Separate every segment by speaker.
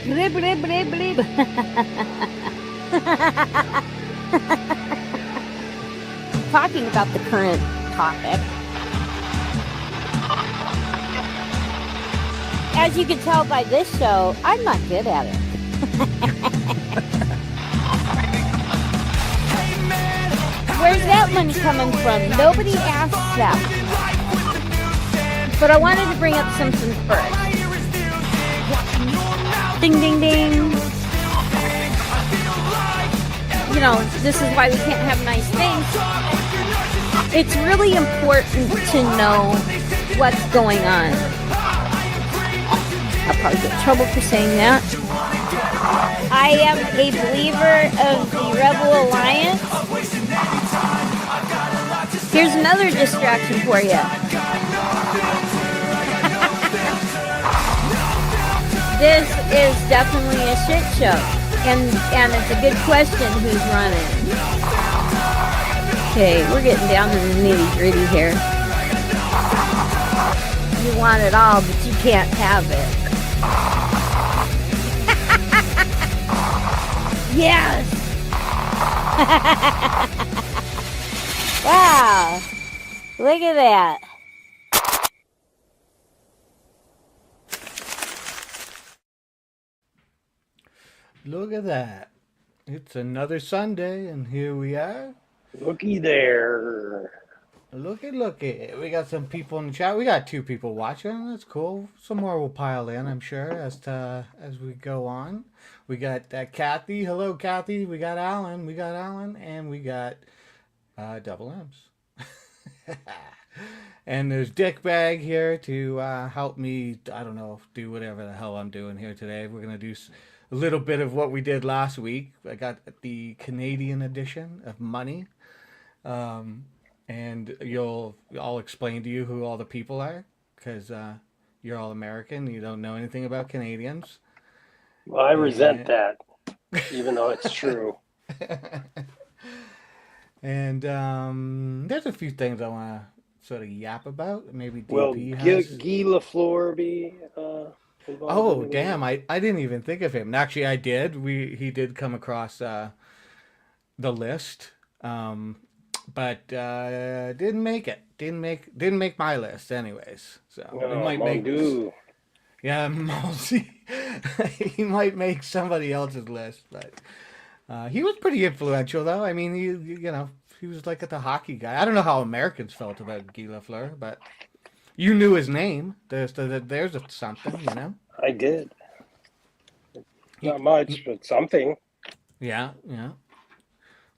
Speaker 1: Blib, blib, blib, blib. Talking about the current topic. As you can tell by this show, I'm not good at it. Where's that money coming from? Nobody asked that. But I wanted to bring up something first. Ding, ding, ding. You know, this is why we can't have nice things. It's really important to know what's going on. I'll probably get in trouble for saying that. I am a believer of the Rebel Alliance. Here's another distraction for you. This is definitely a shit show. And it's a good question who's running. Okay, we're getting down to the nitty-gritty here. You want it all, but you can't have it. Yes! Wow! Look at that.
Speaker 2: Look at that. It's another Sunday, and here we are.
Speaker 3: Looky there.
Speaker 2: Looky. We got some people in the chat. We got 2 people watching. That's cool. Some more will pile in, I'm sure, as we go on. We got Kathy. Hello, Kathy. We got Alan. And we got Double M's. And there's Dick Bag here to help me, I don't know, do whatever the hell I'm doing here today. We're going to do a little bit of what we did last week. I got the Canadian edition of money. And I'll explain to you who all the people are, because you're all American. You don't know anything about Canadians.
Speaker 3: Well, I resent that, even though it's true.
Speaker 2: And there's a few things I want to sort of yap about. Maybe DP
Speaker 3: Will
Speaker 2: has.
Speaker 3: Guy Lafleur be involved?
Speaker 2: Oh, damn! I didn't even think of him. Actually, I did. He did come across the list. But didn't make it. Didn't make my list, anyways. So
Speaker 3: No,
Speaker 2: it might make. Yeah, he might make somebody else's list, but he was pretty influential, though. I mean, he was like the hockey guy. I don't know how Americans felt about Guy Lafleur, but you knew his name. There's something, you know.
Speaker 3: I did. Not much, but something.
Speaker 2: Yeah.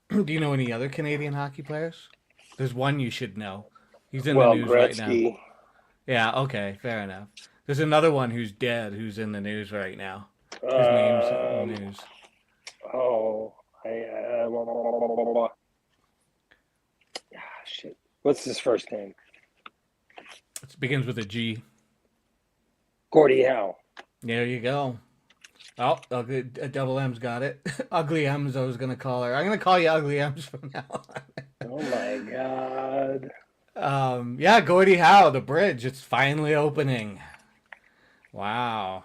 Speaker 2: Do you know any other Canadian hockey players? There's one you should know. He's in the news right now. Yeah, okay, fair enough. There's another one who's dead who's in the news right now. His name's in the news.
Speaker 3: Oh, shit. What's his first name?
Speaker 2: It begins with a G.
Speaker 3: Gordie Howe.
Speaker 2: There you go. Oh, Double M's got it. Ugly M's, I was going to call her. I'm going to call you Ugly M's from now on.
Speaker 3: Oh, my God.
Speaker 2: Yeah, Gordie Howe, the bridge. It's finally opening. Wow.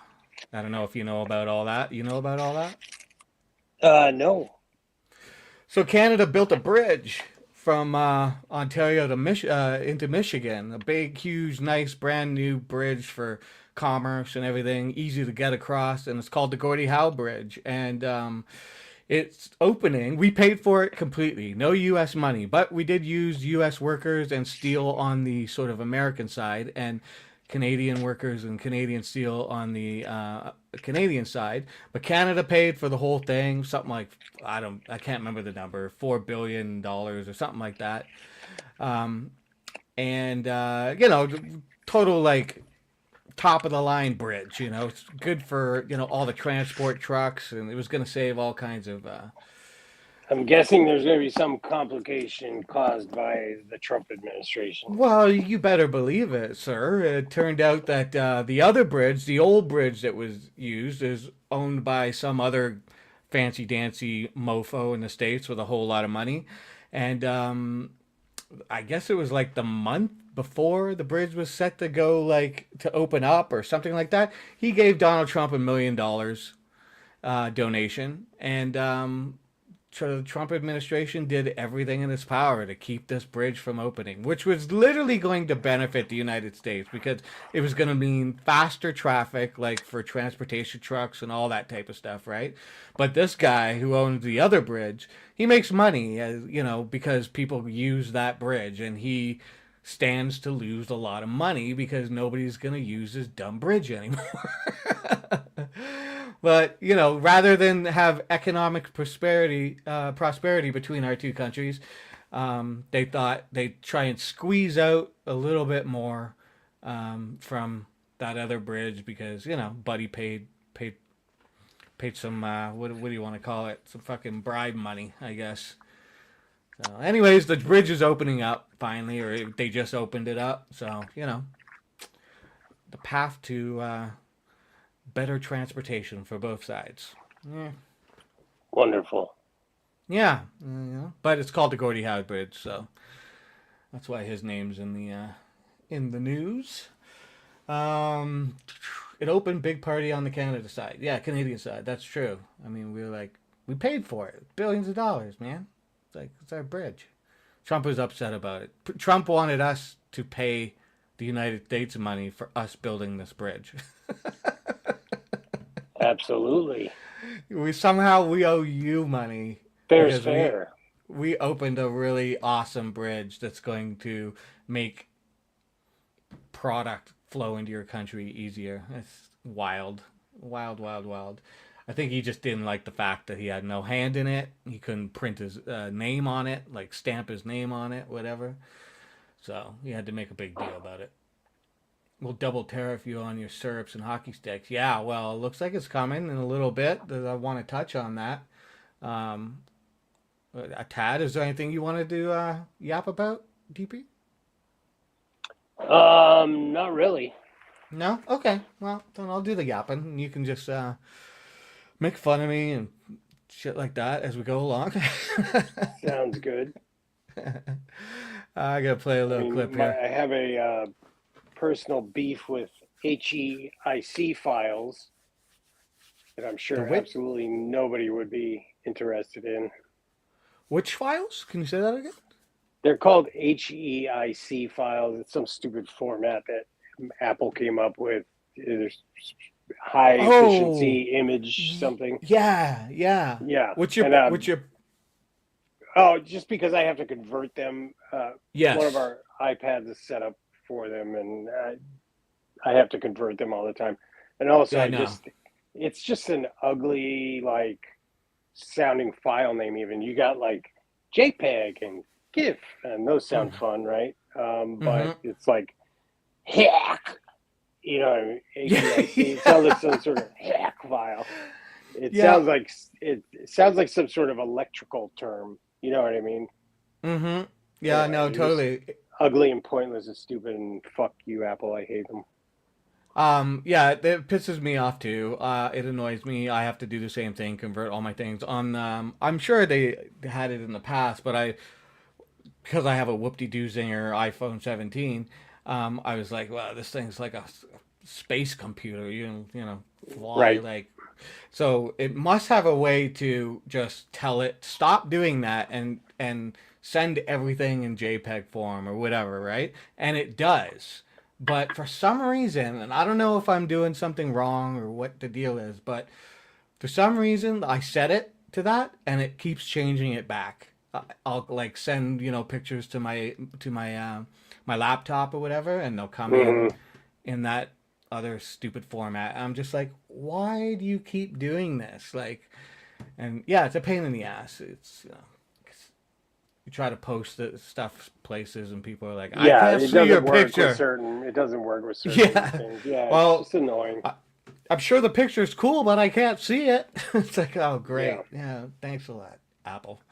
Speaker 2: I don't know if you know about all that. You know about all that?
Speaker 3: No.
Speaker 2: So Canada built a bridge from Ontario to into Michigan. A big, huge, nice, brand new bridge for commerce and everything, easy to get across, and it's called the Gordie Howe Bridge. And it's opening. We paid for it completely, no U.S. money, but we did use U.S. workers and steel on the sort of American side, and Canadian workers and Canadian steel on the Canadian side. But Canada paid for the whole thing, something like, I can't remember the number, $4 billion or something like that. Total like top of the line bridge, it's good for, all the transport trucks, and it was going to save all kinds of
Speaker 3: I'm guessing there's going to be some complication caused by the Trump administration.
Speaker 2: Well, you better believe it, sir. It turned out that the other bridge, the old bridge that was used, is owned by some other fancy-dancy mofo in the States with a whole lot of money. And I guess it was like the month before the bridge was set to go, to open up or something like that. He gave Donald Trump $1 million donation, and so the Trump administration did everything in its power to keep this bridge from opening, which was literally going to benefit the United States because it was going to mean faster traffic, like for transportation trucks and all that type of stuff, right? But this guy who owns the other bridge, he makes money, because people use that bridge, and he stands to lose a lot of money because nobody's going to use this dumb bridge anymore. But, rather than have economic prosperity between our two countries, they thought they'd try and squeeze out a little bit more from that other bridge because, Buddy paid some, what do you want to call it? Some fucking bribe money, I guess. So anyways, the bridge is opening up finally, or they just opened it up. So, the path to better transportation for both sides. Yeah.
Speaker 3: Wonderful.
Speaker 2: Yeah. But it's called the Gordie Howe Bridge, so that's why his name's in the news. It opened, big party on the Canada side. Yeah, Canadian side. That's true. I mean, we paid for it. Billions of dollars, man. It's our bridge. Trump was upset about it. Trump wanted us to pay the United States money for us building this bridge.
Speaker 3: Absolutely.
Speaker 2: We owe you money.
Speaker 3: Fair's fair.
Speaker 2: We opened a really awesome bridge that's going to make product flow into your country easier. It's wild. Wild, wild, wild. I think he just didn't like the fact that he had no hand in it. He couldn't print his name on it, like stamp his name on it, whatever. So he had to make a big deal about it. We'll double tariff you on your syrups and hockey sticks. Yeah, well, it looks like it's coming in a little bit. I want to touch on that. Tad, is there anything you wanted to yap about, DP?
Speaker 3: Not really.
Speaker 2: No? Okay. Well, then I'll do the yapping, and you can just make fun of me and shit like that as we go along.
Speaker 3: Sounds good.
Speaker 2: I gotta play a little clip here.
Speaker 3: I have a personal beef with HEIC files that I'm sure absolutely nobody would be interested in.
Speaker 2: Which files? Can you say that again?
Speaker 3: They're called HEIC files. It's some stupid format that Apple came up with. There's high efficiency image something.
Speaker 2: Yeah. What's your
Speaker 3: just because I have to convert them.
Speaker 2: Yes.
Speaker 3: One of our iPads is set up for them, and I have to convert them all the time. And also, it's just an ugly, sounding file name. Even you got JPEG and GIF, and those sound fun, right? But it's like hack. It sounds like some sort of hack file. It sounds like some sort of electrical term. You know what I mean?
Speaker 2: Mm-hmm. Yeah, no, totally.
Speaker 3: Ugly and pointless and stupid, and fuck you, Apple. I hate them.
Speaker 2: Yeah, it pisses me off too. It annoys me. I have to do the same thing, convert all my things on. I'm sure they had it in the past, but because I have a whoop-de-doo zinger iPhone 17, I was like, well, this thing's like a space computer. You fly
Speaker 3: right.
Speaker 2: So it must have a way to just tell it stop doing that and send everything in JPEG form or whatever, right? And it does. But for some reason, and I don't know if I'm doing something wrong or what the deal is, but for some reason I set it to that and it keeps changing it back. I'll send pictures to my my laptop or whatever, and they'll come in that other stupid format. I'm just like, why do you keep doing this? And yeah, it's a pain in the ass. It's you try to post the stuff places and people are like, I can't see your picture.
Speaker 3: It doesn't work with certain things. Yeah, well, it's just annoying.
Speaker 2: I'm sure the picture's cool, but I can't see it. It's like, oh, great. Yeah, thanks a lot, Apple.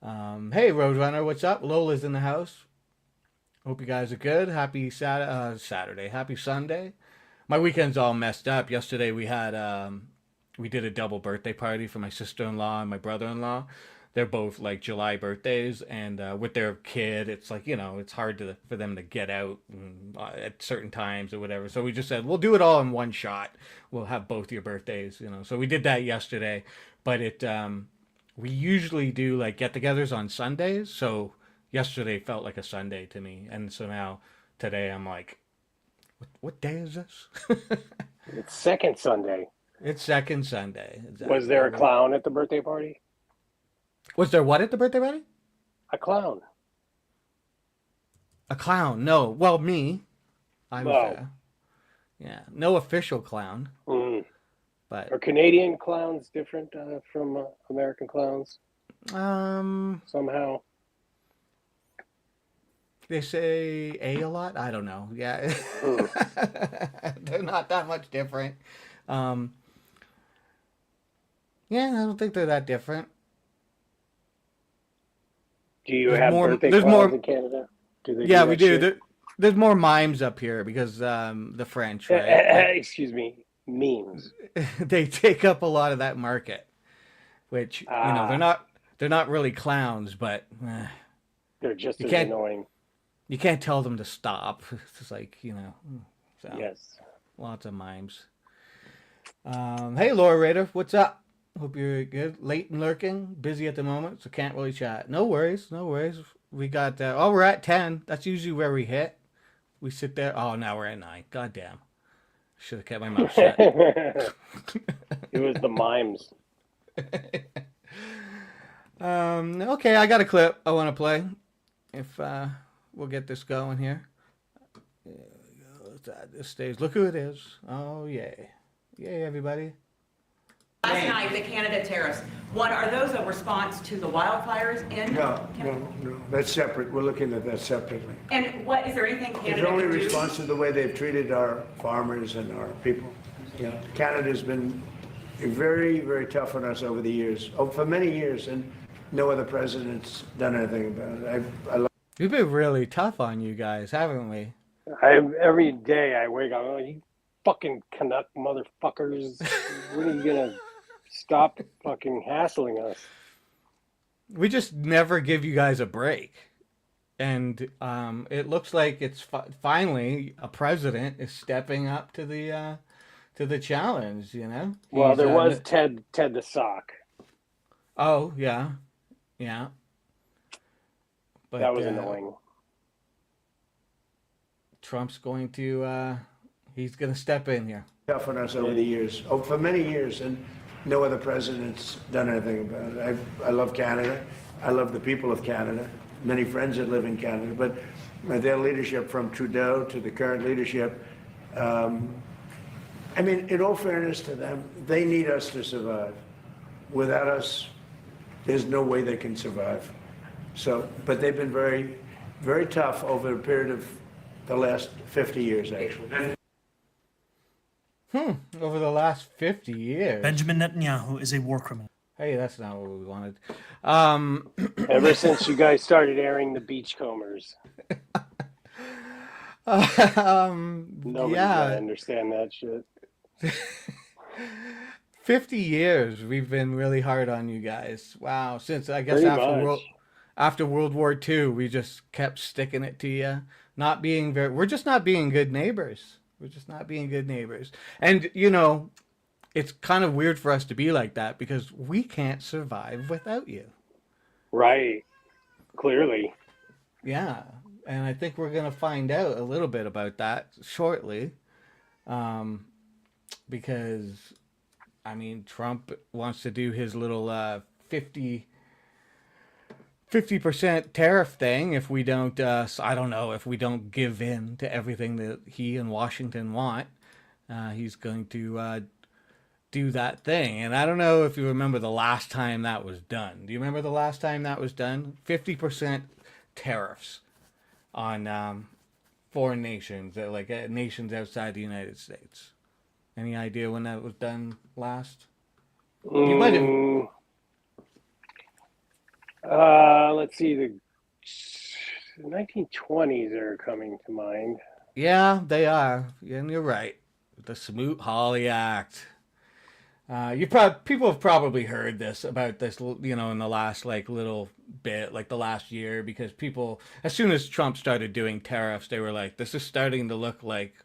Speaker 2: Hey, Roadrunner, what's up? Lola's in the house. Hope you guys are good. Happy Saturday. Happy Sunday. My weekend's all messed up. Yesterday we had we did a double birthday party for my sister-in-law and my brother-in-law. they're both like July birthdays, and with their kid, it's like, it's hard for them to get out at certain times or whatever. So we just said we'll do it all in one shot. We'll have both your birthdays, So we did that yesterday, but we usually do like get-togethers on Sundays. So yesterday felt like a Sunday to me, and so now today I'm like, what day is this?
Speaker 3: It's second Sunday.
Speaker 2: It's second Sunday. Exactly.
Speaker 3: Was there a clown at the birthday party?
Speaker 2: Was there what at the birthday party?
Speaker 3: A clown.
Speaker 2: A clown? No. Well, me. I was there. Yeah. No official clown.
Speaker 3: Mm.
Speaker 2: But
Speaker 3: are Canadian clowns different from American clowns? Somehow.
Speaker 2: They say a lot. I don't know. Yeah. They're not that much different. Yeah, I don't think they're that different.
Speaker 3: Do you have birthday clowns in Canada?
Speaker 2: Yeah, we do. There's more mimes up here because the French, right?
Speaker 3: Excuse me, memes.
Speaker 2: They take up a lot of that market, which they're not really clowns, but
Speaker 3: they're just as annoying.
Speaker 2: You can't tell them to stop. It's just like So,
Speaker 3: yes,
Speaker 2: lots of mimes. Hey, Laura Rader, what's up? Hope you're good. Late and lurking, busy at the moment, so can't really chat. No worries. We got, we're at 10. That's usually where we hit. We sit there. Oh, now we're at 9. God damn. Should have kept my mouth shut.
Speaker 3: It was the mimes.
Speaker 2: Okay, I got a clip I want to play. If we'll get this going here. This stage. Look who it is. Oh, yay. Yay, everybody.
Speaker 4: Last night, the Canada tariffs. Are those a response to the wildfires in?
Speaker 5: No. That's separate. We're looking at that separately.
Speaker 4: And is there anything Canada
Speaker 5: It's only
Speaker 4: can do?
Speaker 5: response to the way they've treated our farmers and our people. Canada's been very, very tough on us over the years, for many years, and no other president's done anything about it.
Speaker 2: We've been really tough on you guys, haven't we?
Speaker 3: Every day I wake up, you fucking Canuck motherfuckers. When are you gonna stop fucking hassling us?
Speaker 2: We just never give you guys a break. And it looks like it's finally a president is stepping up to the challenge,
Speaker 3: Well, there was Ted the Sock.
Speaker 2: Oh, yeah. But
Speaker 3: that was annoying.
Speaker 2: Trump's going to he's going to step in here.
Speaker 5: Tough on us over the years, for many years, and no other president's done anything about it. I love Canada. I love the people of Canada. Many friends that live in Canada, but their leadership, from Trudeau to the current leadership, in all fairness to them, they need us to survive. Without us, there's no way they can survive. So, but they've been very, very tough over a period of the last 50 years, actually.
Speaker 2: Over the last 50 years.
Speaker 6: Benjamin Netanyahu is a war criminal.
Speaker 2: Hey, that's not what we wanted.
Speaker 3: Ever since you guys started airing the Beachcombers. Nobody's gonna understand that shit.
Speaker 2: 50 years we've been really hard on you guys. Wow. Since, I guess, after World War II, we just kept sticking it to you. We're just not being good neighbors. And, it's kind of weird for us to be like that because we can't survive without you.
Speaker 3: Right. Clearly.
Speaker 2: Yeah. And I think we're going to find out a little bit about that shortly. Because, Trump wants to do his little 50% tariff thing if we don't, I don't know, if we don't give in to everything that he and Washington want. He's going to do that thing. And I don't know if you remember the last time that was done. Do you remember the last time that was done? 50% tariffs on foreign nations, like nations outside the United States. Any idea when that was done last? You might have.
Speaker 3: Let's see. The 1920s are coming to mind.
Speaker 2: Yeah, they are. And you're right. The Smoot-Hawley Act. People have probably heard this about this, you know, in the last like little bit, like the last year, because people, as soon as Trump started doing tariffs, they were like, "This is starting to look like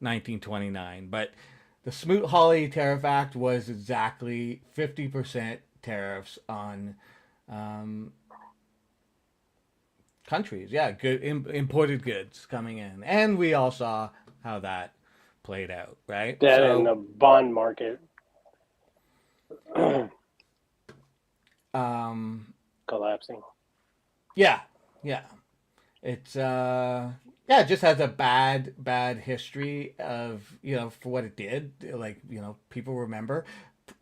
Speaker 2: 1929." But the Smoot-Hawley Tariff Act was exactly 50% tariffs on countries, yeah, good imported goods coming in, and we all saw how that played out, right?
Speaker 3: That and
Speaker 2: So,
Speaker 3: the bond market
Speaker 2: um,
Speaker 3: collapsing.
Speaker 2: yeah, yeah, it's yeah, it just has a bad history of, you know, for what it did. Like, you know, people remember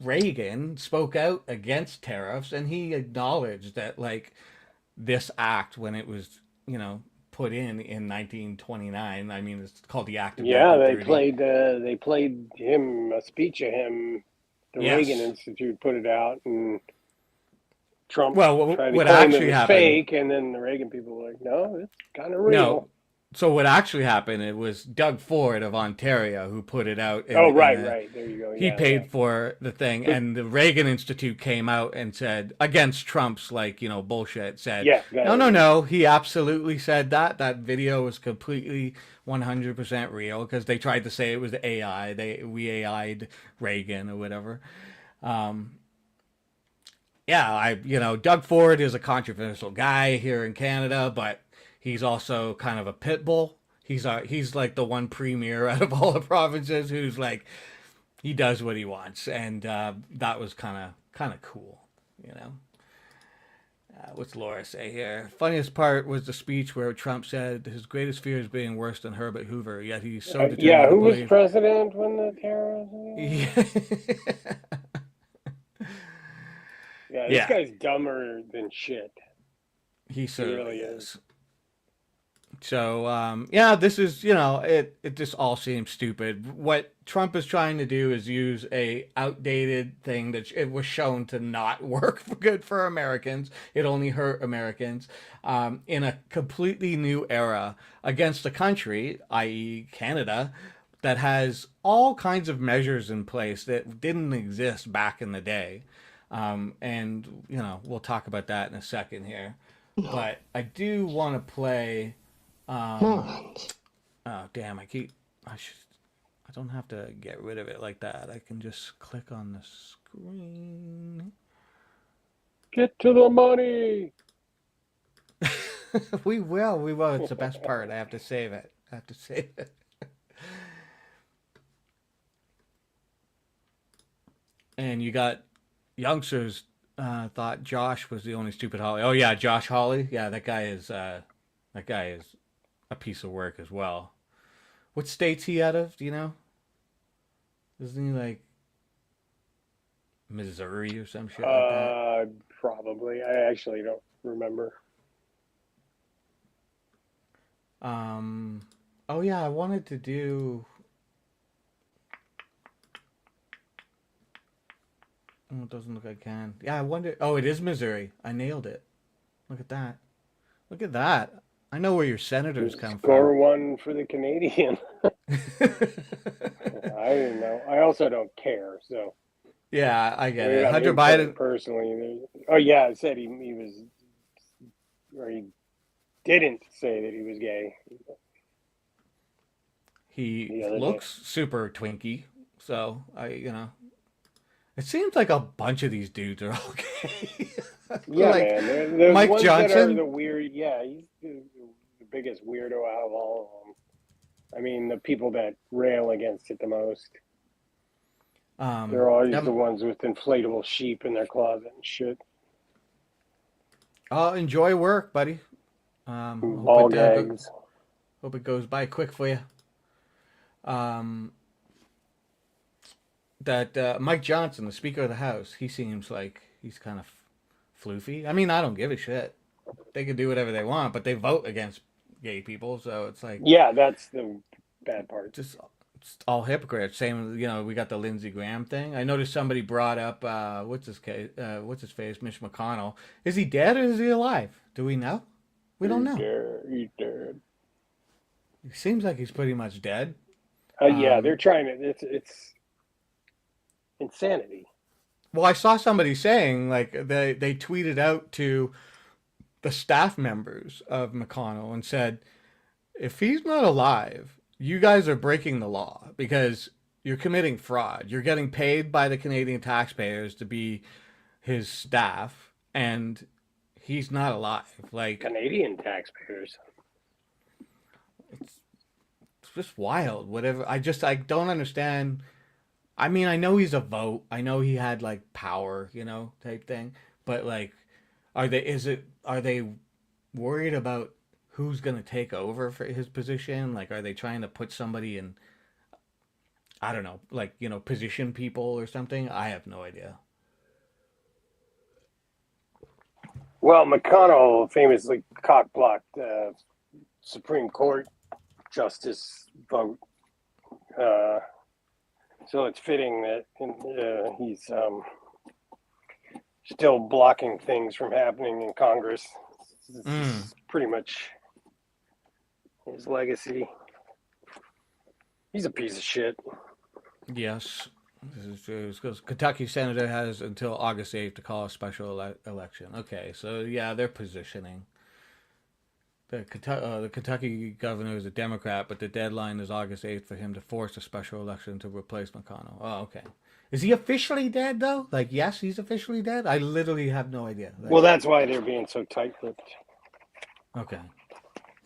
Speaker 2: Reagan spoke out against tariffs, and he acknowledged that like this act when it was, you know, put in 1929. I mean, it's called the Act of
Speaker 3: Yeah,
Speaker 2: 1930.
Speaker 3: they played him a speech of him. The Reagan
Speaker 2: Yes.
Speaker 3: Institute put it out, and Trump
Speaker 2: Well,
Speaker 3: tried to
Speaker 2: what
Speaker 3: claim it
Speaker 2: actually
Speaker 3: was
Speaker 2: happened?
Speaker 3: fake, and then the Reagan people were like, "No, it's kind of
Speaker 2: No.
Speaker 3: real."
Speaker 2: So what actually happened? It was Doug Ford of Ontario who put it out
Speaker 3: Oh,
Speaker 2: in
Speaker 3: right,
Speaker 2: a.
Speaker 3: right. There you go.
Speaker 2: He
Speaker 3: Yeah, yeah.
Speaker 2: paid for the thing,
Speaker 3: But
Speaker 2: and the Reagan Institute came out and said against Trump's like, you know, bullshit. Said
Speaker 3: yeah,
Speaker 2: no,
Speaker 3: that,
Speaker 2: no, no. He absolutely said that. That video was completely 100% real because they tried to say it was AI. We AI'd Reagan or whatever. Um, yeah, you know, Doug Ford is a controversial guy here in Canada, but he's also kind of a pit bull. He's like the one premier out of all the provinces who's like he does what he wants, and that was kind of cool, you know. What's Laura say here? Funniest part was the speech where Trump said his greatest fear is being worse than Herbert Hoover, yet he's so
Speaker 3: yeah.
Speaker 2: determined to
Speaker 3: Who was
Speaker 2: believe.
Speaker 3: president when the terrorism?
Speaker 2: Yeah,
Speaker 3: Yeah, this
Speaker 2: yeah,
Speaker 3: guy's dumber than shit.
Speaker 2: he
Speaker 3: He really
Speaker 2: certainly
Speaker 3: is.
Speaker 2: is. So yeah, this is, you know, it just all seems stupid. What Trump is trying to do is use a outdated thing that it was shown to not work for good for Americans. It only hurt Americans in a completely new era against a country, i.e., Canada, that has all kinds of measures in place that didn't exist back in the day. And you know, we'll talk about that in a second here. But I do want to play. Oh damn! I don't have to get rid of it like that. I can just click on the screen.
Speaker 3: Get to the money.
Speaker 2: We will. We will. It's the best part. I have to save it. I have to save it. And you got youngsters thought Josh was the only stupid Holly. Oh yeah, Josh Hawley. Yeah, that guy is a piece of work as well. What state's he out of? Do you know? Isn't he like Missouri or some shit like that?
Speaker 3: Probably. I actually don't remember.
Speaker 2: Um. Oh yeah, I wanted to do. Oh, it doesn't look like I can. Yeah, I wonder. Oh, it is Missouri. I nailed it. Look at that. Look at that. I know where your senators come
Speaker 3: Score
Speaker 2: from.
Speaker 3: one for the Canadian. I didn't know. I also don't care. So
Speaker 2: Yeah, I get
Speaker 3: maybe
Speaker 2: it.
Speaker 3: not
Speaker 2: Hunter
Speaker 3: him
Speaker 2: Biden.
Speaker 3: personally. Oh yeah, I said he was, or he didn't say that he was gay
Speaker 2: He
Speaker 3: the other day.
Speaker 2: looks super twinky. So you know, it seems like a bunch of these dudes are okay.
Speaker 3: Yeah,
Speaker 2: Like
Speaker 3: man. They're the
Speaker 2: Mike
Speaker 3: ones that are
Speaker 2: Johnson.
Speaker 3: the weird. Yeah, he's the biggest weirdo out of all of them. I mean, the people that rail against it the most. They're always the
Speaker 2: Them,
Speaker 3: ones with inflatable sheep in their closet and shit.
Speaker 2: enjoy work, buddy.
Speaker 3: Ball gags.
Speaker 2: Hope it goes by quick for you. Um, that Mike Johnson, the Speaker of the House, he seems like he's kind of floofy. I mean, I don't give a shit. They can do whatever they want, but they vote against gay people, so it's like
Speaker 3: Yeah, that's the bad part.
Speaker 2: just it's all hypocrites. Same, you know, we got the Lindsey Graham thing. I noticed somebody brought up what's his face, Mitch McConnell. Is he dead or is he alive? Do we know? We don't know.
Speaker 3: You dare.
Speaker 2: It seems like he's pretty much dead.
Speaker 3: Yeah, they're trying to. It's insanity.
Speaker 2: Well, I saw somebody saying, like, they tweeted out to the staff members of McConnell and said, if he's not alive, you guys are breaking the law because you're committing fraud. You're getting paid by the Canadian taxpayers to be his staff, and he's not alive. Like,
Speaker 3: Canadian taxpayers.
Speaker 2: it's just wild. Whatever. I don't understand. I mean, I know he's a vote. I know he had like power, type thing. But like, are they worried about who's going to take over for his position? Like, are they trying to put somebody in, I don't know, like, position people or something? I have no idea.
Speaker 3: Well, McConnell famously cock-blocked Supreme Court justice vote. So it's fitting that he's still blocking things from happening in Congress. This is pretty much his legacy. He's a piece of shit.
Speaker 2: Yes. Because Kentucky senator has until August 8th to call a special election. Okay, so yeah, they're positioning. The Kentucky governor is a Democrat, but the deadline is August 8th for him to force a special election to replace McConnell. Oh, okay. Is he officially dead, though? Like, yes, he's officially dead? I literally have no idea. Like,
Speaker 3: well, that's why they're being so tight-lipped.
Speaker 2: Okay.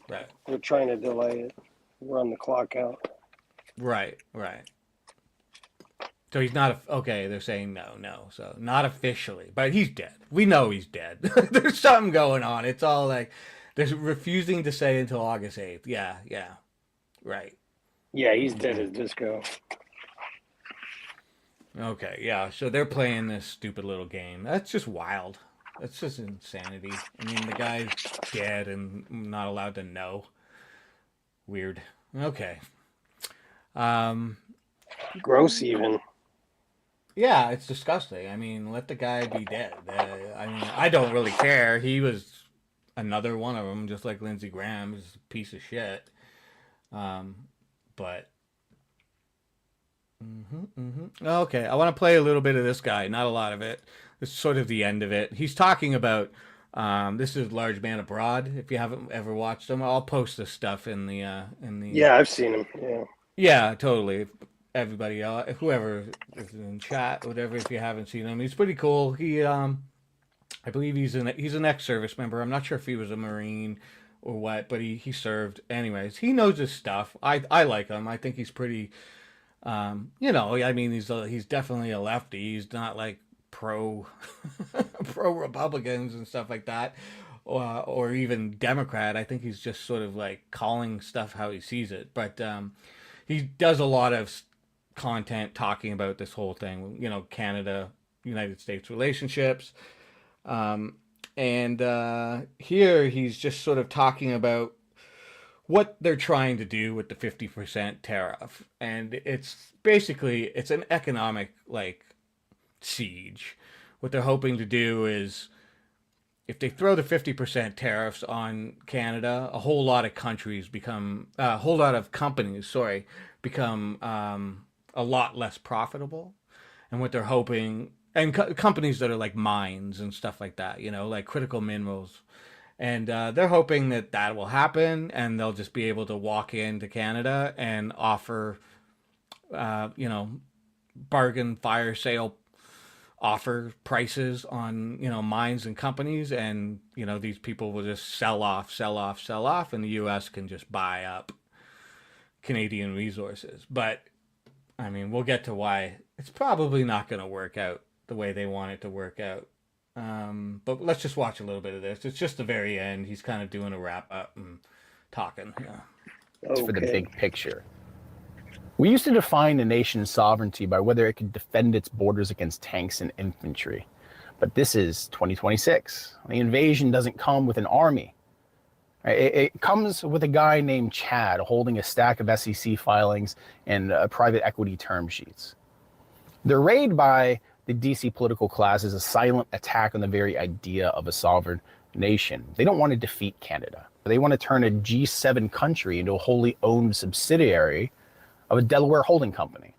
Speaker 2: Right.
Speaker 3: They're trying to delay it, run the clock out.
Speaker 2: Right. So he's not, okay, they're saying no. So not officially, but he's dead. We know he's dead. There's something going on. It's all like, they're refusing to say until August 8th. Yeah. Right.
Speaker 3: Yeah, he's dead as disco.
Speaker 2: Okay, yeah. So they're playing this stupid little game. That's just wild. That's just insanity. I mean, the guy's dead and not allowed to know. Weird. Okay.
Speaker 3: Gross, even.
Speaker 2: Yeah, it's disgusting. I mean, let the guy be dead. I mean, I don't really care. He was another one of them, just like Lindsey Graham, is a piece of shit. But okay, I want to play a little bit of this guy, not a lot of it. This is sort of the end of it. He's talking about this is Large Man Abroad. If you haven't ever watched him, I'll post this stuff in the
Speaker 3: Yeah, I've seen him.
Speaker 2: Yeah, totally. Everybody, whoever is in chat, whatever. If you haven't seen him, he's pretty cool. He I believe he's an ex-service member. I'm not sure if he was a Marine or what, but he served. Anyways, he knows his stuff. I like him. I think he's pretty, I mean, he's definitely a lefty. He's not like pro Republicans and stuff like that, or even Democrat. I think he's just sort of like calling stuff how he sees it. But he does a lot of content talking about this whole thing, Canada, United States relationships. And here he's just sort of talking about what they're trying to do with the 50% tariff. And it's basically, it's an economic, like, siege. What they're hoping to do is, if they throw the 50% tariffs on Canada, a whole lot of companies become a lot less profitable. And what they're hoping, and companies that are like mines and stuff like that, like critical minerals. And they're hoping that will happen, and they'll just be able to walk into Canada and offer, bargain fire sale offer prices on, mines and companies. And, these people will just sell off, and the U.S. can just buy up Canadian resources. But, I mean, we'll get to why it's probably not going to work out the way they want it to work out. But let's just watch a little bit of this. It's just the very end. He's kind of doing a wrap up and talking. Yeah.
Speaker 7: Okay. For the big picture. We used to define a nation's sovereignty by whether it could defend its borders against tanks and infantry. But this is 2026. The invasion doesn't come with an army. It comes with a guy named Chad holding a stack of SEC filings and private equity term sheets. The raid by the DC political class is a silent attack on the very idea of a sovereign nation. They don't want to defeat Canada. They want to turn a G7 country into a wholly owned subsidiary of a Delaware holding company.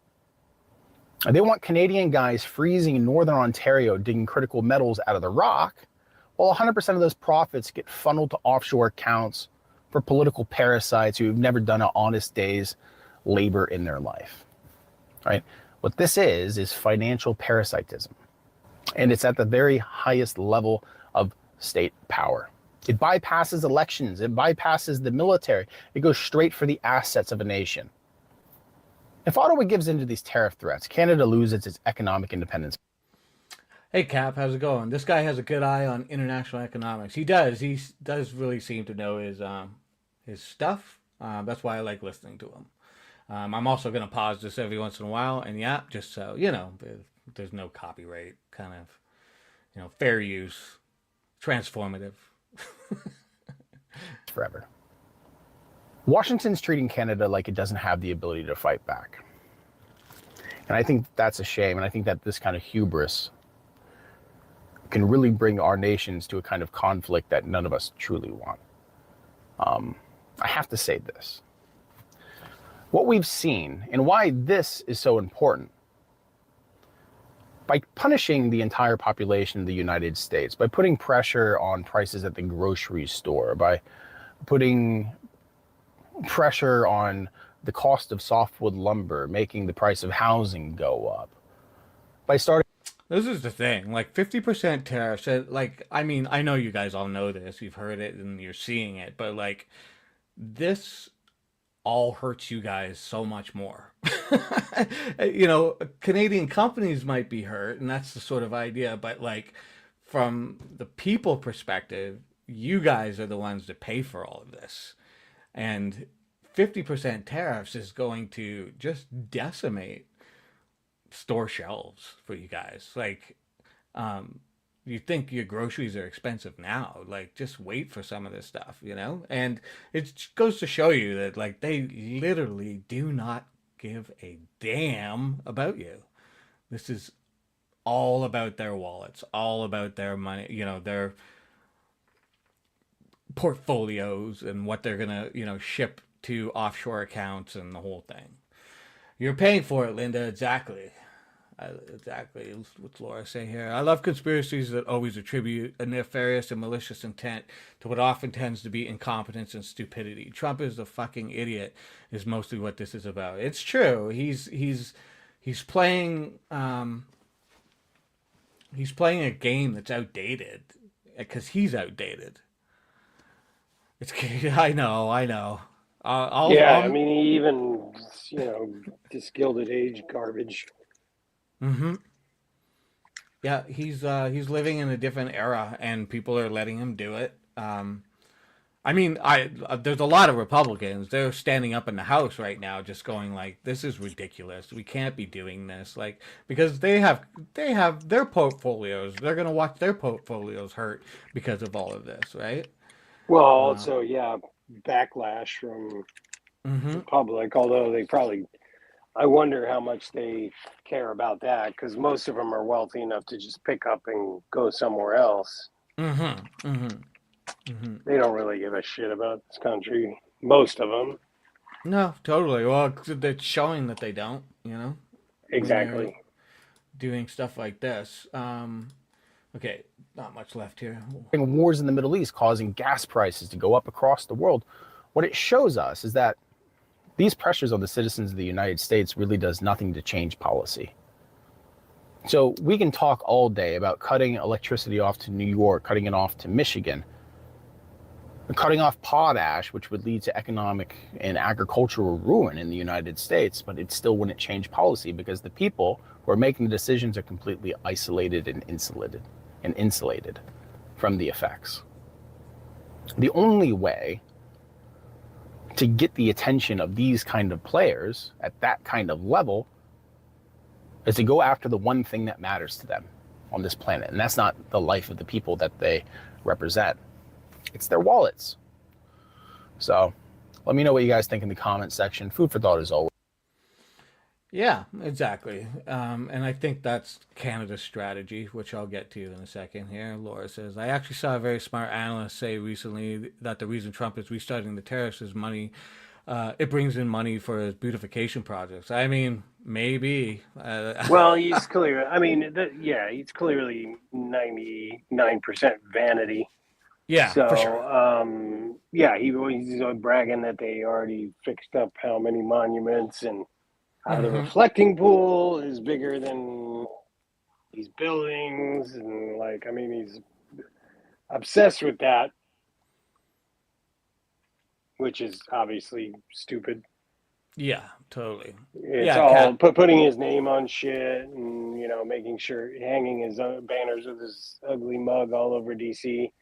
Speaker 7: They want Canadian guys freezing in Northern Ontario digging critical metals out of the rock, while 100% of those profits get funneled to offshore accounts for political parasites who have never done an honest day's labor in their life. Right? What this is financial parasitism. And it's at the very highest level of state power. It bypasses elections. It bypasses the military. It goes straight for the assets of a nation. If Ottawa gives in to these tariff threats, Canada loses its economic independence.
Speaker 2: Hey, Cap, how's it going? This guy has a good eye on international economics. He does. He does really seem to know his stuff. That's why I like listening to him. I'm also going to pause this every once in a while, and yeah, just so you know, there's no copyright, kind of, fair use, transformative.
Speaker 7: Forever. Washington's treating Canada like it doesn't have the ability to fight back. And I think that's a shame. And I think that this kind of hubris can really bring our nations to a kind of conflict that none of us truly want. I have to say this. What we've seen and why this is so important, by punishing the entire population of the United States, by putting pressure on prices at the grocery store, by putting pressure on the cost of softwood lumber, making the price of housing go up, by starting...
Speaker 2: This is the thing, like 50% tariffs, I mean, I know you guys all know this, you've heard it and you're seeing it, but like, this all hurts you guys so much more. Canadian companies might be hurt, and that's the sort of idea, but like, from the people perspective, you guys are the ones that pay for all of this. And 50% tariffs is going to just decimate store shelves for you guys. Like, you think your groceries are expensive now, like just wait for some of this stuff, and it goes to show you that like they literally do not give a damn about you. This is all about their wallets, all about their money, their portfolios and what they're gonna ship to offshore accounts and the whole thing. You're paying for it, Linda. Exactly. What's Laura say here? I love conspiracies that always attribute a nefarious and malicious intent to what often tends to be incompetence and stupidity. Trump is a fucking idiot is mostly what this is about. It's true. He's playing a game that's outdated because he's outdated. It's I know.
Speaker 3: I mean, even this Gilded Age garbage.
Speaker 2: Mm-hmm. Yeah, he's living in a different era, and people are letting him do it. I mean, there's a lot of Republicans. They're standing up in the House right now, just going like, "This is ridiculous. We can't be doing this." Like, because they have their portfolios. They're gonna watch their portfolios hurt because of all of this, right?
Speaker 3: Well, also, backlash from the public. Although they probably, I wonder how much they care about that, because most of them are wealthy enough to just pick up and go somewhere else. They don't really give a shit about this country. Most of them.
Speaker 2: No, totally. Well, they're showing that they don't.
Speaker 3: Exactly.
Speaker 2: Doing stuff like this. Okay, not much left here.
Speaker 7: Wars in the Middle East causing gas prices to go up across the world. What it shows us is that these pressures on the citizens of the United States really does nothing to change policy. So we can talk all day about cutting electricity off to New York, cutting it off to Michigan, cutting off potash, which would lead to economic and agricultural ruin in the United States, but it still wouldn't change policy because the people who are making the decisions are completely isolated and insulated from the effects. The only way to get the attention of these kind of players at that kind of level is to go after the one thing that matters to them on this planet. And that's not the life of the people that they represent. It's their wallets. So let me know what you guys think in the comment section. Food for thought as always.
Speaker 2: Yeah, exactly. And I think that's Canada's strategy, which I'll get to in a second here. Laura says, I actually saw a very smart analyst say recently that the reason Trump is restarting the tariffs is money it brings in money for his beautification projects. I mean, maybe.
Speaker 3: Well, he's clear. I mean, he's clearly 99% vanity.
Speaker 2: Yeah,
Speaker 3: So,
Speaker 2: for sure.
Speaker 3: he's bragging that they already fixed up how many monuments and how the
Speaker 2: Hmm.
Speaker 3: reflecting pool is bigger than these buildings. And, like, I mean, he's obsessed with that, which is obviously stupid.
Speaker 2: Yeah, totally.
Speaker 3: It's
Speaker 2: Yeah,
Speaker 3: all
Speaker 2: cat.
Speaker 3: putting his name on shit and, making sure hanging his banners with his ugly mug all over DC.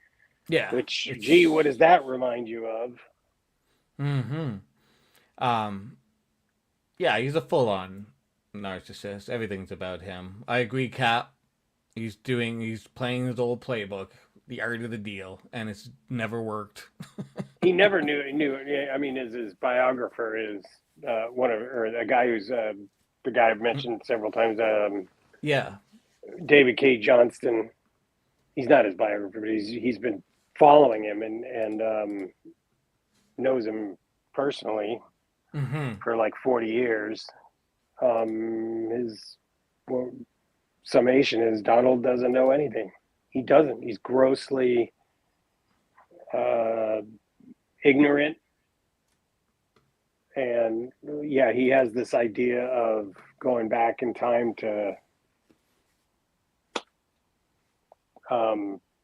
Speaker 2: Yeah,
Speaker 3: Which, gee, what
Speaker 2: it's.
Speaker 3: does that remind you of?
Speaker 2: Hmm. Um. Yeah, he's a full-on narcissist. Everything's about him. I agree, Cap. He's playing his old playbook, the art of the deal, and it's never worked.
Speaker 3: He never knew. I mean, his biographer is or a guy who's the guy I've mentioned several times,
Speaker 2: Yeah.
Speaker 3: David K. Johnston. He's not his biographer, but he's been following him and knows him personally
Speaker 2: Hmm.
Speaker 3: for like 40 years. His summation is Donald doesn't know anything. He doesn't. He's grossly uh, ignorant. And yeah, he has this idea of going back in time to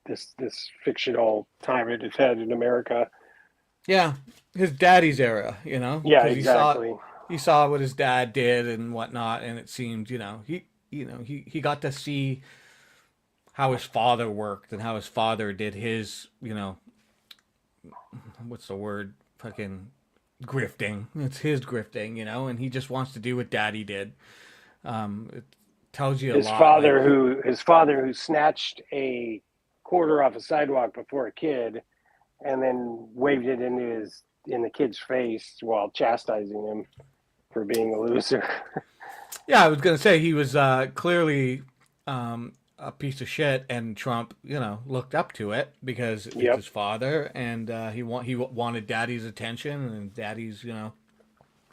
Speaker 3: this fictional time it had in America.
Speaker 2: Yeah, his daddy's era,
Speaker 3: Yeah,
Speaker 2: because
Speaker 3: exactly.
Speaker 2: he saw what his dad did and whatnot, and it seemed, he got to see how his father worked and how his father did his, what's the word, fucking grifting. It's his grifting, and he just wants to do what daddy did. It tells you a lot, like.
Speaker 3: His father who snatched a quarter off a sidewalk before a kid and then waved it in the kid's face while chastising him for being a loser.
Speaker 2: Yeah, I was gonna say he was clearly a piece of shit, and Trump, looked up to it because it's
Speaker 3: Yep.
Speaker 2: his father, and he wanted daddy's attention and daddy's,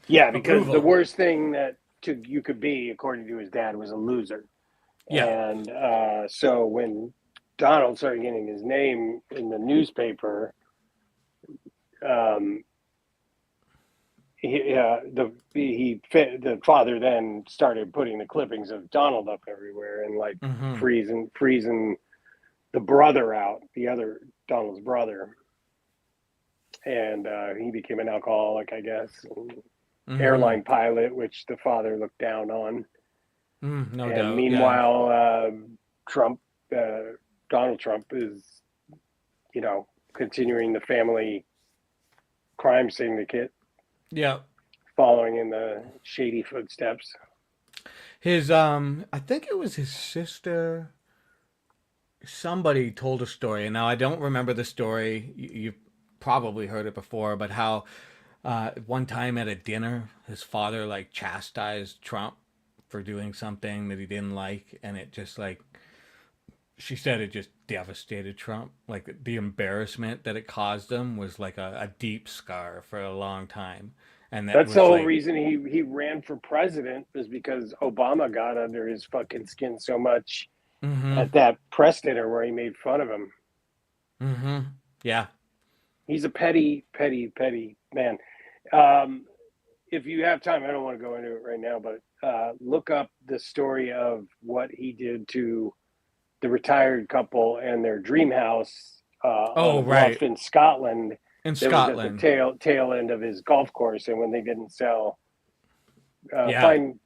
Speaker 3: Yeah, because the
Speaker 2: approval.
Speaker 3: worst thing that you could be, according to his dad, was a loser.
Speaker 2: Yeah.
Speaker 3: And so when Donald started getting his name in the newspaper, um, the father then started putting the clippings of Donald up everywhere and like
Speaker 2: Hmm.
Speaker 3: freezing the brother out, the other Donald's brother, and he became an alcoholic, I guess,
Speaker 2: Hmm.
Speaker 3: airline pilot, which the father looked down on.
Speaker 2: No
Speaker 3: And
Speaker 2: doubt. Yeah.
Speaker 3: meanwhile, Trump, Donald Trump, is continuing the family crime syndicate,
Speaker 2: Yeah.
Speaker 3: following in the shady footsteps.
Speaker 2: His I think it was his sister. Somebody told a story, and now I don't remember the story. You've probably heard it before, but how one time at a dinner, his father like chastised Trump for doing something that he didn't like, and it just like she said it just devastated Trump. Like the embarrassment that it caused him was like a deep scar for a long time, and that
Speaker 3: That's the
Speaker 2: was
Speaker 3: whole
Speaker 2: like.
Speaker 3: reason he ran for president, is because Obama got under his fucking skin so much
Speaker 2: Mm-hmm.
Speaker 3: at that press dinner where he made fun of him.
Speaker 2: Mm-hmm. Yeah.
Speaker 3: He's a petty, petty, petty man. Um, if you have time, I don't want to go into it right now, but look up the story of what he did to the retired couple and their dream house on
Speaker 2: Oh,
Speaker 3: a bluff
Speaker 2: right.
Speaker 3: in Scotland
Speaker 2: In
Speaker 3: that was at the
Speaker 2: Scotland.
Speaker 3: tail end of his golf course. And when they didn't sell,
Speaker 2: Yeah.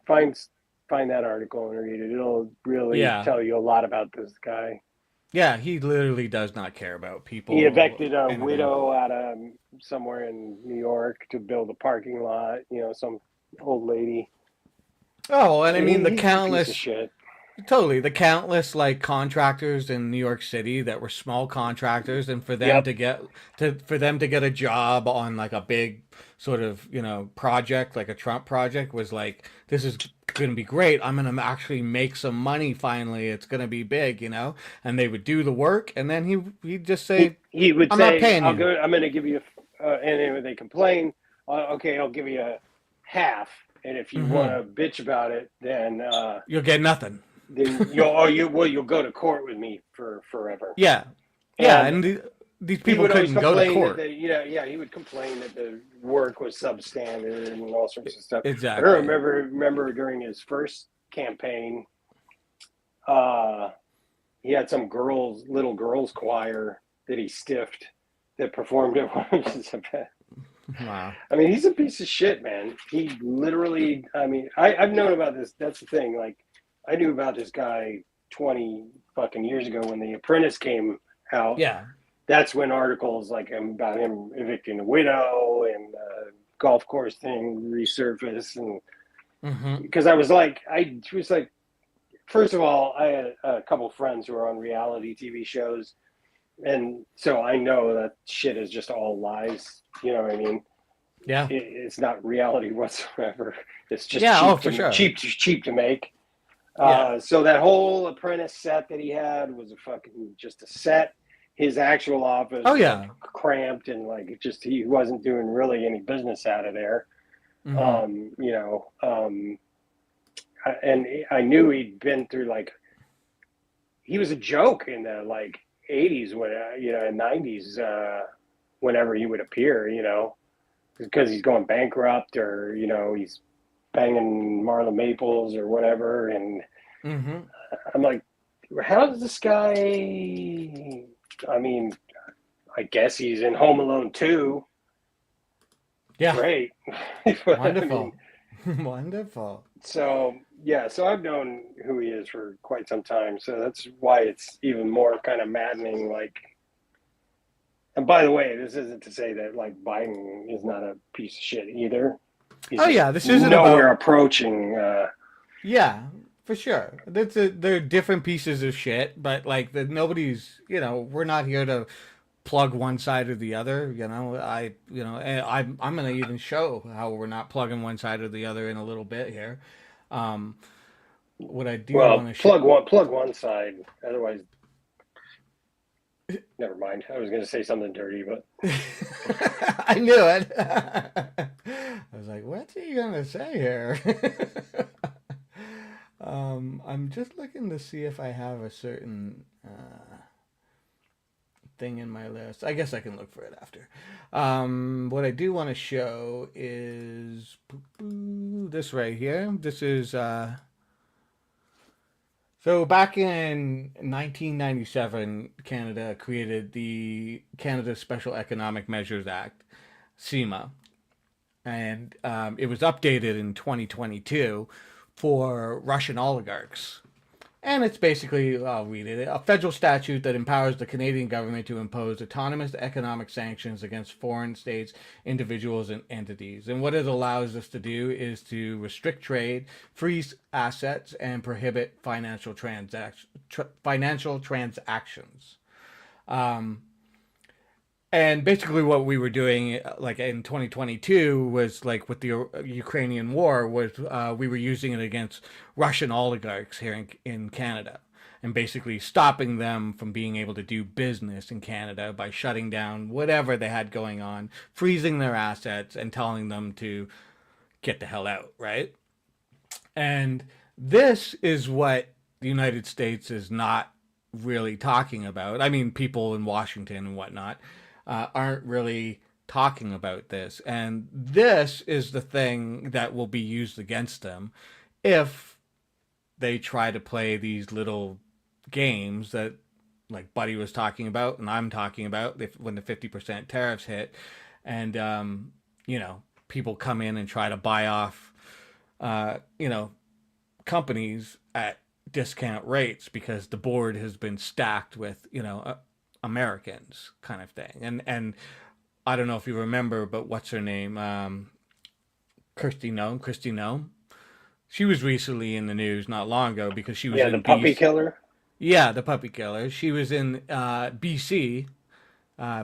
Speaker 3: find that article and read it. It'll really
Speaker 2: Yeah.
Speaker 3: tell you a lot about this guy.
Speaker 2: Yeah, he literally does not care about
Speaker 3: He
Speaker 2: people,
Speaker 3: evicted a
Speaker 2: anything.
Speaker 3: widow out of somewhere in New York to build a parking lot. Some old lady.
Speaker 2: Oh, and I mean
Speaker 3: He's a piece of shit.
Speaker 2: totally, the countless like contractors in New York City that were small contractors, and
Speaker 3: Yep.
Speaker 2: for them to get a job on like a big sort of, project, like a Trump project, was like, this is going to be great. I'm going to actually make some money finally. It's going to be big, and they would do the work, and then he'd just say,
Speaker 3: He would
Speaker 2: I'm not
Speaker 3: say,
Speaker 2: paying
Speaker 3: "I'll
Speaker 2: you.
Speaker 3: go. I'm going to give you," and then they complain. okay, I'll give you a half, and if you want to bitch about it, then
Speaker 2: you'll get nothing.
Speaker 3: then you'll go to court with me for forever.
Speaker 2: Yeah, and these people couldn't go to court.
Speaker 3: He would complain that the work was substandard and all sorts of stuff.
Speaker 2: Exactly.
Speaker 3: I remember during his first campaign, he had some little girls choir that he stiffed that performed at one of his events.
Speaker 2: Wow.
Speaker 3: I mean, he's a piece of shit, man. He literally, I mean, I've known about this. That's the thing. Like, I knew about this guy 20 fucking years ago when The Apprentice came out.
Speaker 2: Yeah.
Speaker 3: That's when articles like about him evicting a widow and golf course thing resurfaced. And because I was like, first of all, I had a couple friends who are on reality TV shows. And so I know that shit is just all lies. You know what I mean?
Speaker 2: Yeah.
Speaker 3: It's not reality whatsoever. It's just cheap to make. So that whole Apprentice set that he had was just a set. His actual office was cramped and like he wasn't doing really any business out of there. And I knew he'd been through he was a joke in the 80s when and 90s whenever he would appear, because he's going bankrupt or he's banging Marla Maples or whatever, and I'm like, how does this guy? I mean, I guess he's in Home Alone 2.
Speaker 2: Yeah,
Speaker 3: great,
Speaker 2: wonderful, wonderful.
Speaker 3: So I've known who he is for quite some time. So that's why it's even more kind of maddening. And by the way, this isn't to say that Biden is not a piece of shit either.
Speaker 2: This isn't
Speaker 3: nowhere approaching.
Speaker 2: Yeah, for sure. They're different pieces of shit, but nobody's. We're not here to plug one side or the other. I'm gonna even show how we're not plugging one side or the other in a little bit here. What I do want to
Speaker 3: plug one side, otherwise. Never mind. I was going to say something dirty, but
Speaker 2: I knew it. I was like, "What's he going to say here?" I'm just looking to see if I have a certain thing in my list. I guess I can look for it after. What I do want to show is this right here. This is so back in 1997, Canada created the Canada Special Economic Measures Act, CEMA, and it was updated in 2022 for Russian oligarchs. And it's basically, I'll read it, a federal statute that empowers the Canadian government to impose autonomous economic sanctions against foreign states, individuals, and entities. And what it allows us to do is to restrict trade, freeze assets, and prohibit financial transactions. And basically what we were doing in 2022 was with the Ukrainian war was we were using it against Russian oligarchs here in Canada and basically stopping them from being able to do business in Canada by shutting down whatever they had going on, freezing their assets and telling them to get the hell out, right? And this is what the United States is not really talking about. I mean, people in Washington and whatnot aren't really talking about this. And this is the thing that will be used against them if they try to play these little games that Buddy was talking about and I'm talking about when the 50% tariffs hit and, people come in and try to buy off, companies at discount rates because the board has been stacked with, Americans kind of thing. And I don't know if you remember, but what's her name? Kristi Noem. She was recently in the news not long ago because she was in
Speaker 3: the puppy killer.
Speaker 2: Yeah, the puppy killer. She was in BC,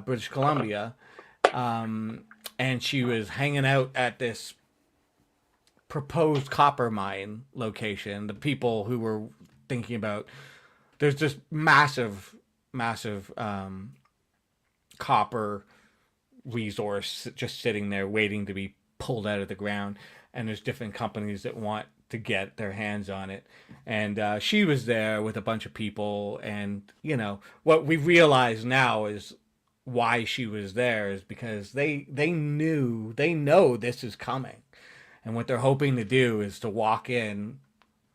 Speaker 2: British Columbia, and she was hanging out at this proposed copper mine location. The people who were thinking about there's this massive copper resource just sitting there waiting to be pulled out of the ground, and there's different companies that want to get their hands on it. And she was there with a bunch of people, and what we realize now is why she was there is because they know this is coming, and what they're hoping to do is to walk in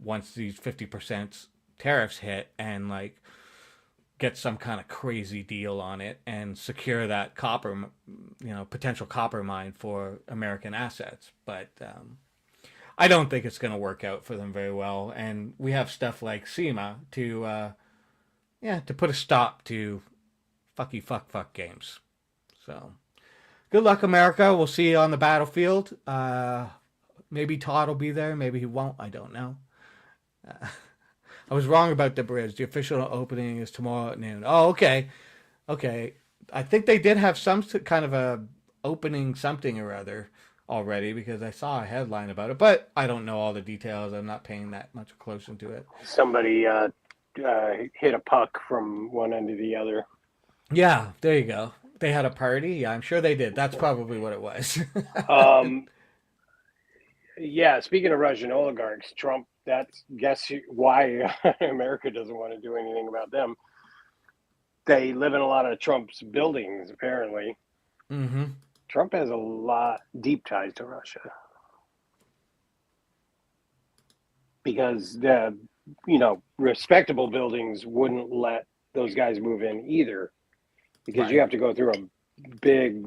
Speaker 2: once these 50% tariffs hit and like get some kind of crazy deal on it and secure that copper, potential copper mine for American assets. But I don't think it's going to work out for them very well. And we have stuff like SEMA to put a stop to fuck games. So good luck, America. We'll see you on the battlefield. Maybe Todd will be there. Maybe he won't. I don't know. I was wrong about the bridge. The official opening is tomorrow at noon. Oh, okay. I think they did have some kind of a opening something or other already because I saw a headline about it, but I don't know all the details. I'm not paying that much close into it.
Speaker 3: Somebody hit a puck from one end to the other.
Speaker 2: Yeah, there you go. They had a party. Yeah, I'm sure they did. That's probably what it was.
Speaker 3: Yeah, speaking of Russian oligarchs, Trump, guess why America doesn't want to do anything about them. They live in a lot of Trump's buildings, apparently.
Speaker 2: Mm-hmm.
Speaker 3: Trump has a lot deep ties to Russia. Because the, respectable buildings wouldn't let those guys move in either. Because
Speaker 2: Right.
Speaker 3: you have to go through a big,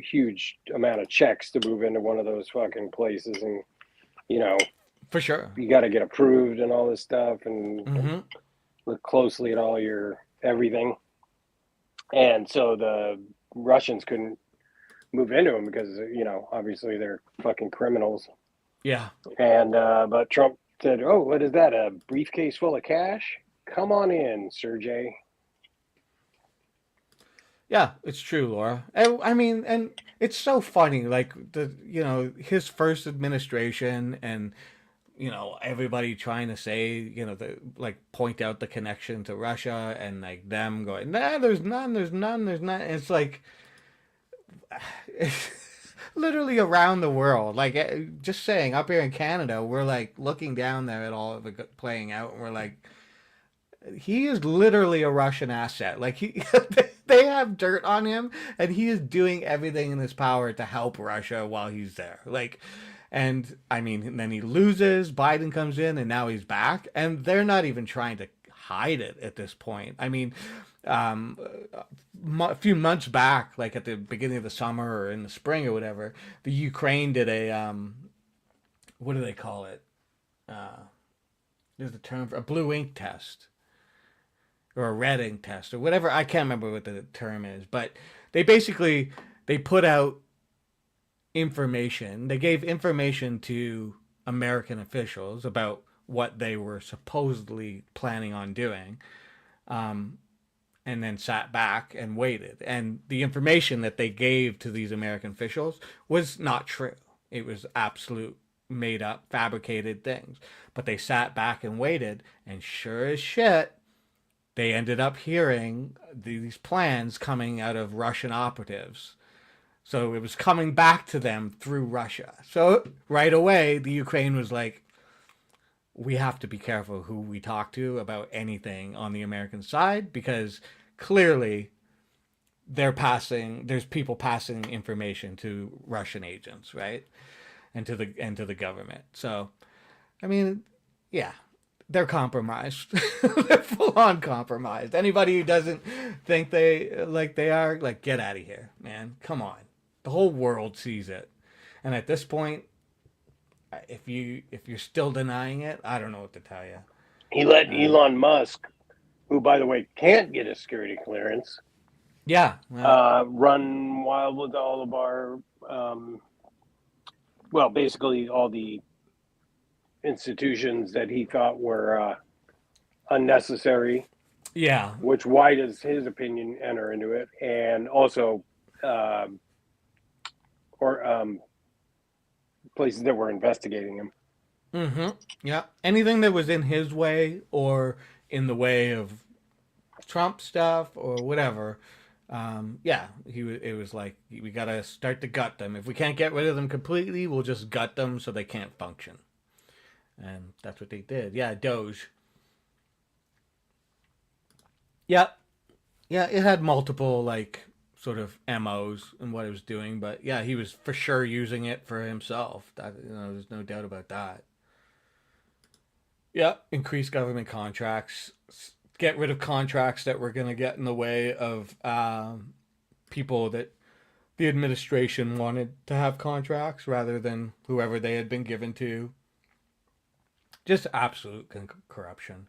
Speaker 3: huge amount of checks to move into one of those fucking places. And,
Speaker 2: For sure.
Speaker 3: you got to get approved and all this stuff and
Speaker 2: Mm-hmm.
Speaker 3: look closely at all your everything. And so the Russians couldn't move into them because, obviously they're fucking criminals.
Speaker 2: Yeah.
Speaker 3: And, but Trump said, oh, what is that? A briefcase full of cash? Come on in, Sergey.
Speaker 2: Yeah, it's true, Laura. And it's so funny, like his first administration, and everybody trying to say, point out the connection to Russia, and like them going, nah, there's none. It's like literally around the world, like just saying up here in Canada, we're like looking down there at all of it playing out, and we're like, he is literally a Russian asset. Like they have dirt on him, and he is doing everything in his power to help Russia while he's there. And then he loses. Biden comes in, and now he's back, and they're not even trying to hide it at this point. A few months back, like at the beginning of the summer or in the spring or whatever, the Ukraine did a what do they call it? There's a term for a blue ink test. Or a red ink test, or whatever. I can't remember what the term is, but they put out information. They gave information to American officials about what they were supposedly planning on doing, and then sat back and waited. And the information that they gave to these American officials was not true. It was absolute made up, fabricated things. But they sat back and waited, and sure as shit, they ended up hearing these plans coming out of Russian operatives. So it was coming back to them through Russia. So right away, the Ukraine was like, we have to be careful who we talk to about anything on the American side, because clearly there's people passing information to Russian agents, right? And to the government. So, yeah. They're compromised. They're full on compromised. Anybody who doesn't think they are, get out of here, man. Come on. The whole world sees it. And at this point, if you're still denying it, I don't know what to tell you.
Speaker 3: He let Elon Musk, who, by the way, can't get a security clearance, run wild with all of our, basically all the institutions that he thought were unnecessary.
Speaker 2: Yeah.
Speaker 3: Which, why does his opinion enter into it? And also, places that were investigating him.
Speaker 2: Mm-hmm. Yeah. Anything that was in his way or in the way of Trump stuff or whatever, yeah, it was like, we gotta start to gut them. If we can't get rid of them completely, we'll just gut them so they can't function. And that's what they did. Yeah, Doge. Yeah, yeah, it had multiple like sort of MOs in what it was doing, but yeah, he was for sure using it for himself. That, there's no doubt about that. Yeah, increase government contracts, get rid of contracts that were going to get in the way of people that the administration wanted to have contracts rather than whoever they had been given to. Just absolute corruption.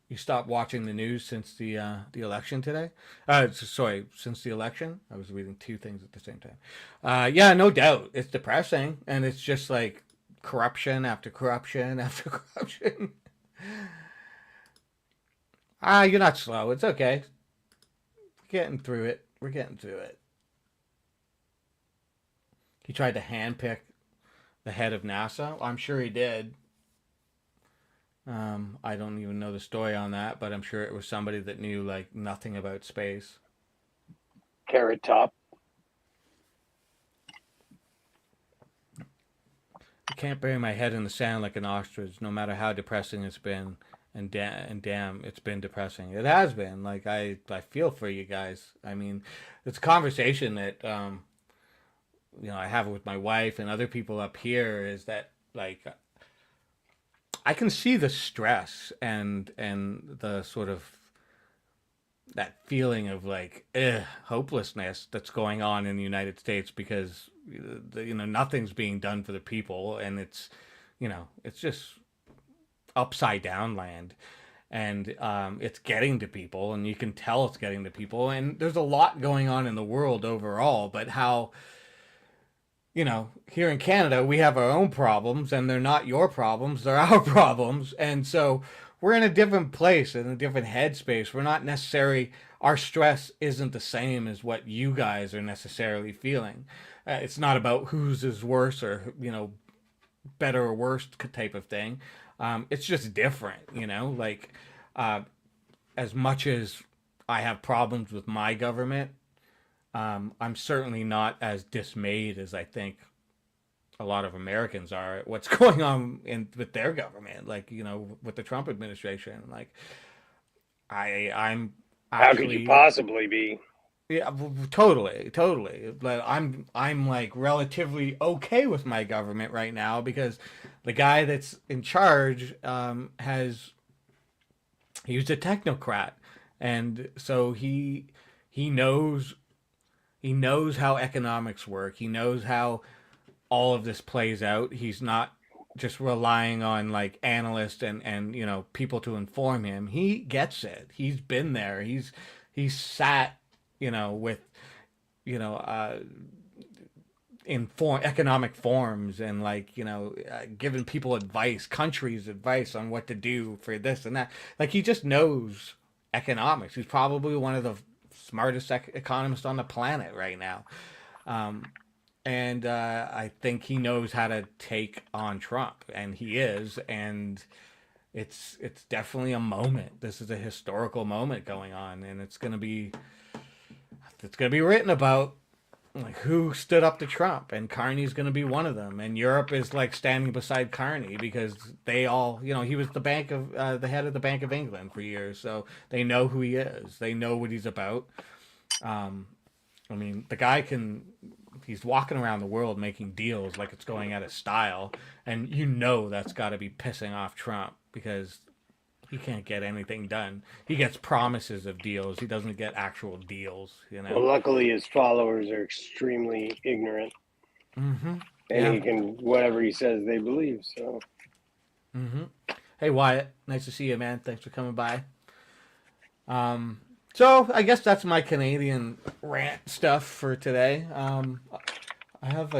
Speaker 2: You stopped watching the news since the election today? Sorry, since the election? I was reading two things at the same time. Yeah, no doubt. It's depressing, and it's just like corruption after corruption after corruption. You're not slow. It's okay. We're getting through it. We're getting through it. He tried to handpick the head of NASA. I'm sure he did. I don't even know the story on that, but I'm sure it was somebody that knew like nothing about space.
Speaker 3: Carrot Top.
Speaker 2: I can't bury my head in the sand like an ostrich, no matter how depressing it's been. And damn, it's been depressing. It has been. Like, I feel for you guys. I mean, it's a conversation that I have with my wife and other people up here, is that like I can see the stress and the sort of that feeling of like hopelessness that's going on in the United States, because nothing's being done for the people, and it's just upside down land, and it's getting to people, and you can tell it's getting to people, and there's a lot going on in the world overall, but how here in Canada, we have our own problems, and they're not your problems, they're our problems. And so we're in a different place, in a different headspace. We're not necessarily, our stress isn't the same as what you guys are necessarily feeling. It's not about whose is worse or, better or worse type of thing. It's just different, like as much as I have problems with my government, I'm certainly not as dismayed as I think a lot of Americans are at what's going on with their government, like, with the Trump administration. Like, I'm actually,
Speaker 3: how could you possibly be?
Speaker 2: Yeah, totally. But I'm like relatively okay with my government right now, because the guy that's in charge he's a technocrat, and so he knows how economics work. He knows how all of this plays out. He's not just relying on like analysts and people to inform him. He gets it. He's been there. He's sat with in economic forms, and like giving people advice, countries advice on what to do for this and that. Like, he just knows economics. He's probably one of the smartest economist on the planet right now, and I think he knows how to take on Trump, and he is, and it's definitely a moment. This is a historical moment going on, and it's gonna be written about, like, who stood up to Trump, and Carney's gonna be one of them, and Europe is like standing beside Carney, because they all, he was the head of the Bank of England for years, so they know who he is, they know what he's about. I mean, the guy he's walking around the world making deals like it's going out of style, and that's got to be pissing off Trump, because he can't get anything done. He gets promises of deals. He doesn't get actual deals,
Speaker 3: Well, luckily his followers are extremely ignorant.
Speaker 2: Mm-hmm.
Speaker 3: And he can, whatever he says, they believe, so.
Speaker 2: Mm-hmm. Hey, Wyatt. Nice to see you, man. Thanks for coming by. So I guess that's my Canadian rant stuff for today. I have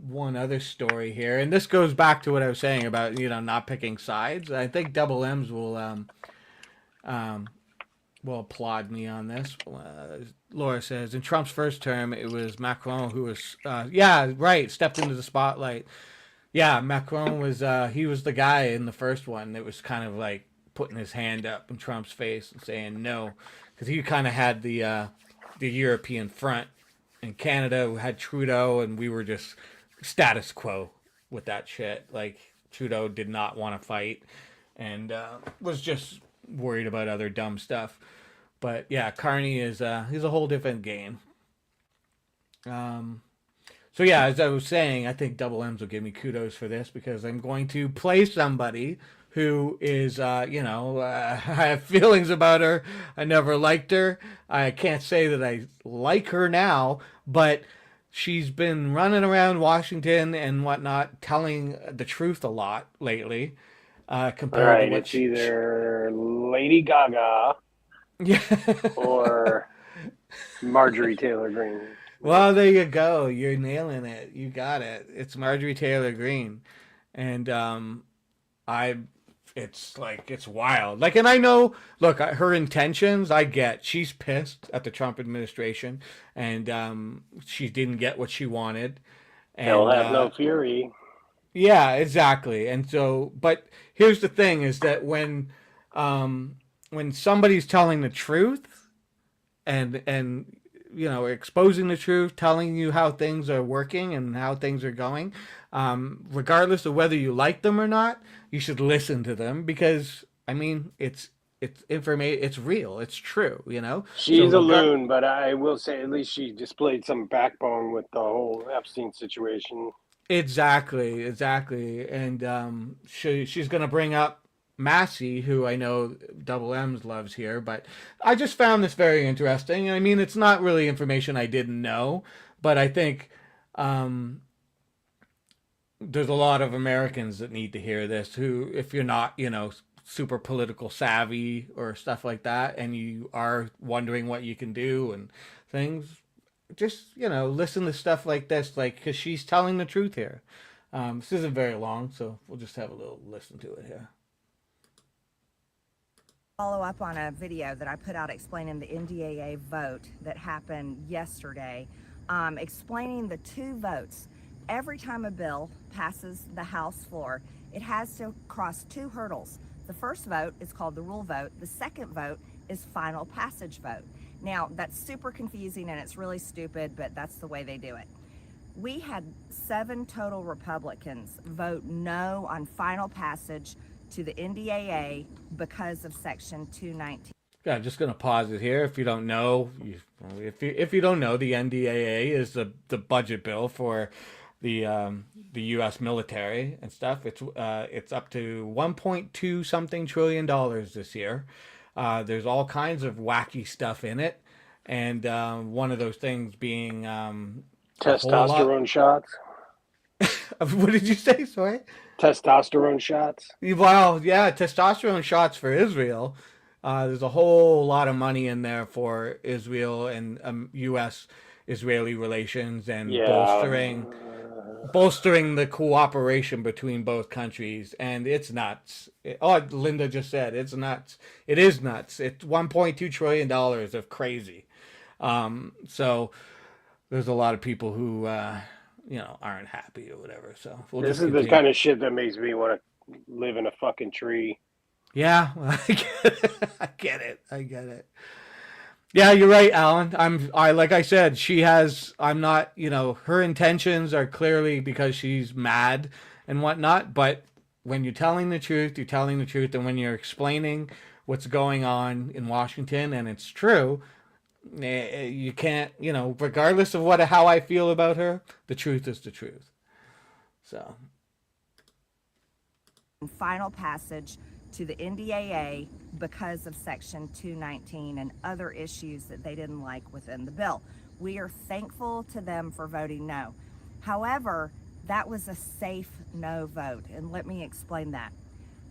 Speaker 2: one other story here, and this goes back to what I was saying about not picking sides. I think Double M's will applaud me on this. Laura says, in Trump's first term, it was Macron who was stepped into the spotlight. Yeah, Macron was he was the guy in the first one that was kind of like putting his hand up in Trump's face and saying no, because he kind of had the European front, and Canada had Trudeau, and we were just status quo with that shit. Like, Trudeau did not want to fight, and was just worried about other dumb stuff. But yeah, Carney is he's a whole different game. So yeah, as I was saying, I think Double M's will give me kudos for this, because I'm going to play somebody who is, I have feelings about her. I never liked her. I can't say that I like her now, but she's been running around Washington and whatnot, telling the truth a lot lately. Compared to what
Speaker 3: it's either Lady Gaga or Marjorie Taylor Greene.
Speaker 2: Well, there you go. You're nailing it. You got it. It's Marjorie Taylor Greene. And it's wild. Like, and I know, look, her intentions, I get. She's pissed at the Trump administration, and she didn't get what she wanted. And
Speaker 3: They'll have no fury.
Speaker 2: Yeah, exactly. And so, but here's the thing, is that when somebody's telling the truth and exposing the truth, telling you how things are working and how things are going, regardless of whether you like them or not, you should listen to them, because I mean, it's information, it's real, it's true,
Speaker 3: She's a loon, but I will say at least she displayed some backbone with the whole Epstein situation.
Speaker 2: Exactly. And she's going to bring up Massey, who I know Double M's loves here, but I just found this very interesting. I mean, it's not really information I didn't know, but I think there's a lot of Americans that need to hear this, who, if you're not, super political savvy or stuff like that, and you are wondering what you can do and things, just, listen to stuff like this, because she's telling the truth here. This isn't very long, so we'll just have a little listen to it here.
Speaker 8: Follow up on a video that I put out explaining the NDAA vote that happened yesterday, explaining the two votes. Every time a bill passes the House floor, it has to cross two hurdles. The first vote is called the rule vote. The second vote is final passage vote. Now, that's super confusing and it's really stupid, but that's the way they do it. We had 7 total Republicans vote no on final passage to the NDAA because of Section 219.
Speaker 2: Yeah, I'm just going to pause it here. If you don't know, if you don't know, the NDAA is the budget bill for the U.S. military and stuff. It's up to 1.2 something trillion dollars this year. There's all kinds of wacky stuff in it, and one of those things being
Speaker 3: testosterone shots.
Speaker 2: What did you say? Sorry.
Speaker 3: Testosterone shots.
Speaker 2: Well, yeah, testosterone shots for Israel. There's a whole lot of money in there for Israel and U.S.-Israeli relations, and bolstering the cooperation between both countries. And it's nuts. Linda just said it's nuts. It is nuts. It's $1.2 trillion of crazy. So there's a lot of people who aren't happy or whatever. So
Speaker 3: this is the kind of shit that makes me want to live in a fucking tree.
Speaker 2: Yeah, well, I get it. Yeah, you're right, Alan. Like I said, I'm not, her intentions are clearly because she's mad and whatnot, but when you're telling the truth, you're telling the truth, and when you're explaining what's going on in Washington and it's true, you can't, regardless of how I feel about her, the truth is the truth. So.
Speaker 8: Final passage to the NDAA because of Section 219 and other issues that they didn't like within the bill. We are thankful to them for voting no. However, that was a safe no vote, and let me explain that.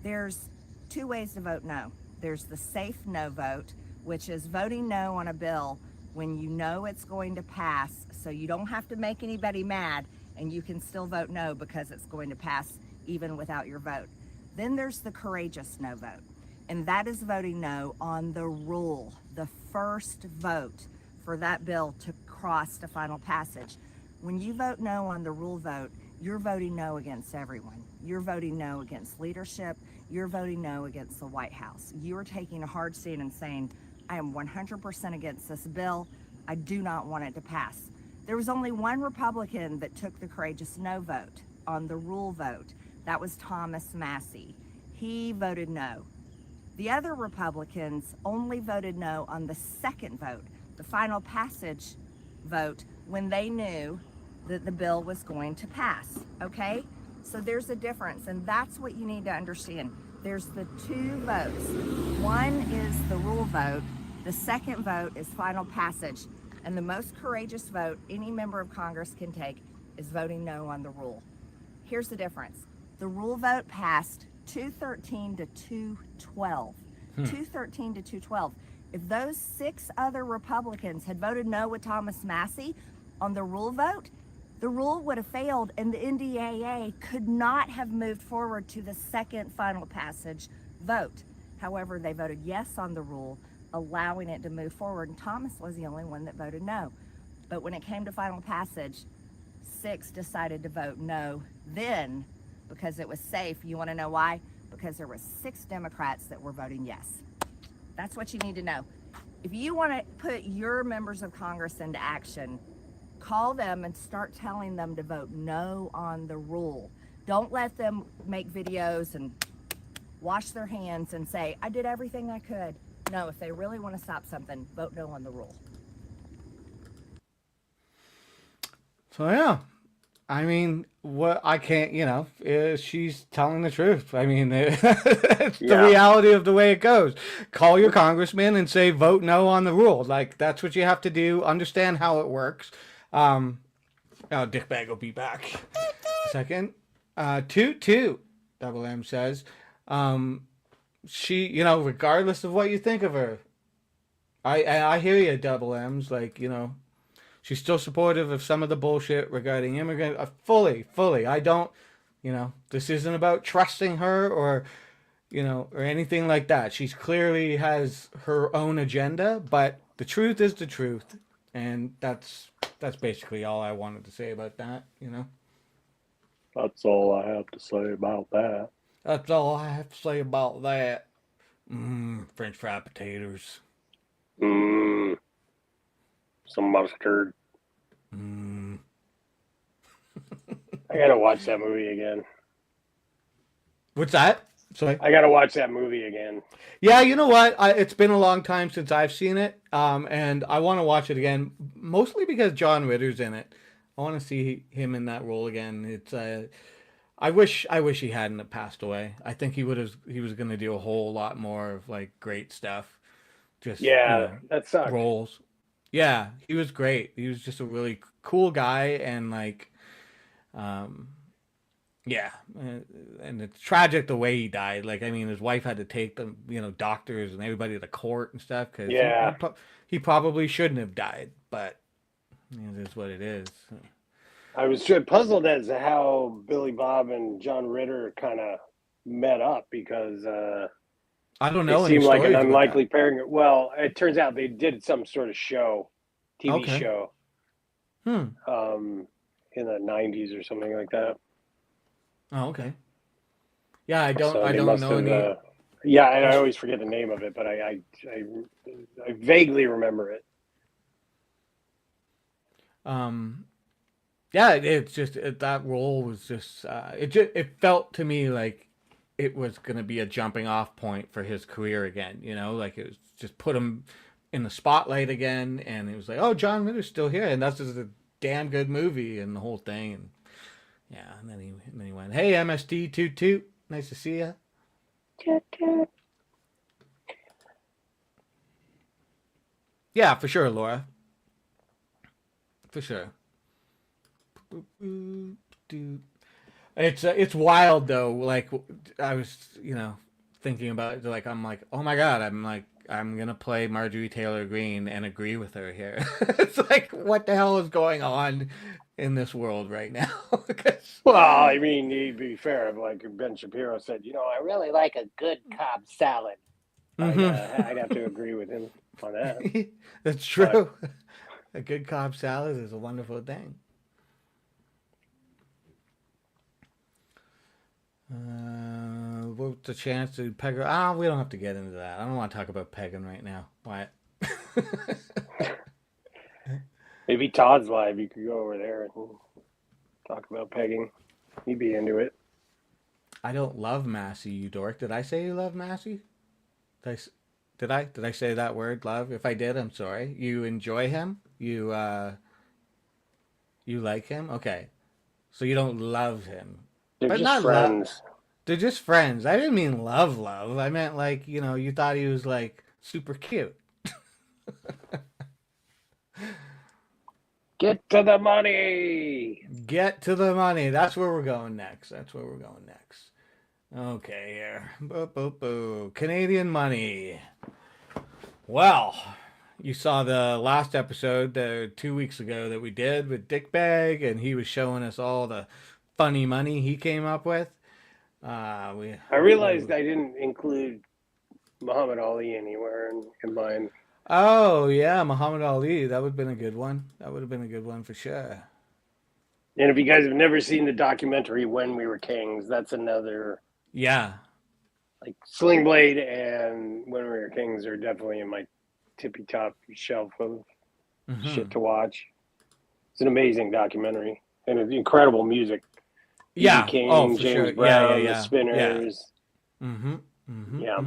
Speaker 8: There's 2 ways to vote no. There's the safe no vote, which is voting no on a bill when you know it's going to pass, so you don't have to make anybody mad and you can still vote no because it's going to pass even without your vote. Then there's the courageous no vote, and that is voting no on the rule, the first vote for that bill to cross to final passage. When you vote no on the rule vote, you're voting no against everyone. You're voting no against leadership. You're voting no against the White House. You're taking a hard stand and saying, I am 100% against this bill. I do not want it to pass. There was only one Republican that took the courageous no vote on the rule vote. That was Thomas Massey. He voted no. The other Republicans only voted no on the second vote, the final passage vote, when they knew that the bill was going to pass, okay? So there's a difference, and that's what you need to understand. There's the two votes. One is the rule vote. The second vote is final passage. And the most courageous vote any member of Congress can take is voting no on the rule. Here's the difference. The rule vote passed 213 to 212. 213 to 212. If those 6 other Republicans had voted no with Thomas Massey on the rule vote, the rule would have failed and the NDAA could not have moved forward to the second final passage vote. However, they voted yes on the rule, allowing it to move forward, and Thomas was the only one that voted no. But when it came to final passage, 6 decided to vote no then because it was safe. You want to know why? Because there were 6 Democrats that were voting yes. That's what you need to know. If you want to put your members of Congress into action, call them and start telling them to vote no on the rule. Don't let them make videos and wash their hands and say, I did everything I could. No, if they really want to stop something, vote no on the rule.
Speaker 2: So yeah, I mean, what I can't, she's telling the truth. I mean, it's the reality of the way it goes. Call your congressman and say, vote no on the rule. Like, that's what you have to do. Understand how it works. Dickbag will be back. Second. Toot, Double M says, she, regardless of what you think of her, I hear you, Double M's, like, she's still supportive of some of the bullshit regarding immigrant. Fully. I don't, this isn't about trusting her or anything like that. She's clearly has her own agenda, but the truth is the truth. And that's basically all I wanted to say about that,
Speaker 3: That's all I have to say about that.
Speaker 2: That's all I have to say about that. French fried potatoes.
Speaker 3: Some mustard. I gotta watch that movie again.
Speaker 2: What's that? Sorry.
Speaker 3: I gotta watch that movie again.
Speaker 2: Yeah, you know what? It's been a long time since I've seen it, and I want to watch it again, mostly because John Ritter's in it. I want to see him in that role again. It's I wish he hadn't have passed away. I think he was going to do a whole lot more of like great stuff. Just
Speaker 3: that sucked.
Speaker 2: Roles. Yeah, he was great. He was just a really cool guy, and like, and it's tragic the way he died. Like, I mean, his wife had to take the doctors and everybody to court and stuff because he probably shouldn't have died, but it is what it is.
Speaker 3: I was puzzled as to how Billy Bob and John Ritter kind of met up because
Speaker 2: I don't know.
Speaker 3: It seemed like an unlikely pairing. Well, it turns out they did some sort of show, TV show, in the 90s or something like that.
Speaker 2: Oh, okay. Yeah, I don't know any.
Speaker 3: And I always forget the name of it, but I vaguely remember it.
Speaker 2: Yeah, it's just that role was just it felt to me like it was gonna be a jumping off point for his career again. Like it was just put him in the spotlight again, and it was like, oh, John Ritter's still here, and that's just a damn good movie and the whole thing. And yeah, and then he went, hey, MSD toot, nice to see ya.
Speaker 3: Toot.
Speaker 2: Yeah, for sure, Laura. For sure. It's wild though. Like I was, thinking about it. Like I'm like, oh my god, I'm gonna play Marjorie Taylor Greene and agree with her here. It's like, what the hell is going on in this world right now?
Speaker 3: Well, I mean, to be fair, like Ben Shapiro said, I really like a good Cobb salad. I'd have to agree with him on that.
Speaker 2: That's true. But a good Cobb salad is a wonderful thing. What's the chance to peg her? Ah, we don't have to get into that. I don't want to talk about pegging right now. Why?
Speaker 3: Maybe Todd's live. You could go over there and talk about pegging. He'd be into it.
Speaker 2: I don't love Massey, you dork. Did I say you love Massey? Did I say that word, love? If I did, I'm sorry. You enjoy him? You like him? Okay. So you don't love him.
Speaker 3: They're
Speaker 2: But
Speaker 3: just
Speaker 2: not
Speaker 3: friends.
Speaker 2: They're just friends. I didn't mean love. I meant like, you thought he was like super cute.
Speaker 3: Get to the money.
Speaker 2: Get to the money. That's where we're going next. Okay, here. Boo, boo, boo. Canadian money. Well, you saw the last episode 2 weeks ago that we did with Dick Bag, and he was showing us all the funny money he came up with.
Speaker 3: I realized I didn't include Muhammad Ali anywhere in mine.
Speaker 2: Oh, yeah, Muhammad Ali. That would have been a good one. That would have been a good one for sure.
Speaker 3: And if you guys have never seen the documentary When We Were Kings, that's another.
Speaker 2: Yeah.
Speaker 3: Like Sling Blade and When We Were Kings are definitely in my tippy top shelf of shit to watch. It's an amazing documentary and it's incredible music.
Speaker 2: Yeah.
Speaker 3: King,
Speaker 2: Oh, for
Speaker 3: James
Speaker 2: sure.
Speaker 3: Brown,
Speaker 2: Yeah.
Speaker 3: the Spinners.
Speaker 2: Yeah.
Speaker 3: Yeah.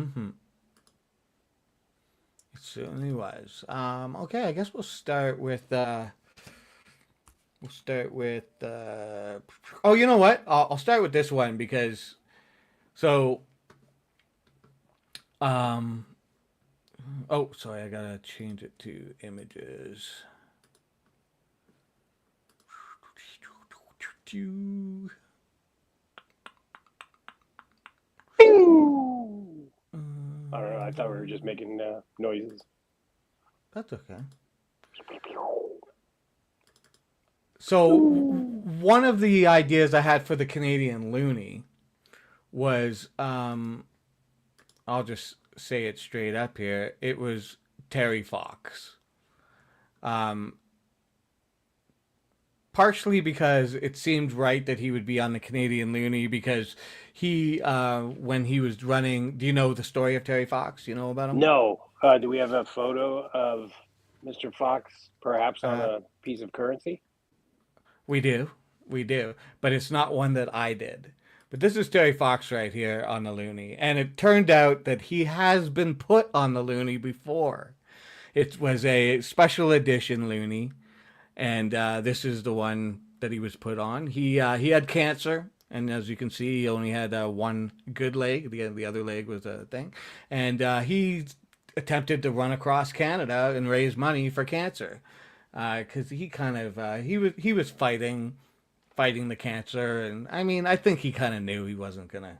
Speaker 2: It certainly was. Okay, I guess we'll start with oh, you know what? I'll start with this one because oh, sorry, I gotta change it to images.
Speaker 3: I don't know. I thought we were just making noises.
Speaker 2: That's okay. So one of the ideas I had for the Canadian Looney was, I'll just say it straight up here. It was Terry Fox. Partially because it seemed right that he would be on the Canadian Looney because he, when he was running, do you know the story of Terry Fox? Do you know about him?
Speaker 3: No. Do we have a photo of Mr. Fox perhaps on a piece of currency?
Speaker 2: We do. But it's not one that I did. But this is Terry Fox right here on the Looney. And it turned out that he has been put on the Looney before. It was a special edition Looney. And this is the one that he was put on. He had cancer. And as you can see, he only had one good leg. The other leg was a thing. And he attempted to run across Canada and raise money for cancer. Because he kind of he was fighting the cancer, and I mean I think he kind of knew he wasn't gonna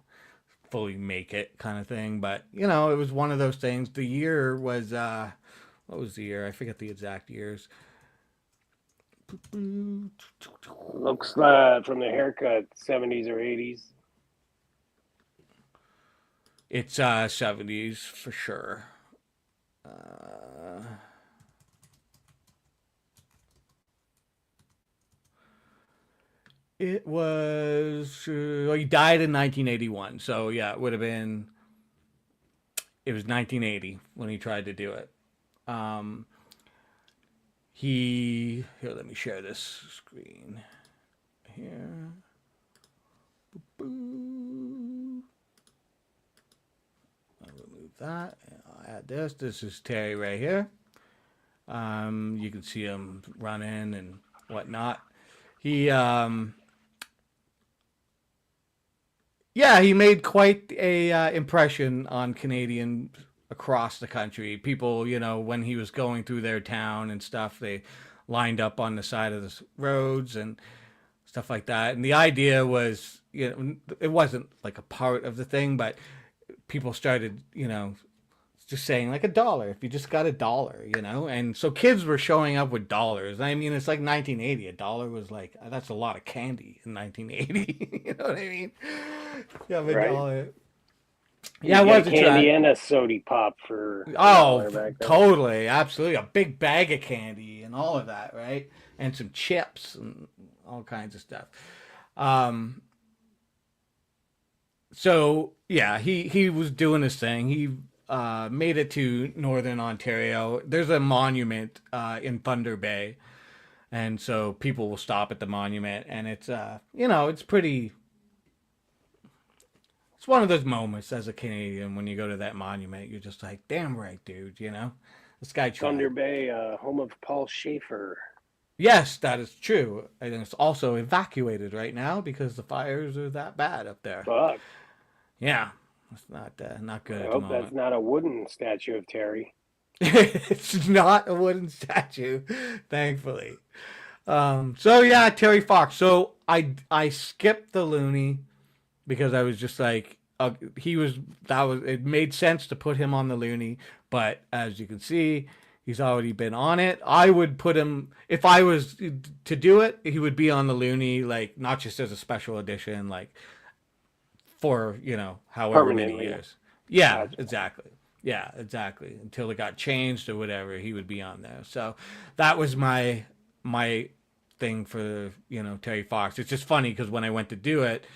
Speaker 2: fully make it, kind of thing. But it was one of those things. The year was what was the year? I forget the exact years.
Speaker 3: Looks from the haircut 70s or 80s.
Speaker 2: It's 70s for sure. It was he died in 1981, so yeah, it would have been. It was 1980 when he tried to do it. Here, let me share this screen. Here. I'll remove that. I'll add this. This is Terry right here. You can see him running and whatnot. He he made quite a impression on Canadians across the country. People, when he was going through their town and stuff, they lined up on the side of the roads and stuff like that. And the idea was, it wasn't like a part of the thing, but people started, just saying like $1 if you just got $1, and so kids were showing up with dollars. I mean, it's like 1980. $1 was like, that's a lot of candy in 1980. You know what I mean? Yeah, but
Speaker 3: Right.
Speaker 2: $1. Yeah, it was a
Speaker 3: candy
Speaker 2: try.
Speaker 3: and a sody pop for
Speaker 2: Oh,
Speaker 3: $1 back then.
Speaker 2: totally, absolutely, a big bag of candy and all of that, right? And some chips and all kinds of stuff. So yeah, he was doing his thing. He made it to Northern Ontario. There's a monument in Thunder Bay, and so people will stop at the monument, and it's it's pretty. It's one of those moments as a Canadian when you go to that monument. You're just like, damn right, dude. This guy
Speaker 3: Thunder
Speaker 2: tried.
Speaker 3: Bay, home of Paul Schaefer.
Speaker 2: Yes, that is true. And it's also evacuated right now because the fires are that bad up there.
Speaker 3: Fuck.
Speaker 2: Yeah, it's not good
Speaker 3: I
Speaker 2: at the
Speaker 3: hope that's
Speaker 2: moment.
Speaker 3: not a wooden statue of Terry.
Speaker 2: It's not a wooden statue, thankfully. So yeah, Terry Fox. So I skipped the loony because I was just like, it made sense to put him on the loony, but as you can see, he's already been on it. I would put him, if I was to do it, he would be on the loony, like not just as a special edition, like for however many
Speaker 3: Permanently.
Speaker 2: years. Yeah,
Speaker 3: Gotcha.
Speaker 2: exactly. Yeah, exactly. Until it got changed or whatever, he would be on there. So that was my thing for Terry Fox. It's just funny because when I went to do it,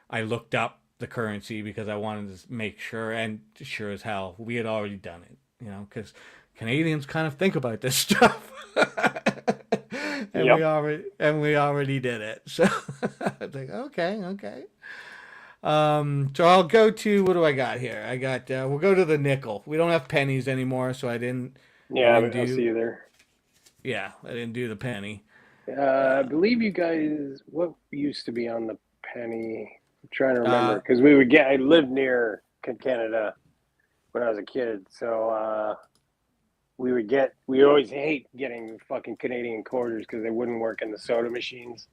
Speaker 2: I looked up the currency because I wanted to make sure, and sure as hell, we had already done it. Because Canadians kind of think about this stuff, and
Speaker 3: Yep.
Speaker 2: we already did it. So I was like, okay. So I'll go to, what do I got here? I got we'll go to the nickel. We don't have pennies anymore, so I didn't
Speaker 3: Yeah, I see
Speaker 2: do
Speaker 3: you there.
Speaker 2: I didn't do the penny.
Speaker 3: I believe you guys, what used to be on the penny? I'm trying to remember
Speaker 2: Uh,
Speaker 3: because I lived near Canada when I was a kid. So we always hate getting fucking Canadian quarters because they wouldn't work in the soda machines.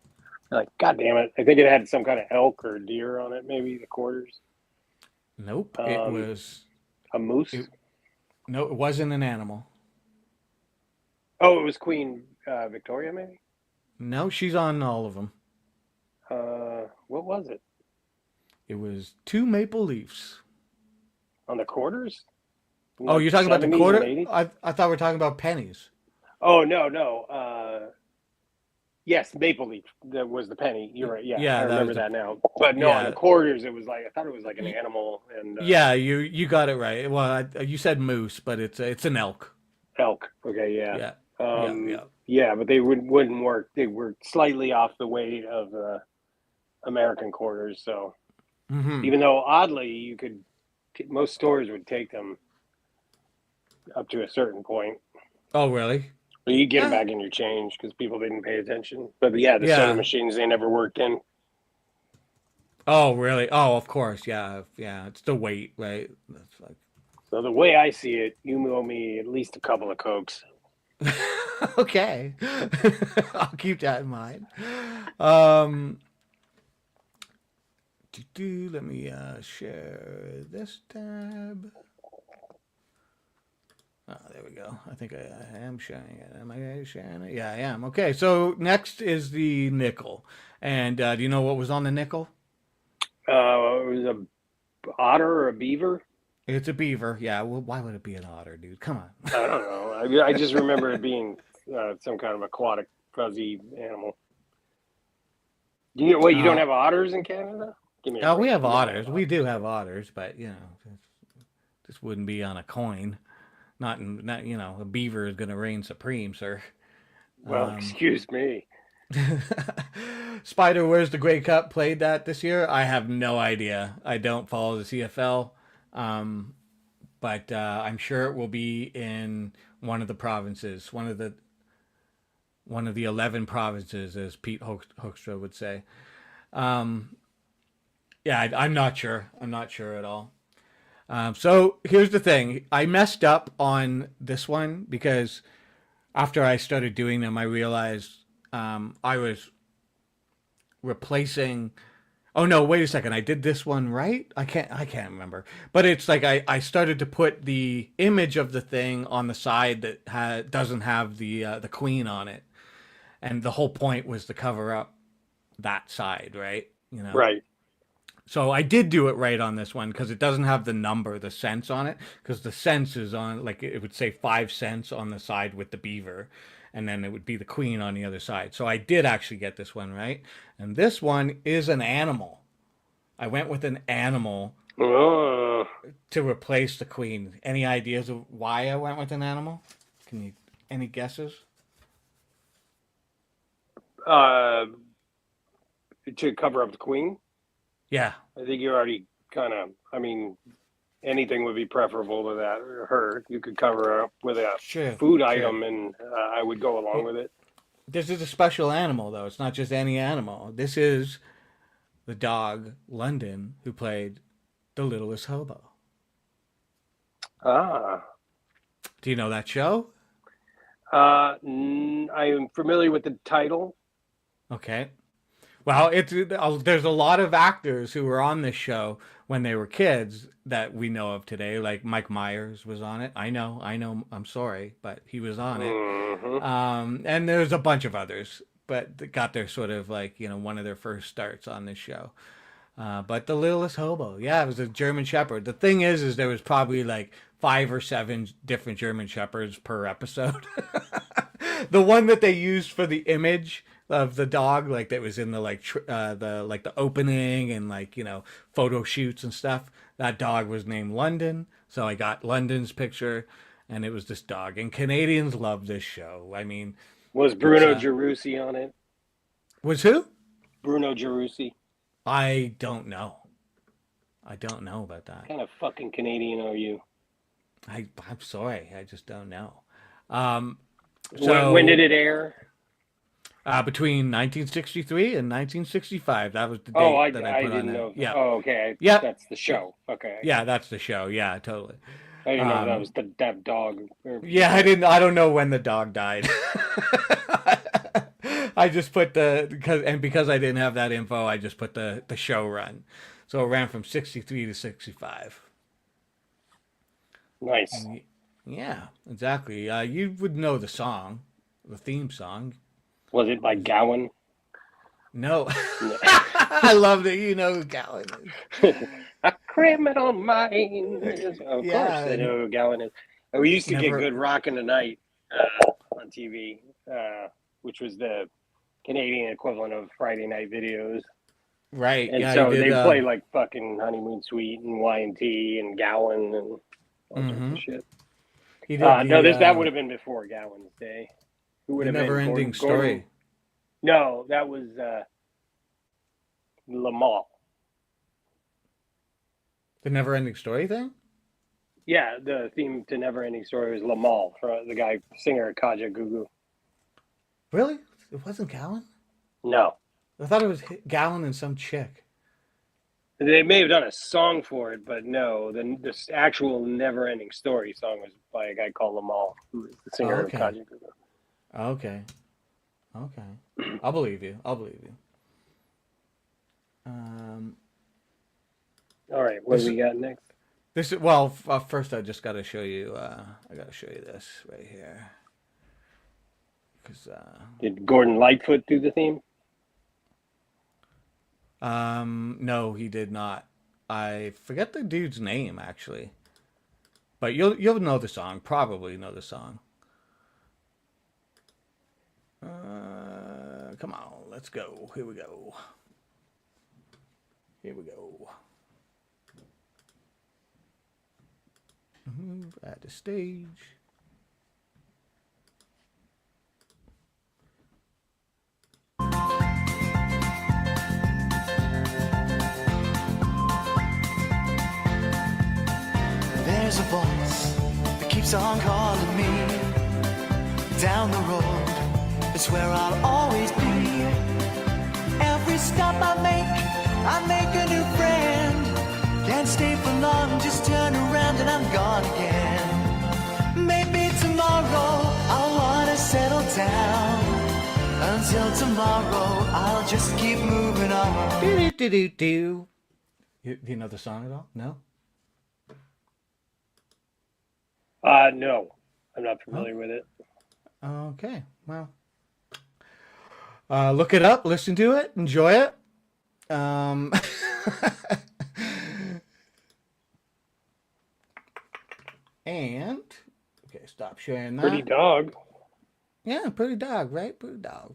Speaker 3: Like, God damn it. I think it had some kind of elk or deer on it, maybe the quarters.
Speaker 2: nope,
Speaker 3: A moose.
Speaker 2: it no, it wasn't an animal.
Speaker 3: Oh, it was Queen Victoria, maybe?
Speaker 2: No, she's on all of them.
Speaker 3: What was it?
Speaker 2: It was 2 maple leafs.
Speaker 3: On the quarters? In
Speaker 2: Oh,
Speaker 3: like
Speaker 2: you're
Speaker 3: the
Speaker 2: talking about the
Speaker 3: 70s
Speaker 2: quarter?
Speaker 3: and 80s?
Speaker 2: I thought we were talking about pennies.
Speaker 3: Oh, no. Yes, maple leaf. That was the penny. You're right. Yeah, I
Speaker 2: Yeah, that was
Speaker 3: remember
Speaker 2: the
Speaker 3: that now. But no, on the
Speaker 2: yeah.
Speaker 3: quarters, it was like I thought it was like an animal and
Speaker 2: Yeah, you got it right. Well, you said moose, but it's an elk.
Speaker 3: elk. Okay, yeah.
Speaker 2: Yeah, yeah.
Speaker 3: Yeah, but they wouldn't work. They were slightly off the weight of American quarters. So
Speaker 2: Hmm.
Speaker 3: even though oddly most stores would take them up to a certain point.
Speaker 2: Oh, really?
Speaker 3: But you get them
Speaker 2: Yeah.
Speaker 3: back in your change because people didn't pay attention. But yeah, the soda
Speaker 2: Yeah.
Speaker 3: machines they never worked in.
Speaker 2: Oh, really? Oh, of course. Yeah, yeah. It's the weight, right? That's
Speaker 3: So the way I see it, you owe me at least a couple of Cokes.
Speaker 2: like okay. I'll keep that in mind. Um, let me share this tab. Oh, there we go. I think I am sharing it. Am I sharing it? Yeah, I am. Okay, so next is the nickel. And do you know what was on the nickel?
Speaker 3: It was a otter or a beaver.
Speaker 2: It's a beaver. Yeah, well, why would it be an otter, dude? Come on.
Speaker 3: I don't know. I just remember it being some kind of aquatic fuzzy animal. You don't have otters in Canada? Give me a
Speaker 2: Oh, we
Speaker 3: break.
Speaker 2: have
Speaker 3: You gotta
Speaker 2: otters. We do have otters, but this wouldn't be on a coin. Not a beaver is going to reign supreme, sir.
Speaker 3: Well, excuse me.
Speaker 2: Spider, where's the Grey Cup played that this year? I have no idea. I don't follow the CFL, but I'm sure it will be in one of the provinces, one of the 11 provinces, as Pete Hoekstra would say. Yeah, I'm not sure. I'm not sure at all. So here's the thing. I messed up on this one because after I started doing them, I realized I was replacing. Oh no! Wait a second. I did this one right. I can't remember. But it's like I started to put the image of the thing on the side that doesn't have the queen on it, and the whole point was to cover up that side, right?
Speaker 3: Right.
Speaker 2: So I did do it right on this one because it doesn't have the cents on it, because the cents is on, like, it would say 5 cents on the side with the beaver, and then it would be the queen on the other side. So I did actually get this one right. And this one is an animal. I went with an animal
Speaker 3: Oh.
Speaker 2: to replace the queen. Any ideas of why I went with an animal? Any guesses?
Speaker 3: To cover up the queen?
Speaker 2: Yeah.
Speaker 3: I think you already kind of, I mean, anything would be preferable to that or her. You could cover her up with a food item, and I would go along with it.
Speaker 2: This is a special animal, though. It's not just any animal. This is the dog, London, who played the Littlest Hobo.
Speaker 3: Ah.
Speaker 2: Do you know that show?
Speaker 3: I am familiar with the title.
Speaker 2: Okay. Well, there's a lot of actors who were on this show when they were kids that we know of today. Like Mike Myers was on it. I know. I'm sorry, but he was on it.
Speaker 3: Mm-hmm.
Speaker 2: And there's a bunch of others, but they got their sort of like, one of their first starts on this show. But the Littlest Hobo, yeah, it was a German Shepherd. The thing is there was probably like 5 or 7 different German Shepherds per episode. The one that they used for the image of the dog, like that was in the the opening and photo shoots and stuff. That dog was named London, so I got London's picture, and it was this dog. And Canadians love this show. I mean,
Speaker 3: was Bruno Gerussi on it?
Speaker 2: Was who?
Speaker 3: Bruno Gerussi.
Speaker 2: I don't know. I don't know about that.
Speaker 3: What kind of fucking Canadian are you?
Speaker 2: I'm sorry, I just don't know.
Speaker 3: So when did it air?
Speaker 2: Between 1963 and 1965. That was the date that I put
Speaker 3: didn't
Speaker 2: on
Speaker 3: know.
Speaker 2: Yeah.
Speaker 3: Oh, okay.
Speaker 2: Yeah.
Speaker 3: That's the show. Okay.
Speaker 2: Yeah, that's the show. Yeah, totally.
Speaker 3: I didn't know that was that dog.
Speaker 2: Yeah, I don't know when the dog died. I just put because I didn't have that info, I just put the show run. So it ran from 63 to 65.
Speaker 3: Nice.
Speaker 2: Yeah, exactly. You would know the song, the theme song.
Speaker 3: Was it by Gowan?
Speaker 2: No. I love that you know who Gowan is.
Speaker 3: A criminal mind. Of course I know who Gowan is. We used to get Good Rockin' Tonight on TV, which was the Canadian equivalent of Friday night videos.
Speaker 2: Right.
Speaker 3: And so they play like fucking Honeymoon Suite and Y&T and Gowan and all sorts of shit. That would have been before Gowan's day. Who would have been?
Speaker 2: Never-ending Story.
Speaker 3: No, that was Lamal.
Speaker 2: The Never-ending Story thing?
Speaker 3: Yeah, the theme to Never-ending Story was Lamal, the guy singer Kaja Gugu.
Speaker 2: Really? It wasn't Gowan?
Speaker 3: No.
Speaker 2: I thought it was Gowan and some chick.
Speaker 3: They may have done a song for it, but no. The actual Never-ending Story song was by a guy called Lamal, who is the singer of Kaja Gugu.
Speaker 2: Okay. I'll believe you.
Speaker 3: All right, what do we got next?
Speaker 2: This is first I just got to show you. I got to show you this right here. Because
Speaker 3: did Gordon Lightfoot do the theme?
Speaker 2: No, he did not. I forget the dude's name actually, but you'll know the song. Probably know the song. Come on, let's go. Here we go. At the stage.
Speaker 9: There's a voice that keeps on calling me down the road. It's where I'll always be. Every stop I make a new friend. Can't stay for long, just turn around and I'm gone again. Maybe tomorrow I'll wanna settle down. Until tomorrow I'll just keep moving on.
Speaker 2: Do you know the song at all? No?
Speaker 3: No. I'm not familiar with it.
Speaker 2: Okay, well. Look it up, listen to it, enjoy it. And okay, stop sharing that.
Speaker 3: Pretty dog.
Speaker 2: Yeah, pretty dog, right? Pretty dog.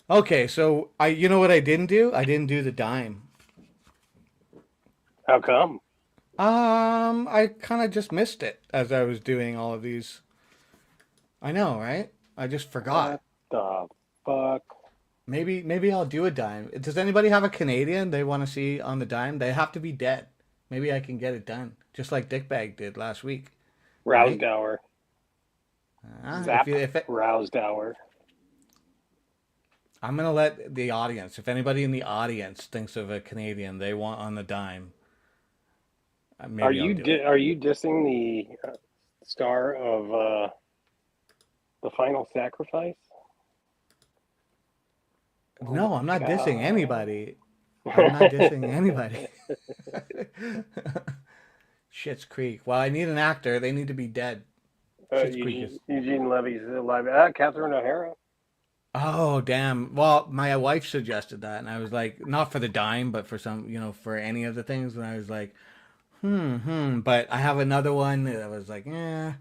Speaker 2: Okay, so you know what I didn't do? I didn't do the dime.
Speaker 3: How come?
Speaker 2: I kind of just missed it as I was doing all of these. I know, right? I just forgot.
Speaker 3: What the fuck?
Speaker 2: Maybe I'll do a dime. Does anybody have a Canadian they want to see on the dime? They have to be dead. Maybe I can get it done, just like Dickbag did last week. Right?
Speaker 3: Rousdower.
Speaker 2: If
Speaker 3: Zap.
Speaker 2: if it,
Speaker 3: Rousdower.
Speaker 2: I'm gonna let the audience. If anybody in the audience thinks of a Canadian they want on the dime, maybe I'll do it.
Speaker 3: Are you dissing the star of the Final Sacrifice?
Speaker 2: No, I'm not
Speaker 3: God.
Speaker 2: dissing anybody. I'm not dissing anybody. Schitt's Creek. Well, I need an actor. They need to be dead. Schitt's Creek is.
Speaker 3: Eugene Levy's alive. Catherine O'Hara.
Speaker 2: Oh, damn. Well, my wife suggested that, and I was like, not for the dime, but for some, for any of the things. And I was like, But I have another one that I was like, I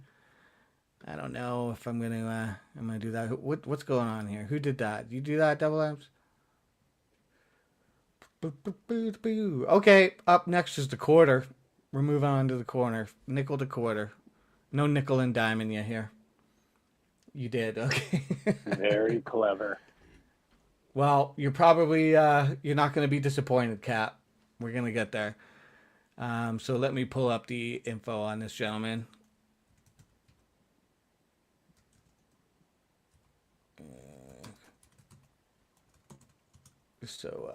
Speaker 2: don't know if I'm gonna do that. What's going on here? Who did that? You do that, Double M's? Okay, up next is the quarter. We're moving on to the corner. Nickel to quarter. No nickel and dime in you here. You did, okay.
Speaker 3: Very clever.
Speaker 2: Well, you're probably you're not going to be disappointed, Cap. We're going to get there. So let me pull up the info on this gentleman. So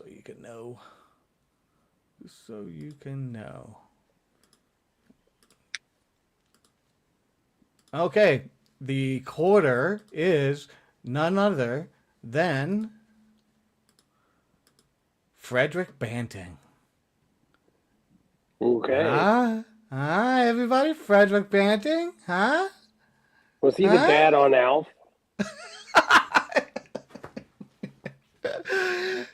Speaker 2: you can know. So you can know. Okay, the quarter is none other than Frederick Banting.
Speaker 3: Okay.
Speaker 2: Everybody, Frederick Banting, huh?
Speaker 3: Was he the dad on Alf?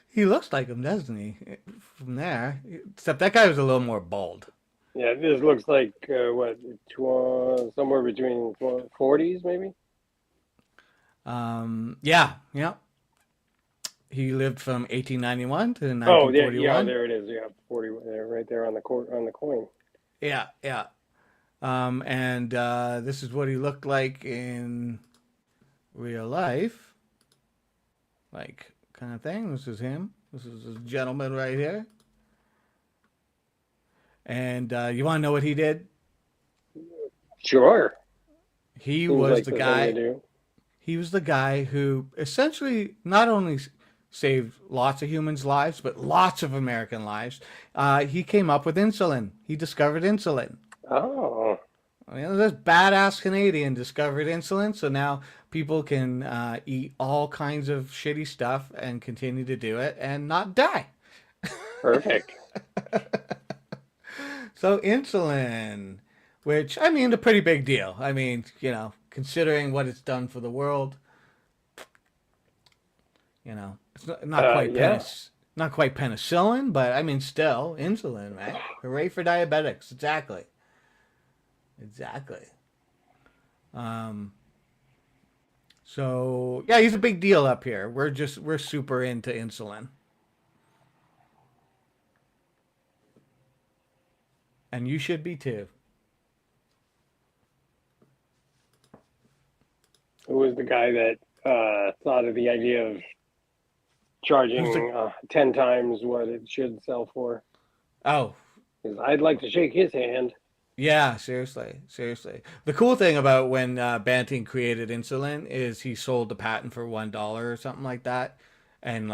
Speaker 2: He looks like him, doesn't he? From there, except that guy was a little more bald.
Speaker 3: Yeah, this looks like somewhere between 40s, maybe.
Speaker 2: Yeah. He lived from 1891 to 1941.
Speaker 3: Yeah, there it is. Yeah, 40 right there on the coin.
Speaker 2: Yeah. And this is what he looked like in real life, like kind of thing. This is him. This is a gentleman right here. And you want to know what he did?
Speaker 3: Sure.
Speaker 2: He was the guy. He was the guy who essentially not only saved lots of humans' lives, but lots of American lives. He came up with insulin. He discovered insulin.
Speaker 3: Oh.
Speaker 2: This badass Canadian discovered insulin, so now people can eat all kinds of shitty stuff and continue to do it and not die.
Speaker 3: Perfect.
Speaker 2: So insulin, which, I mean, a pretty big deal. I mean, considering what it's done for the world, it's not quite not quite penicillin, but I mean, still insulin, right? Hooray for diabetics. Exactly. So yeah, he's a big deal up here. We're super into insulin. And you should be too.
Speaker 3: Who was the guy that thought of the idea of charging 10 times what it should sell for?
Speaker 2: Oh.
Speaker 3: I'd like to shake his hand.
Speaker 2: Yeah, seriously. The cool thing about when Banting created insulin is he sold the patent for $1 or something like that. And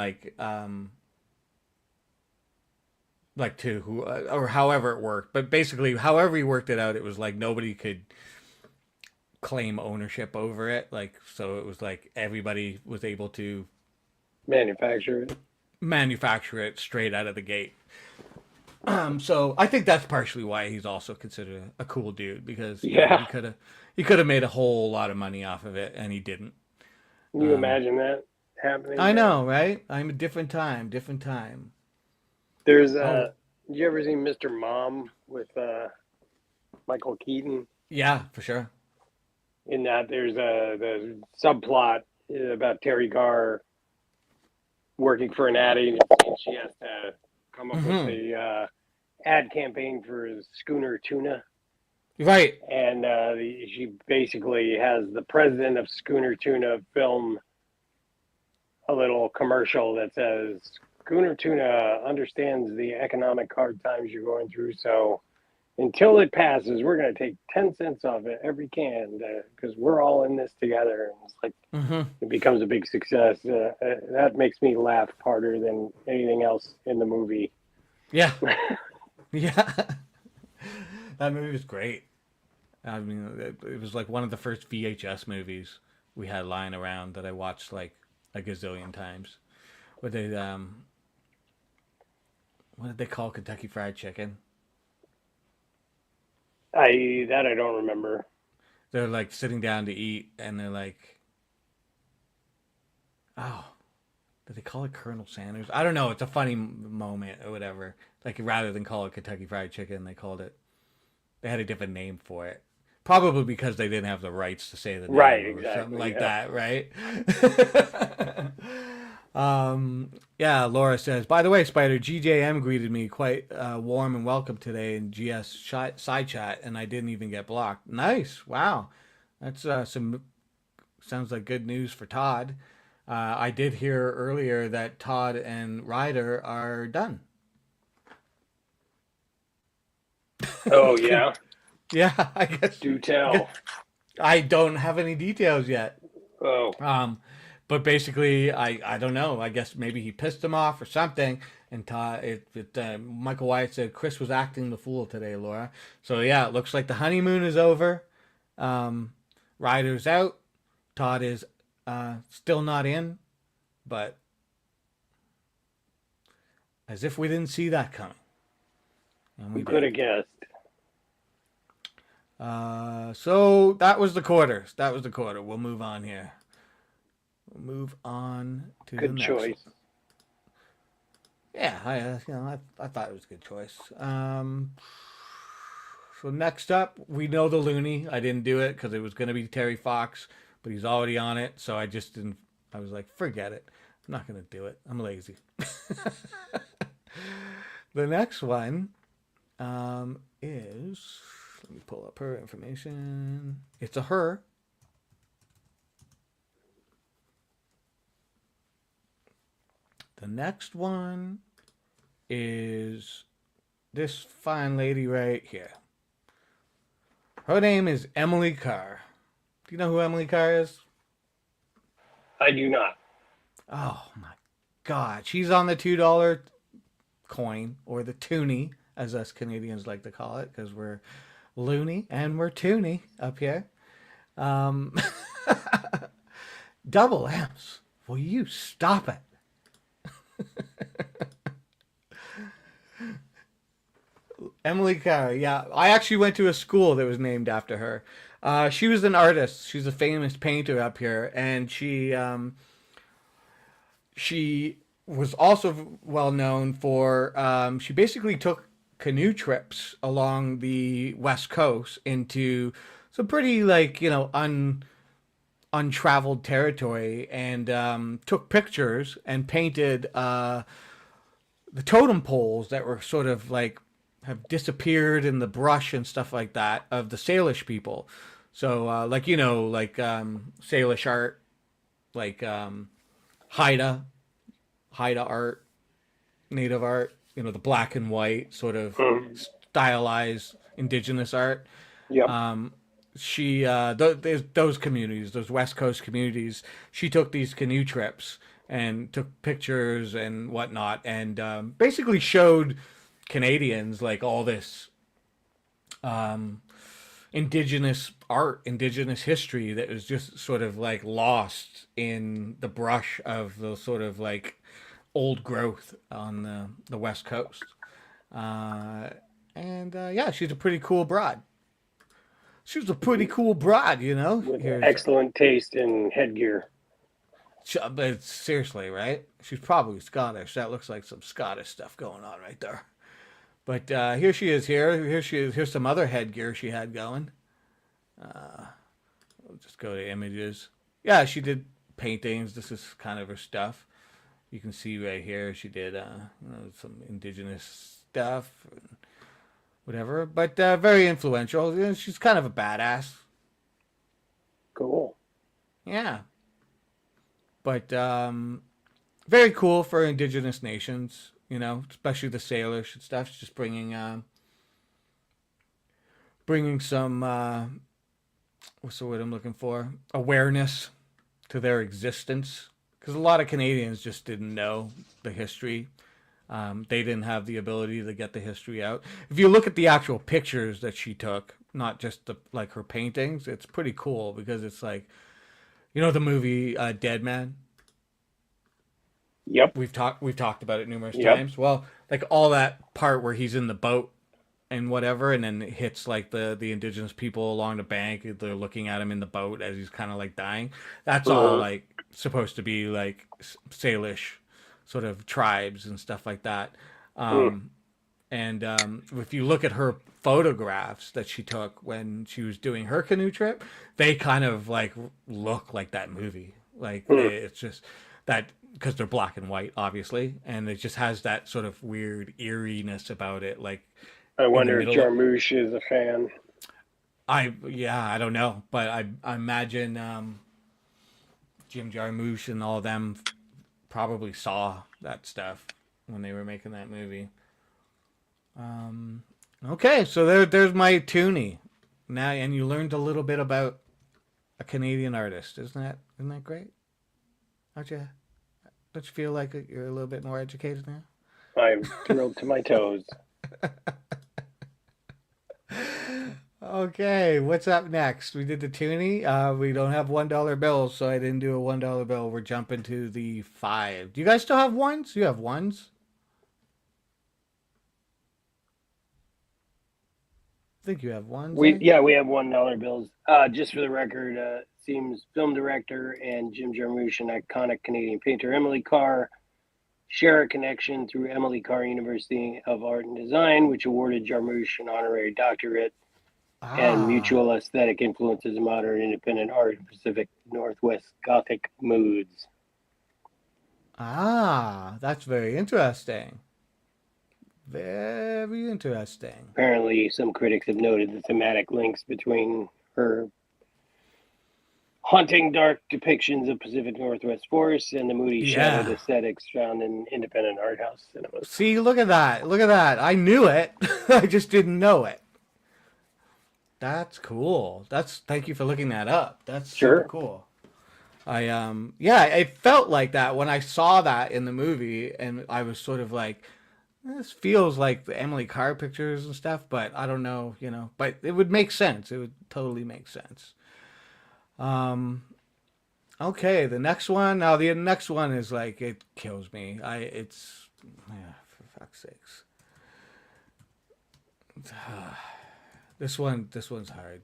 Speaker 2: to who or however it worked, but basically however he worked it out, it was like nobody could claim ownership over it, so it was like everybody was able to
Speaker 3: manufacture
Speaker 2: it straight out of the gate. So I think that's partially why he's also considered a cool dude, because he could have made a whole lot of money off of it, and he didn't.
Speaker 3: Can you imagine that happening?
Speaker 2: I know, right? I'm a different time.
Speaker 3: There's did you ever see Mr. Mom with Michael Keaton?
Speaker 2: Yeah, for sure.
Speaker 3: In that there's the subplot about Terry Garr working for an addict, and she has to come up with the ad campaign for Schooner Tuna.
Speaker 2: Right.
Speaker 3: And she basically has the president of Schooner Tuna film a little commercial that says, Schooner Tuna understands the economic hard times you're going through, so until it passes, we're going to take 10 cents off it every can because we're all in this together. And it's like, it becomes a big success. That makes me laugh harder than anything else in the movie.
Speaker 2: Yeah. Yeah. That movie was great. I mean, it was like one of the first VHS movies we had lying around that I watched like a gazillion times. What did they call Kentucky Fried Chicken?
Speaker 3: I don't remember.
Speaker 2: They're like sitting down to eat, and they're like, "Oh, did they call it Colonel Sanders?" I don't know. It's a funny moment or whatever. Like rather than call it Kentucky Fried Chicken, they had a different name for it. Probably because they didn't have the rights to say the name or something like that, right? Yeah, Laura says, by the way, Spider, GJM greeted me quite warm and welcome today in GS side chat, and I didn't even get blocked. Nice. Wow. That's sounds like good news for Todd. I did hear earlier that Todd and Ryder are done.
Speaker 3: Oh, yeah?
Speaker 2: Yeah, I guess.
Speaker 3: Do tell.
Speaker 2: I don't have any details yet.
Speaker 3: Oh.
Speaker 2: But basically, I don't know. I guess maybe he pissed him off or something. And Michael Wyatt said Chris was acting the fool today, Laura. So yeah, it looks like the honeymoon is over. Ryder's out. Todd is still not in. But as if we didn't see that coming. And
Speaker 3: we could have guessed.
Speaker 2: So that was the quarters. We'll move on here. We'll move on to the next
Speaker 3: choice.
Speaker 2: one. Yeah, I thought it was a good choice. So next up, we know the Looney. I didn't do it because it was going to be Terry Fox, but he's already on it, so I just didn't. I was like, forget it. I'm not going to do it. I'm lazy. The next one is. Let me pull up her information. It's a her. The next one is this fine lady right here. Her name is Emily Carr. Do you know who Emily Carr is?
Speaker 3: I do not.
Speaker 2: Oh my God. She's on the $2 coin, or the toonie, as us Canadians like to call it, because we're loony and we're toony up here. Double M's. Will you stop it? Emily Carr, yeah. I actually went to a school that was named after her. She was an artist. She's a famous painter up here, and she was also well known for, she basically took canoe trips along the West Coast into some pretty untraveled territory, and took pictures and painted the totem poles that were sort of like have disappeared in the brush and stuff like that of the Salish people. So Salish art, like Haida art, native art, the black and white sort of stylized indigenous art.
Speaker 3: Yep.
Speaker 2: She those communities, those West Coast communities, she took these canoe trips and took pictures and whatnot, and basically showed Canadians like all this indigenous art, indigenous history that was just sort of like lost in the brush of the sort of like old growth on the West Coast. Yeah, she's a pretty cool broad. She was a pretty cool broad,
Speaker 3: With excellent taste in headgear.
Speaker 2: But seriously, right? She's probably Scottish. That looks like some Scottish stuff going on right there. But here she is here. Here's some other headgear she had going. We'll just go to images. Yeah, she did paintings. This is kind of her stuff. you can see right here she did some indigenous stuff, and whatever. But very influential. She's kind of a badass.
Speaker 3: Cool.
Speaker 2: Yeah. But very cool for indigenous nations, especially the Salish and stuff. It's just bringing some what's the word I'm looking for? Awareness to their existence, because a lot of Canadians just didn't know the history. They didn't have the ability to get the history out. If you look at the actual pictures that she took, not just her paintings, it's pretty cool because it's like, the movie Dead Man.
Speaker 3: Yep.
Speaker 2: We've talked about it numerous times. Well, like all that part where he's in the boat and whatever, and then it hits like the indigenous people along the bank. They're looking at him in the boat as he's kind of like dying. That's all like supposed to be like Salish sort of tribes and stuff like that. And if you look at her photographs that she took when she was doing her canoe trip, they kind of like look like that movie. Like it's just that, because they're black and white, obviously, and it just has that sort of weird eeriness about it. Like,
Speaker 3: I wonder if Jarmusch is a fan.
Speaker 2: I don't know, but I imagine Jim Jarmusch and all of them probably saw that stuff when they were making that movie. Okay, so there's my toonie. Now, and you learned a little bit about a Canadian artist. Isn't that great? Don't you feel like you're a little bit more educated now?
Speaker 3: I'm thrilled to my toes.
Speaker 2: Okay, what's up next? We did the toonie. We don't have $1 bills, so I didn't do a $1 bill. We're jumping to the 5. Do you guys still have ones? You have ones? I think you have ones.
Speaker 3: We have $1 bills. Just for the record, seems film director and Jim Jarmusch, an iconic Canadian painter, Emily Carr, share a connection through Emily Carr University of Art and Design, which awarded Jarmusch an honorary doctorate, and mutual aesthetic influences of modern independent art in Pacific Northwest Gothic moods.
Speaker 2: That's very interesting. Very interesting.
Speaker 3: Apparently, some critics have noted the thematic links between her haunting, dark depictions of Pacific Northwest forests and the moody, shadowed aesthetics found in independent art house cinemas.
Speaker 2: See, look at that. Look at that. I knew it. I just didn't know it. That's cool. Thank you for looking that up. That's super cool. It felt like that when I saw that in the movie, and I was sort of like, this feels like the Emily Carr pictures and stuff, but I don't know, but it would make sense. It would totally make sense. Okay, the next one. Now the next one is like, it kills me. For fuck's sakes. This one's hard.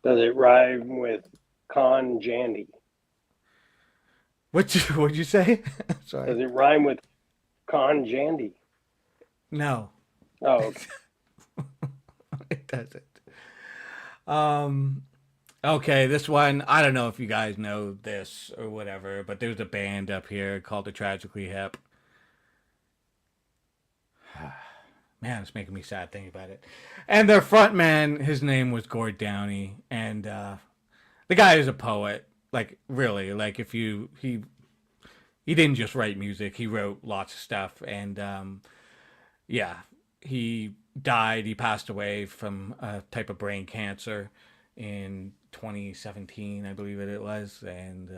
Speaker 3: Does it rhyme with con jandy?
Speaker 2: What'd you say? Sorry.
Speaker 3: Does it rhyme with con jandy?
Speaker 2: No.
Speaker 3: Oh, okay.
Speaker 2: It doesn't. Okay, this one, I don't know if you guys know this or whatever, but there's a band up here called the Tragically Hip. Man, it's making me sad thinking about it. And their front man, his name was Gord Downie, and the guy is a poet. Like, really, like he didn't just write music, he wrote lots of stuff, and he died. He passed away from a type of brain cancer in 2017, I believe it was. And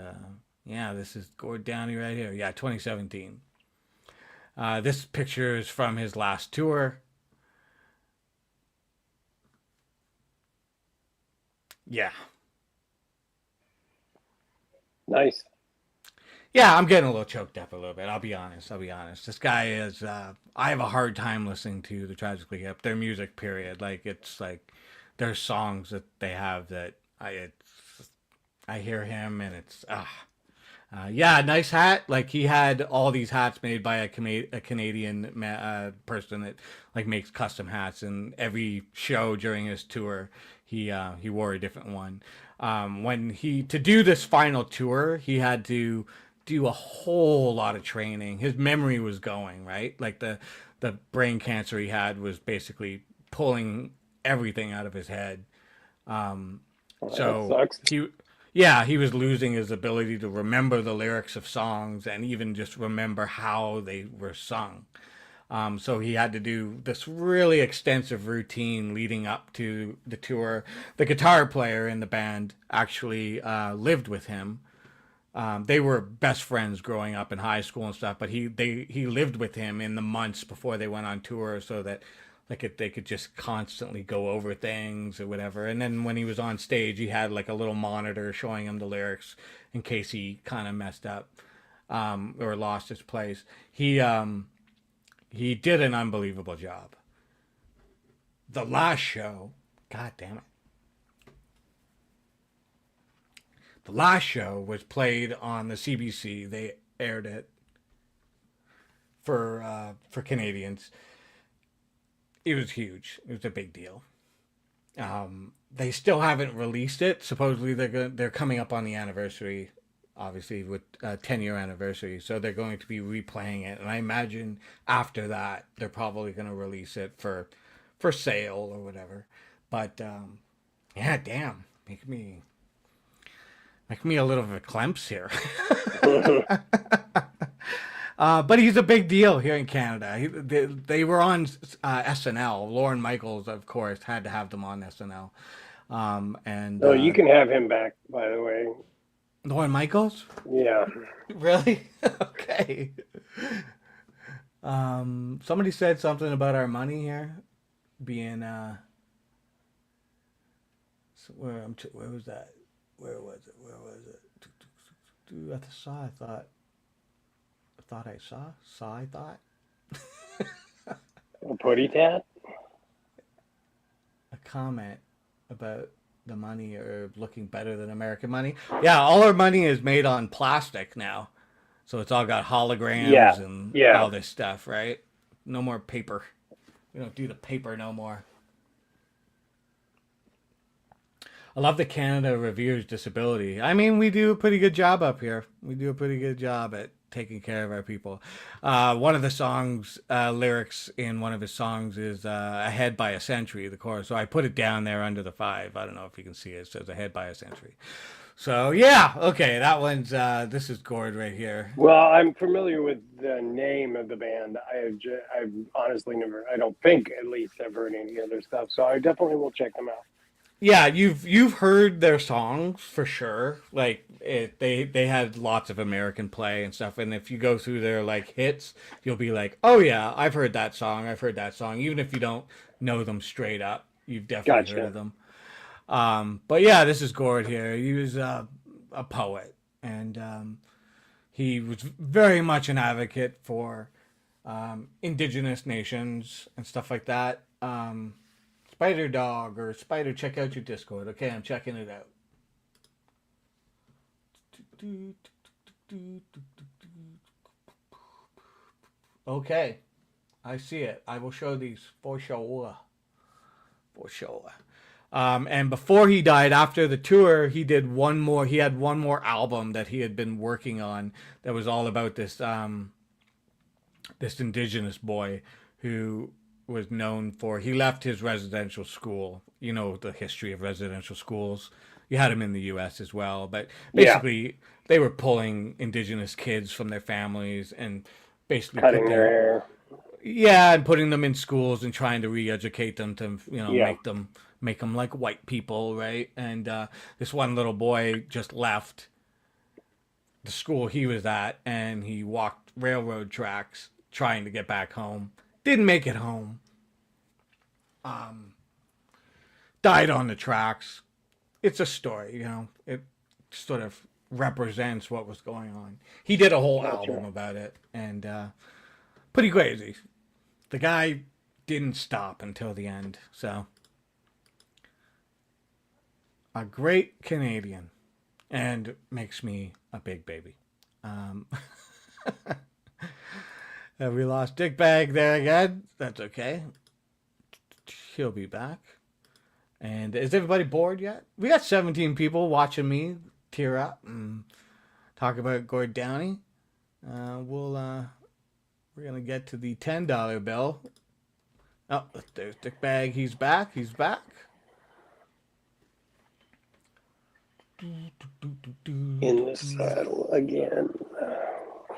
Speaker 2: this is Gord Downie right here. 2017. This picture is from his last tour. Yeah.
Speaker 3: Nice.
Speaker 2: Yeah, I'm getting a little choked up a little bit. I'll be honest. This guy is, I have a hard time listening to the Tragically Hip, their music, period. Like, it's like, there's songs that they have that I hear him and it's, nice hat. Like, he had all these hats made by a Canadian person that like makes custom hats, and every show during his tour, he wore a different one. To do this final tour, he had to do a whole lot of training. His memory was going, right? Like the brain cancer he had was basically pulling everything out of his head. So
Speaker 3: that sucks.
Speaker 2: he was losing his ability to remember the lyrics of songs and even just remember how they were sung. So he had to do this really extensive routine leading up to the tour. The guitar player in the band actually lived with him. They were best friends growing up in high school and stuff, but he lived with him in the months before they went on tour, so that they could just constantly go over things or whatever. And then when he was on stage, he had like a little monitor showing him the lyrics in case he kind of messed up or lost his place. He did an unbelievable job. The last show, God damn it. The last show was played on the CBC. They aired it for Canadians. It was huge. It was a big deal. They still haven't released it. Supposedly they're coming up on the anniversary, obviously with 10-year anniversary. So they're going to be replaying it, and I imagine after that they're probably going to release it for sale or whatever. But yeah, damn, make me a little bit of a clemps here. But he's a big deal here in Canada. They were on SNL. Lorne Michaels, of course, had to have them on SNL.
Speaker 3: You can have him back, by the way.
Speaker 2: Lorne Michaels?
Speaker 3: Yeah.
Speaker 2: Really? Okay. Somebody said something about our money here being where was that? Where was it? I thought.
Speaker 3: A putty tat?
Speaker 2: A comment about the money or looking better than American money. Yeah, all our money is made on plastic now. So it's all got holograms and all this stuff, right? No more paper. We don't do the paper no more. I love that Canada reviews disability. I mean, we do a pretty good job up here. We do a pretty good job at taking care of our people. One of the songs, lyrics in one of his songs is Ahead by a Century, the chorus. So I put it down there under the 5. I don't know if you can see it. It says Ahead by a Century. So, yeah, okay, that one's, this is Gord right here.
Speaker 3: Well, I'm familiar with the name of the band. I've honestly never, I don't think at least I've heard any other stuff. So I definitely will check them out.
Speaker 2: Yeah, you've heard their songs for sure. Like they had lots of American play and stuff. And if you go through their like hits, you'll be like, oh yeah, I've heard that song. Even if you don't know them straight up, you've definitely heard of them. But yeah, this is Gord here. He was a poet, and he was very much an advocate for indigenous nations and stuff like that. Spider Dog or Spider, check out your Discord. Okay, I'm checking it out. Okay, I see it. I will show these for sure. For sure. And before he died, after the tour, he did one more. He had one more album that he had been working on that was all about this this indigenous boy who was known for, he left his residential school. You know the history of residential schools. You had them in the U.S. as well, but basically they were pulling indigenous kids from their families and basically
Speaker 3: cutting their hair.
Speaker 2: Yeah, and putting them in schools and trying to re-educate them to, make them like white people, right? And this one little boy just left the school he was at, and he walked railroad tracks trying to get back home. Didn't make it home. Died on the tracks. It's a story, It sort of represents what was going on. He did a whole album about it, and pretty crazy. The guy didn't stop until the end, so a great Canadian, and makes me a big baby. Have we lost Dick Bag there again? That's okay. He'll be back. And is everybody bored yet? We got 17 people watching me tear up and talk about Gord Downey. We're gonna get to the $10 bill. Oh, there's Dick Bag. He's back. He's back.
Speaker 3: In the saddle again.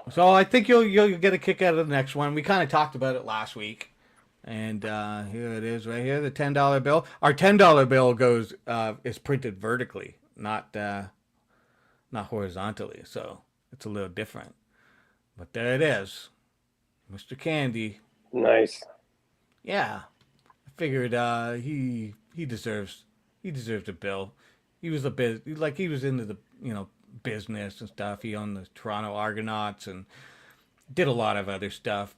Speaker 2: So I think you'll get a kick out of the next one. We kind of talked about it last week, and here it is right here, the $10 bill. Our $10 bill is printed vertically, not horizontally, so it's a little different. But there it is, Mr. Candy.
Speaker 3: Nice.
Speaker 2: Yeah, I figured he deserves a bill. He was he was into the business and stuff. He owned the Toronto Argonauts and did a lot of other stuff,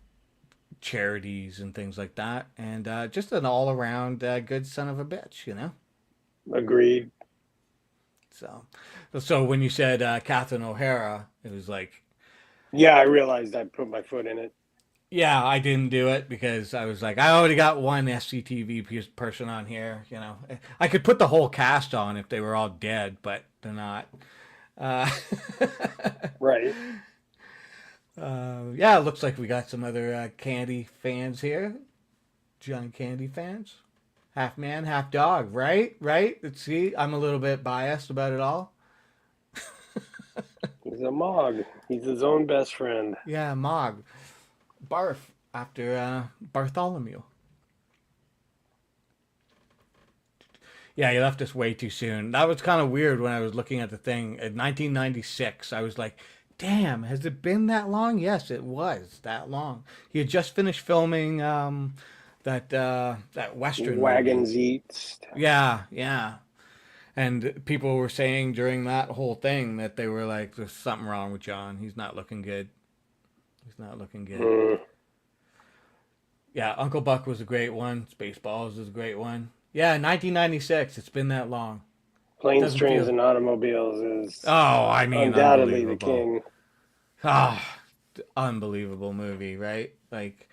Speaker 2: charities and things like that, and just an all around good son of a bitch,
Speaker 3: Agreed.
Speaker 2: So when you said Catherine O'Hara, it was like,
Speaker 3: yeah, I realized I put my foot in it.
Speaker 2: Yeah, I didn't do it because I was like, I already got one SCTV person on here. I could put the whole cast on if they were all dead, but they're not.
Speaker 3: Right.
Speaker 2: Yeah, it looks like we got some other Candy fans here. John Candy fans. Half man, half dog, right? Let's see. I'm a little bit biased about it all.
Speaker 3: He's a Mog. He's his own best friend.
Speaker 2: Yeah, Mog. Barf after Bartholomew. Yeah, you left us way too soon. That was kind of weird when I was looking at the thing in 1996. I was like, damn, has it been that long? Yes, it was that long. He had just finished filming that Western
Speaker 3: Wagons
Speaker 2: movie.
Speaker 3: Eats.
Speaker 2: Yeah. And people were saying during that whole thing that they were like, there's something wrong with John. He's not looking good. Yeah, Uncle Buck was a great one. Spaceballs was a great one. Yeah, 1996. It's been that long.
Speaker 3: Planes, Trains, and Automobiles is
Speaker 2: undoubtedly
Speaker 3: the king.
Speaker 2: Unbelievable movie, right? Like,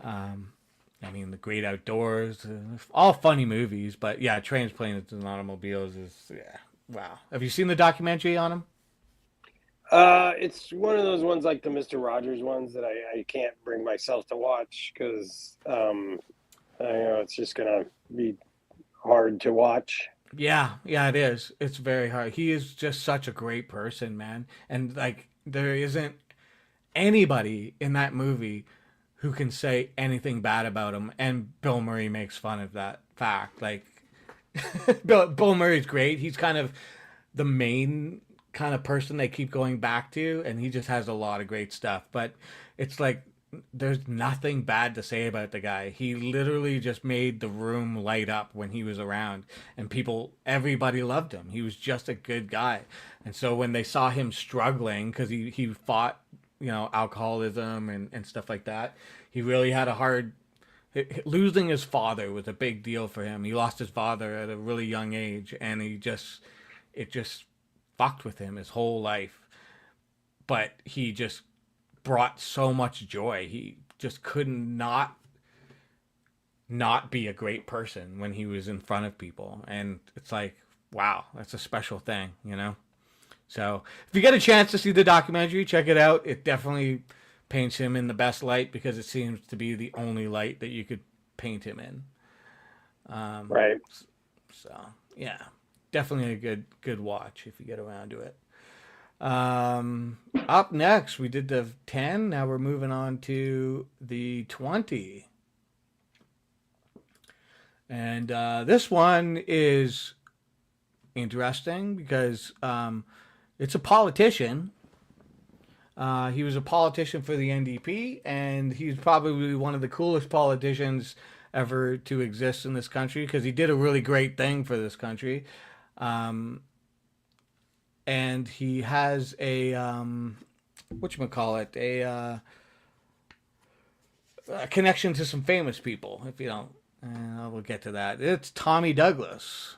Speaker 2: The Great Outdoors, all funny movies. But yeah, Trains, Planes, and Automobiles is wow. Have you seen the documentary on him?
Speaker 3: It's one of those ones like the Mr. Rogers ones that I can't bring myself to watch because it's just gonna be hard to watch.
Speaker 2: Yeah, it is. It's very hard. He is just such a great person, man. And like, there isn't anybody in that movie who can say anything bad about him. And Bill Murray makes fun of that fact. Like, Bill Murray's great. He's kind of the main kind of person they keep going back to, and he just has a lot of great stuff. But it's like, there's nothing bad to say about the guy. He literally just made the room light up when he was around, and everybody loved him. He was just a good guy. And so when they saw him struggling, because he fought, alcoholism and stuff like that, he really had a hard. Losing his father was a big deal for him. He lost his father at a really young age, and it just fucked with him his whole life. But he just brought so much joy. He just could not be a great person when he was in front of people. And it's like, wow, that's a special thing, So if you get a chance to see the documentary, check it out. It definitely paints him in the best light because it seems to be the only light that you could paint him in.
Speaker 3: Right.
Speaker 2: So yeah, definitely a good watch if you get around to it. Up next, we did the 10. Now we're moving on to the 20. And this one is interesting because it's a politician. He was a politician for the NDP, and he's probably one of the coolest politicians ever to exist in this country because he did a really great thing for this country. And he has a a connection to some famous people. If you don't, we'll get to that. It's Tommy Douglas.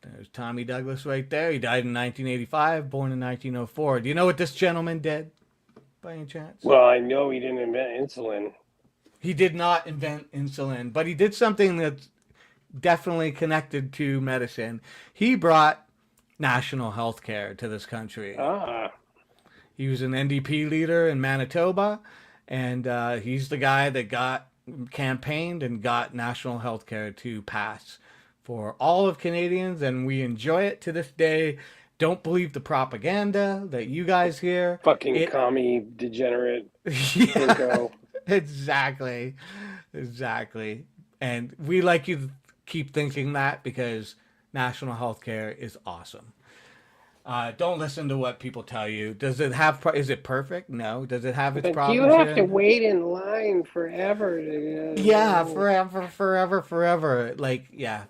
Speaker 2: There's Tommy Douglas right there. He died in 1985, born in 1904. Do you know what this gentleman did, by any chance?
Speaker 3: Well, I know he didn't invent insulin.
Speaker 2: He did not invent insulin, but he did something that's definitely connected to medicine. He brought national health care to this country.
Speaker 3: Ah,
Speaker 2: He was an NDP leader in Manitoba, and he's the guy that campaigned and got national health care to pass for all of Canadians, and we enjoy it to this day. Don't believe the propaganda that you guys hear.
Speaker 3: fucking commie degenerate.
Speaker 2: Yeah, exactly. And we like you to keep thinking that because national health care is awesome. Don't listen to what people tell you. Does it have? Is it perfect? No. Does it have its
Speaker 3: But
Speaker 2: problems?
Speaker 3: you have to wait in line forever.
Speaker 2: Yeah, forever. Like, yeah,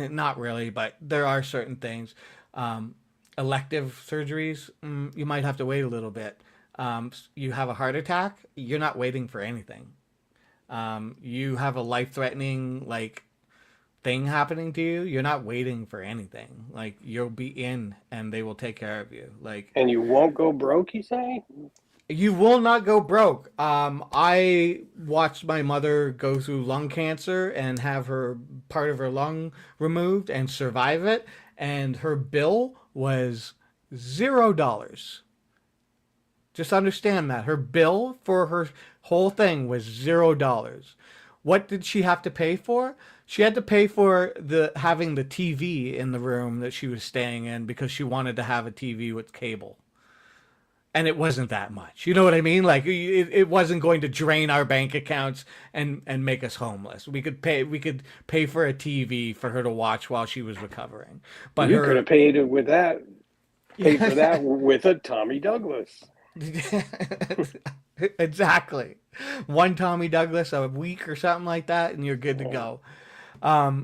Speaker 2: not really, but there are certain things. Elective surgeries, you might have to wait a little bit. You have a heart attack, you're not waiting for anything. You have a life-threatening, like, thing happening to you, you're not waiting for anything. Like, you'll be in and they will take care of you. Like,
Speaker 3: And you won't go broke, you say?
Speaker 2: you will not go broke. I watched my mother go through lung cancer and have her part of her lung removed and survive it, and her bill was $0. Just understand that her bill for her whole thing was $0. What did she have to pay for? She had to pay for having the TV in the room that she was staying in because she wanted to have a TV with cable. And it wasn't that much. You know what I mean? Like, it wasn't going to drain our bank accounts and make us homeless. We could pay for a TV for her to watch while she was recovering. But
Speaker 3: you could have paid it with that. Paid for that with a Tommy Douglas.
Speaker 2: Exactly. One Tommy Douglas a week or something like that, and you're good to go.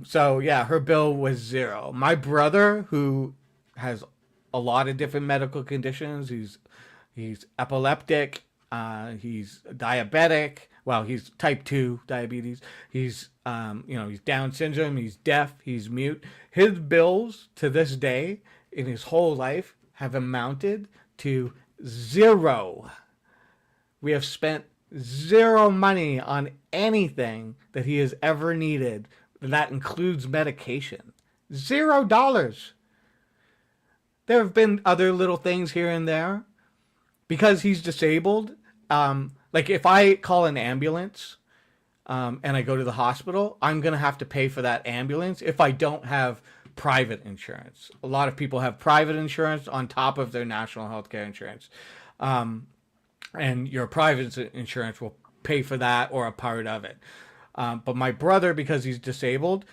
Speaker 2: So yeah, her bill was $0. My brother, who has a lot of different medical conditions, he's epileptic, he's diabetic. Well, he's type 2 diabetes. He's he's Down syndrome, he's deaf, he's mute. His bills to this day in his whole life have amounted to $0. We have spent $0 money on anything that he has ever needed. That includes medication. $0. There have been other little things here and there. Because he's disabled, like if I call an ambulance and I go to the hospital, I'm going to have to pay for that ambulance if I don't have private insurance. A lot of people have private insurance on top of their national health care insurance. And your private insurance will pay for that or a part of it. But my brother, because he's disabled,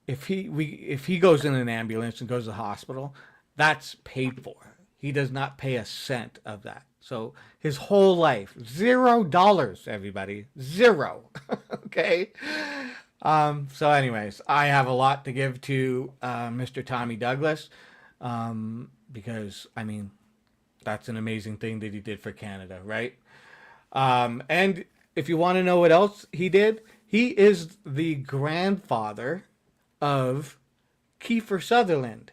Speaker 2: if he goes in an ambulance and goes to the hospital, that's paid for. He does not pay a cent of that. So his whole life, $0, everybody, 0. Okay. So anyways, I have a lot to give to Mr. Tommy Douglas because, I mean, that's an amazing thing that he did for Canada, right? And if you want to know what else he did, he is the grandfather of Kiefer Sutherland.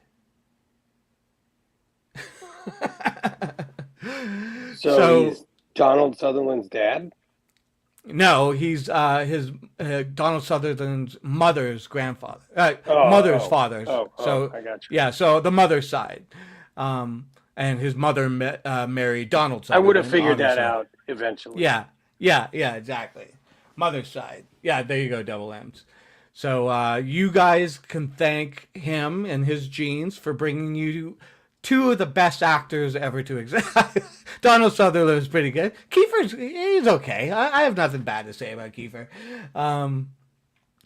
Speaker 3: So he's Donald Sutherland's dad?
Speaker 2: No, he's his Donald Sutherland's mother's grandfather. Mother's father. So
Speaker 3: I got you.
Speaker 2: Yeah, so the mother's side. And his mother married Donald
Speaker 3: I
Speaker 2: Sutherland.
Speaker 3: would have figured
Speaker 2: obviously.
Speaker 3: that out eventually.
Speaker 2: Yeah, exactly. Mother's side. Yeah, there you go, double M's. So you guys can thank him and his genes for bringing you two of the best actors ever to exist. Donald Sutherland is pretty good. He's okay. I have nothing bad to say about Kiefer.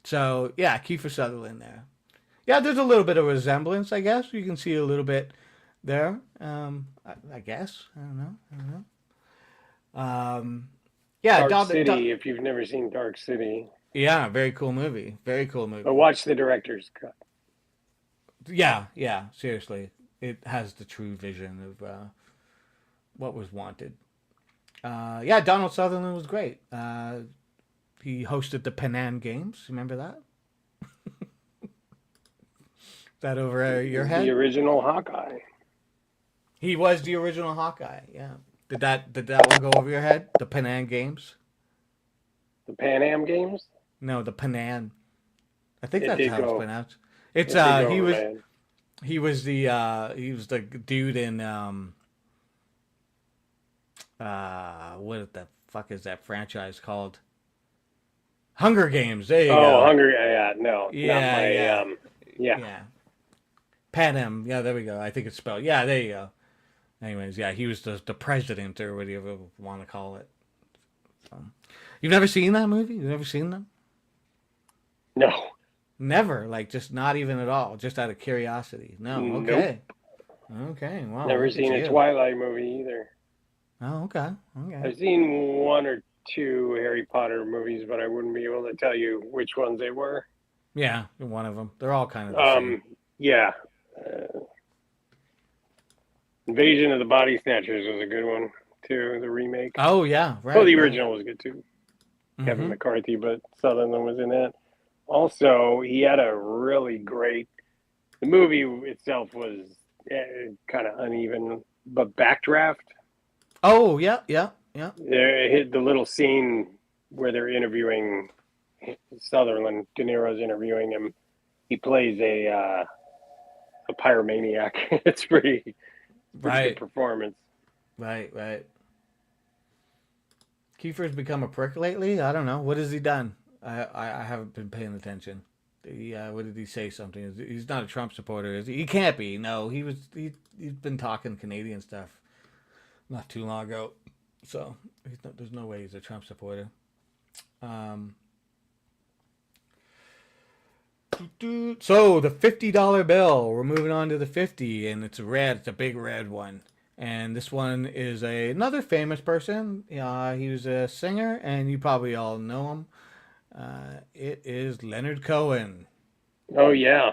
Speaker 2: So yeah, Kiefer Sutherland there. Yeah, there's a little bit of resemblance, I guess. You can see a little bit there. I guess. I don't know. Yeah,
Speaker 3: Dark City, if you've never seen Dark City.
Speaker 2: Yeah, very cool movie. Very cool movie.
Speaker 3: But watch the director's cut.
Speaker 2: Yeah, seriously. It has the true vision of what was wanted. Yeah, Donald Sutherland was great. He hosted the Penang Games. Remember that? Is that over your head?
Speaker 3: The original Hawkeye.
Speaker 2: He was the original Hawkeye, yeah. Did that one go over your head? The Penang Games?
Speaker 3: The Pan Am Games?
Speaker 2: No, the Penang. I think
Speaker 3: It
Speaker 2: that's
Speaker 3: did
Speaker 2: how
Speaker 3: go.
Speaker 2: it's pronounced. It's
Speaker 3: It did go
Speaker 2: he
Speaker 3: over
Speaker 2: was
Speaker 3: my head.
Speaker 2: he was the dude in what the fuck is that franchise called? Hunger Games. There you
Speaker 3: Oh,
Speaker 2: go.
Speaker 3: Hunger. Yeah, no, not
Speaker 2: Yeah,
Speaker 3: my.
Speaker 2: yeah,
Speaker 3: Yeah.
Speaker 2: yeah. Panem. Yeah, there we go. I think it's spelled. Yeah, there you go. Anyways, yeah, he was the president or whatever you want to call it. So, you've never seen that movie? You've never seen them?
Speaker 3: No.
Speaker 2: Never. Like, just not even at all. Just out of curiosity. No.
Speaker 3: Nope.
Speaker 2: Okay. Okay. Wow.
Speaker 3: Never
Speaker 2: look at
Speaker 3: seen a
Speaker 2: you.
Speaker 3: Twilight movie either.
Speaker 2: Oh, okay. Okay.
Speaker 3: I've seen one or two Harry Potter movies, but I wouldn't be able to tell you which ones they were.
Speaker 2: Yeah, one of them. They're all kind of the same.
Speaker 3: Yeah. Invasion of the Body Snatchers was a good one too. The remake.
Speaker 2: Oh yeah, right.
Speaker 3: Well, the
Speaker 2: right.
Speaker 3: original was good too. Kevin
Speaker 2: Mhm.
Speaker 3: McCarthy, but Sutherland was in that. Also, he had a really great. The movie itself was kind of uneven, but Backdraft.
Speaker 2: Oh yeah, yeah, yeah.
Speaker 3: The little scene where they're interviewing Sutherland, De Niro's interviewing him. He plays a pyromaniac. It's pretty
Speaker 2: Right.
Speaker 3: good performance.
Speaker 2: Right, right. Kiefer's become a prick lately. I don't know. What has he done? I haven't been paying attention. What did he say? Something? He's not a Trump supporter, is he? He can't be. No, he's been talking Canadian stuff not too long ago. So there's no way he's a Trump supporter. So the $50 bill. We're moving on to the 50, and it's red. It's a big red one. And this one is another famous person. He was a singer, and you probably all know him. It is Leonard Cohen.
Speaker 3: Oh yeah.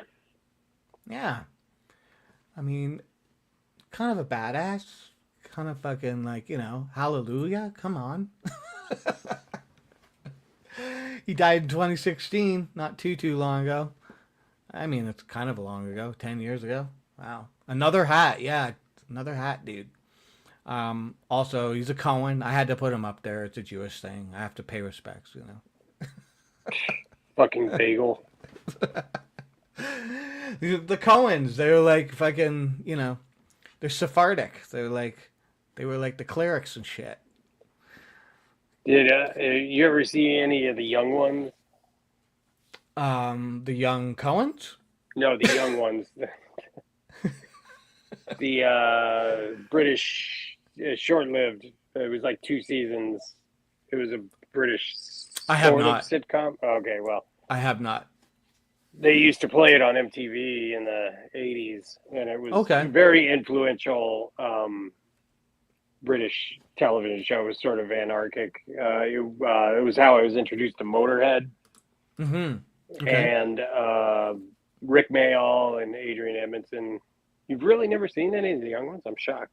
Speaker 2: Yeah. I mean, kind of a badass. Kind of fucking like, hallelujah. Come on. He died in 2016, not too long ago. I mean, it's kind of long ago, 10 years ago. Wow. Another hat. Yeah, another hat, dude. Also, he's a Cohen. I had to put him up there. It's a Jewish thing. I have to pay respects,
Speaker 3: Fucking bagel.
Speaker 2: The Cohens, they're like fucking, they're Sephardic. They were like the clerics and shit.
Speaker 3: Did you ever see any of the young ones?
Speaker 2: The young Cohens?
Speaker 3: No, the young ones. The British, short-lived. It was like 2 seasons. It was a British
Speaker 2: I have
Speaker 3: sort of
Speaker 2: not.
Speaker 3: sitcom. Okay, well,
Speaker 2: I have not.
Speaker 3: they used to play it on MTV in the 80s, and it was
Speaker 2: Okay.
Speaker 3: a very influential British television show. It was sort of anarchic. It was how I was introduced to Motorhead.
Speaker 2: Mm-hmm. Okay.
Speaker 3: And Rick Mayall and Adrian Edmondson. You've really never seen any of the young ones? I'm shocked.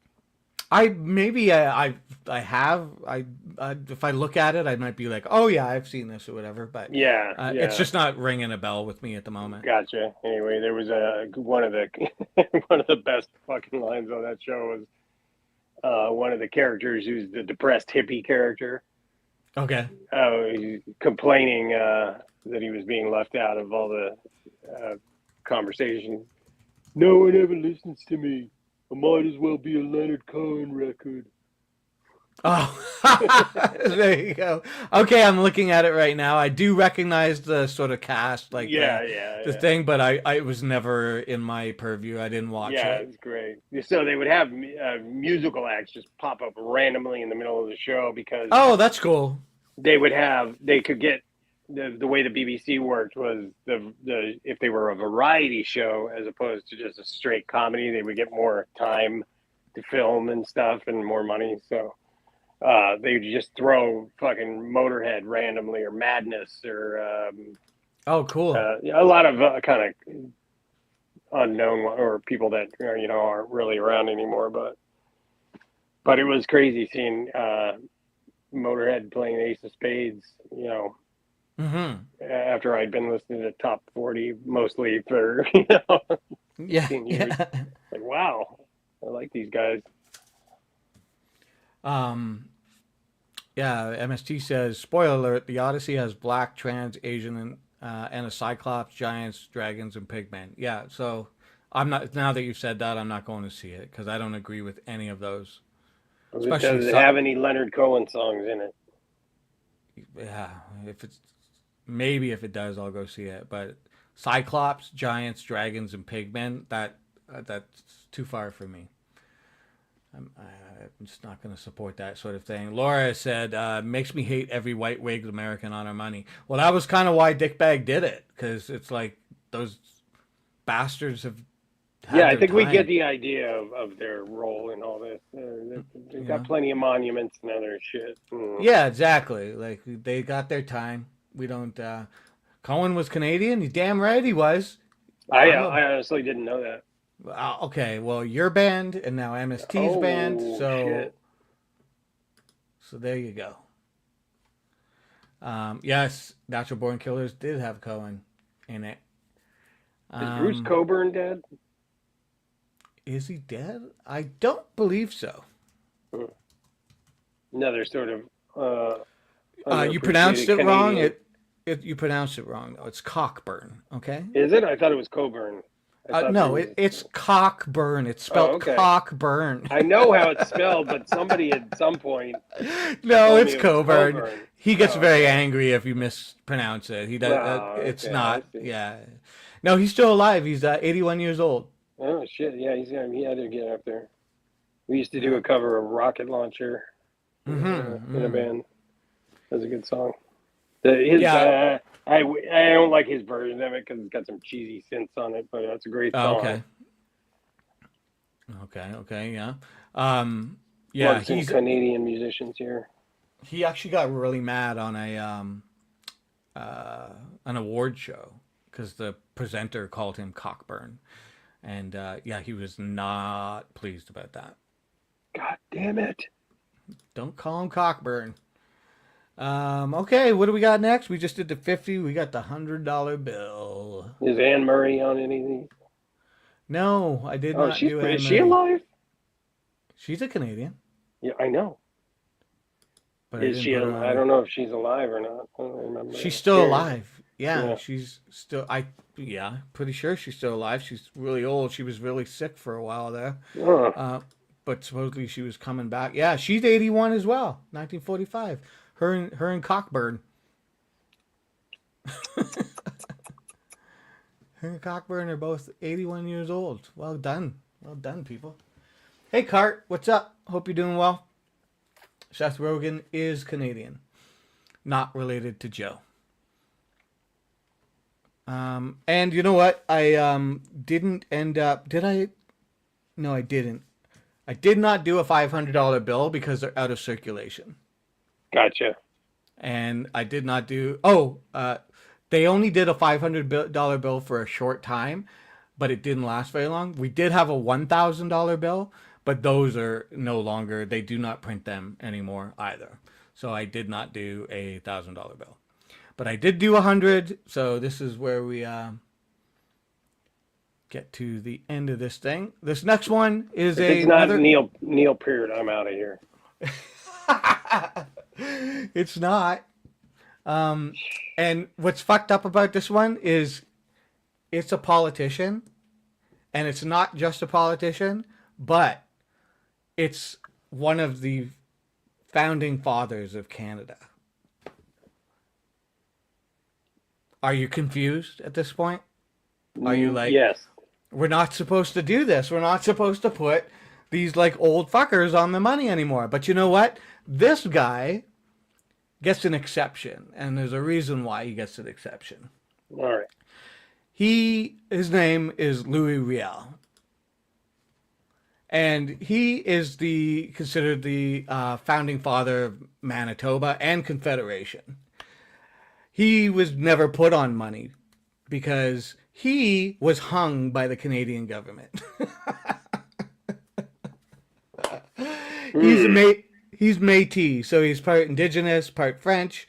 Speaker 2: I have. If I look at it, I might be like, oh yeah, I've seen this or whatever. But
Speaker 3: Yeah.
Speaker 2: it's just not ringing a bell with me at the moment.
Speaker 3: Gotcha. Anyway, there was one of the one of the best fucking lines on that show was one of the characters who's the depressed hippie character.
Speaker 2: Okay.
Speaker 3: He's complaining that he was being left out of all the conversations. No one ever listens to me. I might as well be a Leonard Cohen record.
Speaker 2: Oh, there you go. Okay, I'm looking at it right now. I do recognize the sort of cast, like the thing, but I was never in my purview. I didn't watch
Speaker 3: Yeah,
Speaker 2: it.
Speaker 3: it's great. So they would have musical acts just pop up randomly in the middle of the show because
Speaker 2: Oh, that's cool.
Speaker 3: they could get the way the BBC worked was the if they were a variety show as opposed to just a straight comedy, they would get more time to film and stuff and more money. So they would just throw fucking Motorhead randomly or Madness or
Speaker 2: Oh, cool.
Speaker 3: a lot of kind of unknown or people that aren't really around anymore. But it was crazy seeing Motorhead playing Ace of Spades.
Speaker 2: Mm-hmm.
Speaker 3: After I'd been listening to Top 40 mostly for
Speaker 2: Yeah.
Speaker 3: 15 years.
Speaker 2: Yeah.
Speaker 3: Like, wow, I like these guys.
Speaker 2: Yeah, MST says, spoiler alert, the Odyssey has black, trans, Asian, and a Cyclops, giants, dragons, and pigmen. Yeah, so I'm not. Now that you've said that, I'm not going to see it because I don't agree with any of those.
Speaker 3: Does
Speaker 2: Especially
Speaker 3: it have any Leonard Cohen songs in it?
Speaker 2: Yeah, if it does, I'll go see it. But Cyclops, Giants, Dragons, and Pigmen, that's too far for me. I'm just not going to support that sort of thing. Laura said, makes me hate every white-wigged American on our money. Well, that was kind of why Dickbag did it, because it's like those bastards have had
Speaker 3: Yeah, I
Speaker 2: their
Speaker 3: think we
Speaker 2: time.
Speaker 3: get the idea of their role in all this. They've got plenty of monuments and other shit.
Speaker 2: Yeah, exactly. Like, they got their time. We don't... Cohen was Canadian? You damn right he was.
Speaker 3: I honestly didn't know that.
Speaker 2: Okay, well, your band and now MST's band, so
Speaker 3: shit.
Speaker 2: so there you go. Yes, Natural Born Killers did have Cohen in it.
Speaker 3: Is Bruce Coburn dead?
Speaker 2: Is he dead? I don't believe so.
Speaker 3: Another sort of
Speaker 2: You pronounced it
Speaker 3: underappreciated
Speaker 2: wrong.
Speaker 3: Canadian.
Speaker 2: You pronounced it wrong. No, it's Cockburn. Okay.
Speaker 3: Is it? I thought it was Coburn.
Speaker 2: No, it's Cockburn. It's spelled
Speaker 3: okay.
Speaker 2: Cockburn.
Speaker 3: I know how it's spelled, but somebody at some point.
Speaker 2: No,
Speaker 3: told
Speaker 2: it's
Speaker 3: me it was
Speaker 2: Coburn. He gets very angry if you mispronounce it. He does. It's
Speaker 3: okay,
Speaker 2: not. Yeah. No, he's still alive. He's 81 years old.
Speaker 3: Oh shit! Yeah, he had to get up there. We used to do a cover of Rocket Launcher in a band. That was a good song. I don't like his version of it because it's got some cheesy synths on it, but that's a great song.
Speaker 2: Okay, yeah.
Speaker 3: He's Canadian musicians here.
Speaker 2: He actually got really mad on an award show because the presenter called him Cockburn, and he was not pleased about that.
Speaker 3: God damn it!
Speaker 2: Don't call him Cockburn. Okay, what do we got next? We just did the 50. We got the $100 bill.
Speaker 3: Is Anne Murray on anything?
Speaker 2: No, I did not do Anne Murray.
Speaker 3: Is she alive?
Speaker 2: She's a Canadian.
Speaker 3: Yeah, I know.
Speaker 2: But
Speaker 3: is she? I don't know if she's alive or not. I don't remember.
Speaker 2: She's still alive. Yeah, she's still. Pretty sure she's still alive. She's really old. She was really sick for a while there. But supposedly she was coming back. Yeah, she's 81 as well. 1945. Her and Cockburn. Her and Cockburn are both 81 years old. Well done. Well done, people. Hey, Cart. What's up? Hope you're doing well. Seth Rogen is Canadian. Not related to Joe. And you know what? I didn't end up... Did I? No, I didn't. I did not do a $500 bill because they're out of circulation.
Speaker 3: Gotcha.
Speaker 2: And I did not do... they only did a $500 bill for a short time, but it didn't last very long. We did have a $1,000 bill, but those are no longer... They do not print them anymore either. So I did not do a $1,000 bill. But I did do 100, so this is where we get to the end of this thing. This next one is
Speaker 3: it's not Neil Peart. I'm out of here.
Speaker 2: It's not. And what's fucked up about this one is it's a politician, and it's not just a politician, but it's one of the founding fathers of Canada. Are you confused at this point? Are you like,
Speaker 3: yes,
Speaker 2: we're not supposed to do this. We're not supposed to put these like old fuckers on the money anymore. But you know what? This guy gets an exception, and there's a reason why he gets an exception.
Speaker 3: All right.
Speaker 2: His name is Louis Riel. And he is considered the founding father of Manitoba and Confederation. He was never put on money because he was hung by the Canadian government. He's Métis, so he's part Indigenous, part French.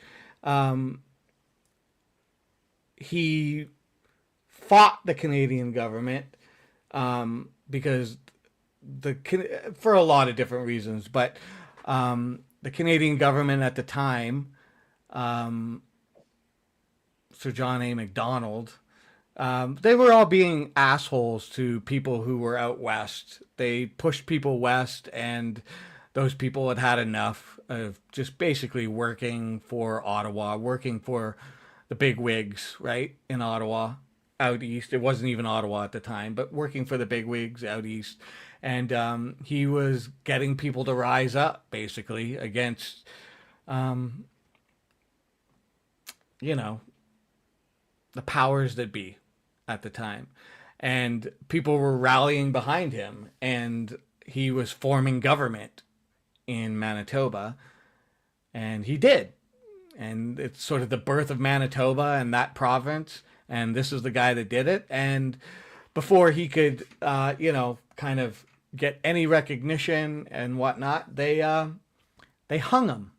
Speaker 2: He fought the Canadian government because for a lot of different reasons, but the Canadian government at the time, Sir John A. Macdonald, They were all being assholes to people who were out west. They pushed people west, and those people had had enough of just basically working for Ottawa, working for the big wigs, right, in Ottawa, out east. It wasn't even Ottawa at the time, but working for the big wigs out east. And he was getting people to rise up, basically, against, you know, the powers that be at the time. And people were rallying behind him, and he was forming government in Manitoba, and he did. And it's sort of the birth of Manitoba and that province, and this is the guy that did it. And before he could, kind of get any recognition and whatnot, they hung him.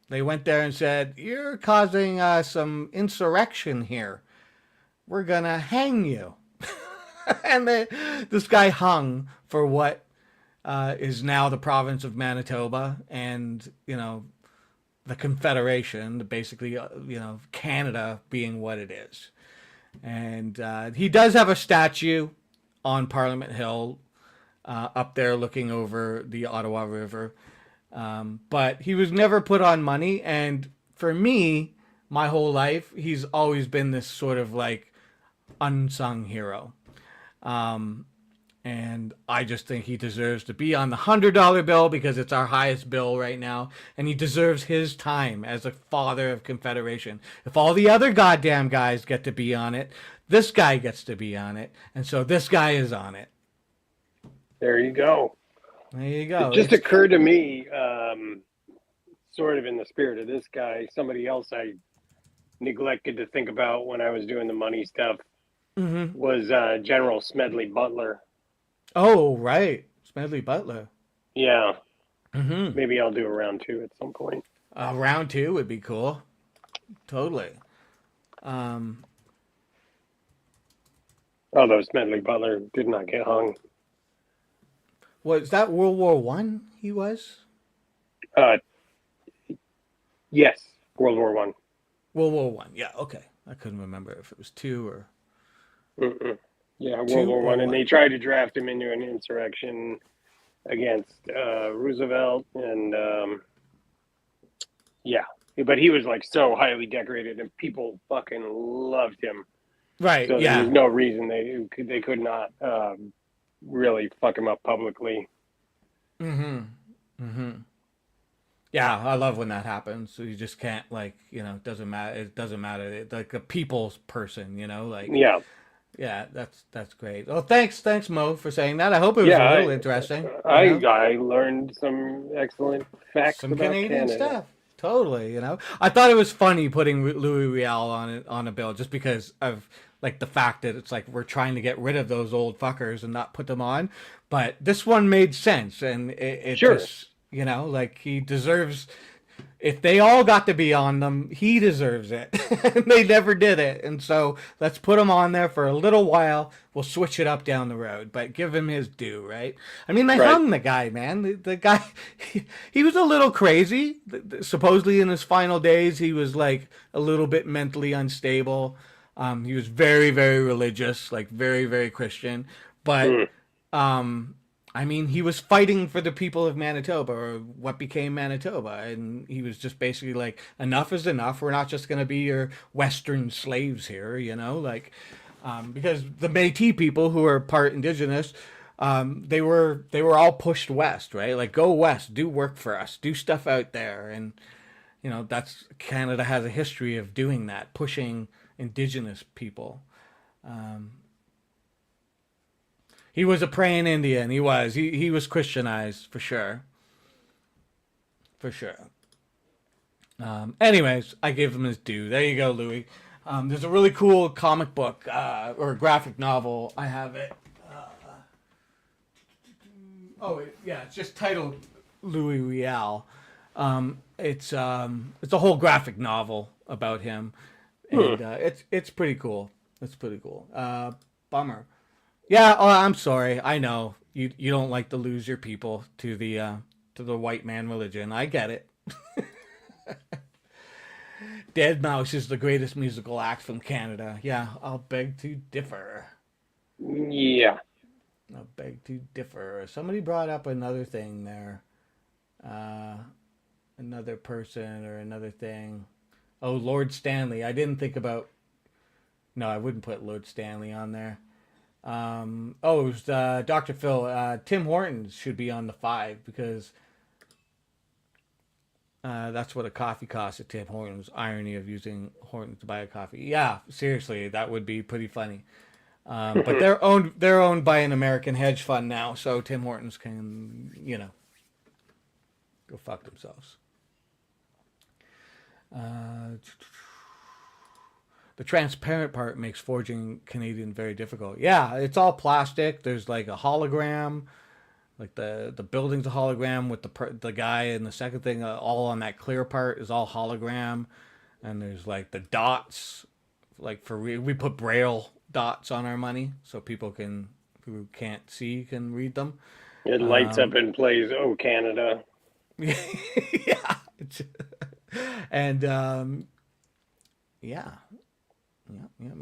Speaker 2: They went there and said, "You're causing some insurrection here. We're gonna hang you." And this guy hung for what is now the province of Manitoba, and the Confederation, basically Canada being what it is. And he does have a statue on Parliament Hill, up there looking over the Ottawa River, but he was never put on money. And for me, my whole life, he's always been this sort of like unsung hero. And I just think he deserves to be on the $100 bill because it's our highest bill right now. And he deserves his time as a father of Confederation. If all the other goddamn guys get to be on it, this guy gets to be on it. And so this guy is on it.
Speaker 3: There you go.
Speaker 2: There you go.
Speaker 3: It just occurred to me, sort of in the spirit of this guy, somebody else I neglected to think about when I was doing the money stuff was General Smedley Butler.
Speaker 2: Oh, right. Smedley Butler.
Speaker 3: Yeah. Maybe I'll do a round 2 at some point.
Speaker 2: Round 2 would be cool. Totally.
Speaker 3: Although Smedley Butler did not get hung.
Speaker 2: Was that World War One? He was.
Speaker 3: Yes, World War One.
Speaker 2: World War One. Yeah. Okay. I couldn't remember if it was 2 or.
Speaker 3: Yeah, World War One, and they tried to draft him into an insurrection against Roosevelt, and but he was like so highly decorated, and people fucking loved him.
Speaker 2: Right.
Speaker 3: So
Speaker 2: yeah.
Speaker 3: there's no reason they could not really fuck him up publicly.
Speaker 2: Yeah, I love when that happens. So you just can't it doesn't matter. It doesn't matter. It's like a people's person,
Speaker 3: Yeah.
Speaker 2: Yeah, that's great. Well, thanks Mo for saying that. I hope it was a little interesting.
Speaker 3: I learned some excellent facts
Speaker 2: Some
Speaker 3: about
Speaker 2: Canadian
Speaker 3: Canada.
Speaker 2: stuff. Totally, I thought it was funny putting Louis Riel on a bill just because of the fact that it's like we're trying to get rid of those old fuckers and not put them on. But this one made sense, and it
Speaker 3: Sure.
Speaker 2: just he deserves. If they all got to be on them, he deserves it. And they never did it. And so let's put him on there for a little while. We'll switch it up down the road, but give him his due, right? I mean, they hung the guy, man. The guy, he was a little crazy. Supposedly in his final days, he was a little bit mentally unstable. He was very, very religious, very, very Christian. But, I mean, he was fighting for the people of Manitoba, or what became Manitoba, and he was just basically enough is enough. We're not just going to be your Western slaves here, because the Métis people, who are part Indigenous, they were all pushed west, right? Go west, do work for us, do stuff out there, and that's Canada has a history of doing that, pushing Indigenous people. He was a praying Indian. He was Christianized for sure. For sure. Anyways, I gave him his due. There you go, Louis. There's a really cool comic book or graphic novel. I have it. It's just titled Louis Riel. It's a whole graphic novel about him, and it's pretty cool. It's pretty cool. Bummer. Yeah, I'm sorry. I know you don't like to lose your people to the white man religion. I get it. Dead Mouse is the greatest musical act from Canada. Yeah, I'll beg to differ.
Speaker 3: Yeah.
Speaker 2: I'll beg to differ. Somebody brought up another thing there. Another person or another thing. Oh, Lord Stanley. I didn't think about... No, I wouldn't put Lord Stanley on there. It was Dr. Phil. Tim Hortons should be on the 5 because that's what a coffee costs at Tim Hortons. Irony of using Hortons to buy a coffee. Yeah, seriously, that would be pretty funny. But they're owned by an American hedge fund now, so Tim Hortons can, go fuck themselves. The transparent part makes forging Canadian very difficult. Yeah, it's all plastic. There's like a hologram, like the building's a hologram with the guy, and the second thing, all on that clear part is all hologram. And there's like the dots, like we put Braille dots on our money so people who can't see can read them.
Speaker 3: It lights up and plays "Oh Canada."
Speaker 2: Yeah, and yeah.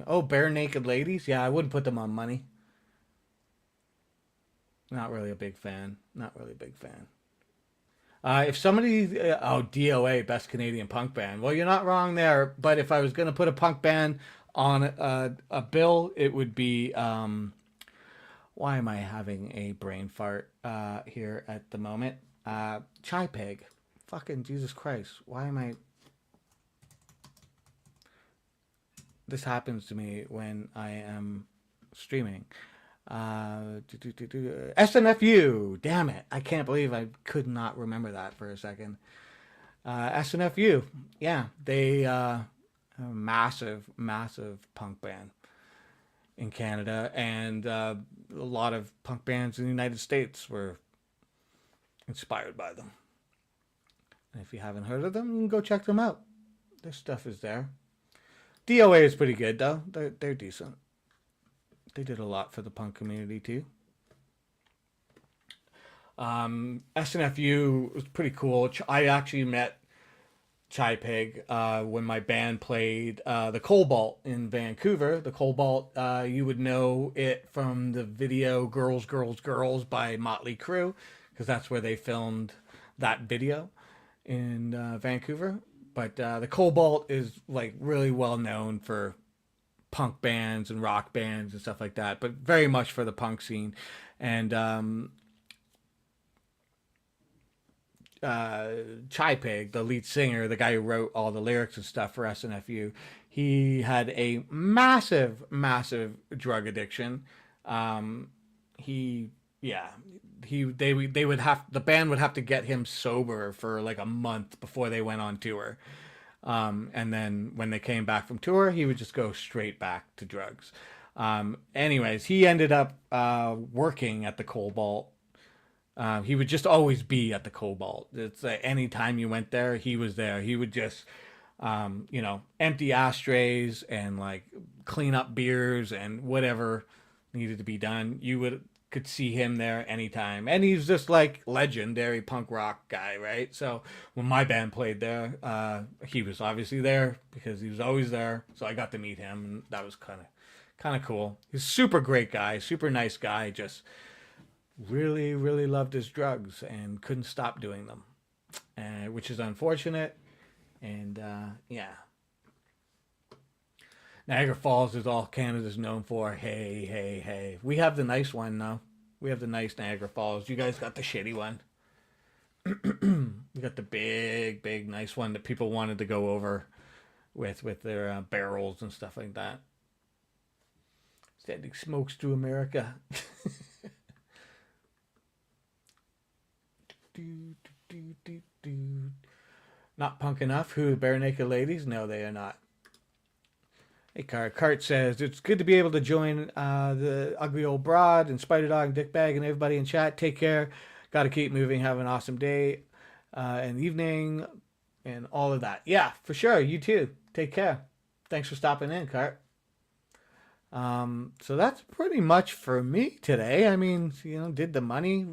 Speaker 2: Oh, bare naked ladies. Yeah, I wouldn't put them on money. Not really a big fan. If somebody, DOA, Best Canadian Punk Band. Well, you're not wrong there. But if I was going to put a punk band on a bill, it would be. Why am I having a brain fart here at the moment? Chai Peg. Fucking Jesus Christ. Why am I... This happens to me when I am streaming. SNFU. Damn it. I can't believe I could not remember that for a second. SNFU. Yeah. They a massive punk band in Canada. And a lot of punk bands in the United States were inspired by them. And if you haven't heard of them, you can go check them out. Their stuff is there. DOA is pretty good, though. They're decent. They did a lot for the punk community, too. SNFU was pretty cool. I actually met Chai Pig when my band played the Cobalt in Vancouver. The Cobalt, you would know it from the video Girls, Girls, Girls by Motley Crue, because that's where they filmed that video in Vancouver. But the Cobalt is like really well known for punk bands and rock bands and stuff like that, but very much for the punk scene. And Chai Pig, the lead singer, the guy who wrote all the lyrics and stuff for SNFU, he had a massive drug addiction. The band would have to get him sober for like a month before they went on tour. And then when they came back from tour, he would just go straight back to drugs. Anyways, he ended up working at the Cobalt. He would just always be at the Cobalt. It's like any time you went there, he was there. He would just, empty ashtrays and like clean up beers and whatever needed to be done. You could see him there anytime. And he's just like legendary punk rock guy, right? So when my band played there, he was obviously there because he was always there. So I got to meet him, and that was kind of cool. He's a super great guy, super nice guy, just really, really loved his drugs and couldn't stop doing them, which is unfortunate. And yeah. Niagara Falls is all Canada's known for. Hey. We have the nice one, though. We have the nice Niagara Falls. You guys got the shitty one. We got the big, nice one that people wanted to go over with their barrels and stuff like that. Sending smokes to America. Not punk enough? Who, Bare Naked Ladies? No, they are not. Hey, Cart says, it's good to be able to join the Ugly Old Broad and Spider Dog and Dickbag and everybody in chat. Take care. Got to keep moving. Have an awesome day and evening and all of that. Yeah, for sure. You too. Take care. Thanks for stopping in, Cart. So that's pretty much for me today. I mean, did the money,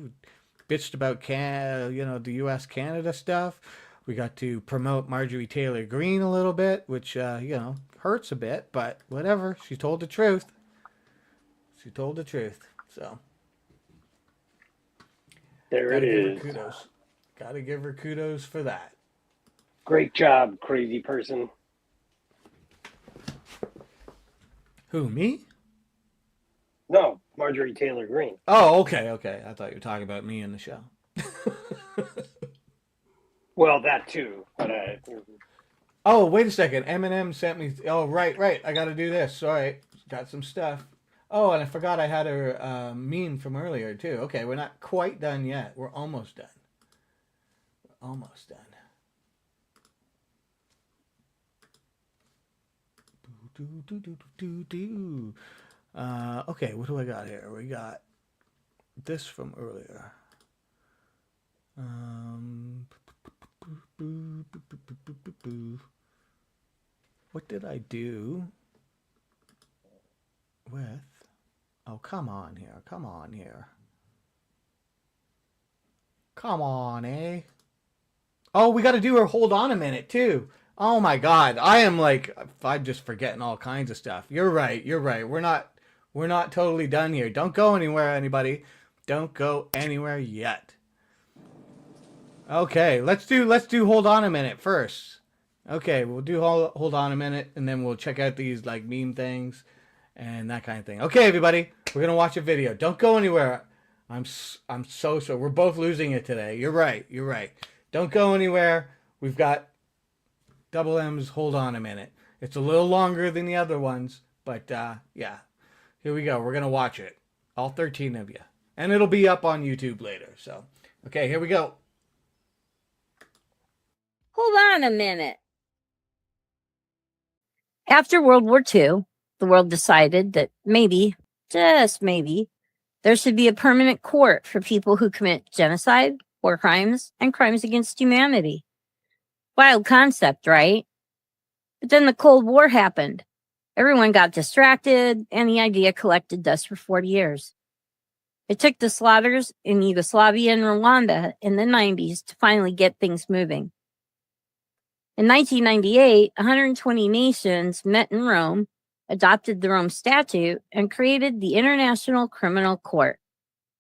Speaker 2: bitched about the U.S. Canada stuff. We got to promote Marjorie Taylor Greene a little bit, which, hurts a bit, but whatever. She told the truth. She told the truth. So,
Speaker 3: There
Speaker 2: gotta
Speaker 3: it
Speaker 2: give her
Speaker 3: is.
Speaker 2: kudos. Gotta give her kudos for that.
Speaker 3: Great job, crazy person.
Speaker 2: Who, me?
Speaker 3: No, Marjorie Taylor Greene.
Speaker 2: Oh, okay. I thought you were talking about me in the show.
Speaker 3: Well, that too. But
Speaker 2: Oh, wait a second. Eminem sent me. Oh, right. I got to do this. All right. Got some stuff. Oh, and I forgot I had a meme from earlier, too. Okay, we're not quite done yet. We're almost done. Almost done. Okay, what do I got here? We got this from earlier. What did I do with? Oh, come on here. Come on, eh? Oh, we got to do her hold on a minute, too. Oh, my God. I'm just forgetting all kinds of stuff. You're right. We're not totally done here. Don't go anywhere, anybody. Don't go anywhere yet. Okay, let's do hold on a minute first. Okay, we'll do hold on a minute, and then we'll check out these meme things and that kind of thing. Okay, everybody, we're gonna watch a video. Don't go anywhere. I'm so we're both losing it today. You're right. Don't go anywhere. We've got Double M's hold on a minute. It's a little longer than the other ones, but yeah. Here we go. We're gonna watch it. All 13 of you. And it'll be up on YouTube later. So, okay, here we go.
Speaker 1: Hold on a minute. After World War II, the world decided that maybe, just maybe, there should be a permanent court for people who commit genocide, war crimes, and crimes against humanity. Wild concept, right? But then the Cold War happened. Everyone got distracted, and the idea collected dust for 40 years. It took the slaughters in Yugoslavia and Rwanda in the 90s to finally get things moving. In 1998, 120 nations met in Rome, adopted the Rome Statute, and created the International Criminal Court,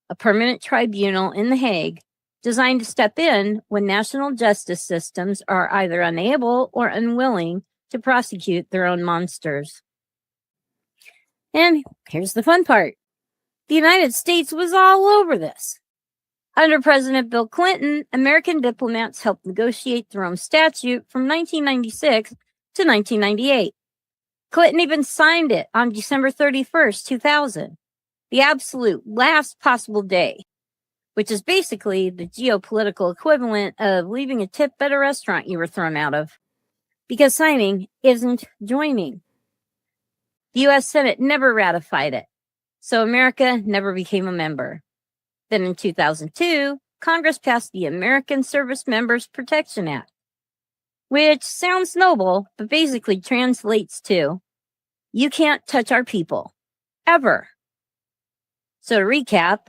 Speaker 1: a permanent tribunal in The Hague designed to step in when national justice systems are either unable or unwilling to prosecute their own monsters. And here's the fun part. The United States was all over this. Under President Bill Clinton, American diplomats helped negotiate the Rome Statute from 1996 to 1998. Clinton even signed it on December 31st, 2000, the absolute last possible day, which is basically the geopolitical equivalent of leaving a tip at a restaurant you were thrown out of. Because signing isn't joining. The U.S. Senate never ratified it, so America never became a member. Then in 2002, Congress passed the American Service Members Protection Act, which sounds noble, but basically translates to, you can't touch our people, ever. So to recap,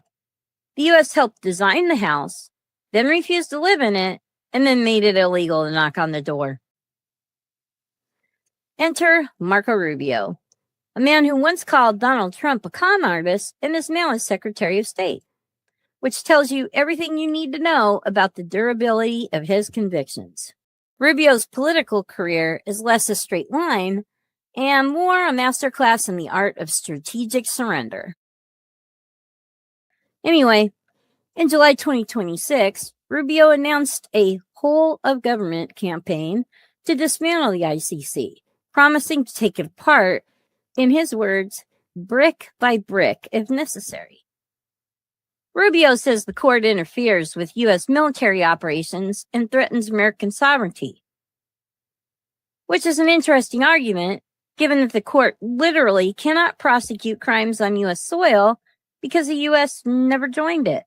Speaker 1: the U.S. helped design the house, then refused to live in it, and then made it illegal to knock on the door. Enter Marco Rubio, a man who once called Donald Trump a con artist and is now his Secretary of State, which tells you everything you need to know about the durability of his convictions. Rubio's political career is less a straight line and more a masterclass in the art of strategic surrender. Anyway, in July 2026, Rubio announced a whole-of-government campaign to dismantle the ICC, promising to take it apart, in his words, brick by brick if necessary. Rubio says the court interferes with U.S. military operations and threatens American sovereignty, which is an interesting argument, given that the court literally cannot prosecute crimes on U.S. soil because the U.S. never joined it.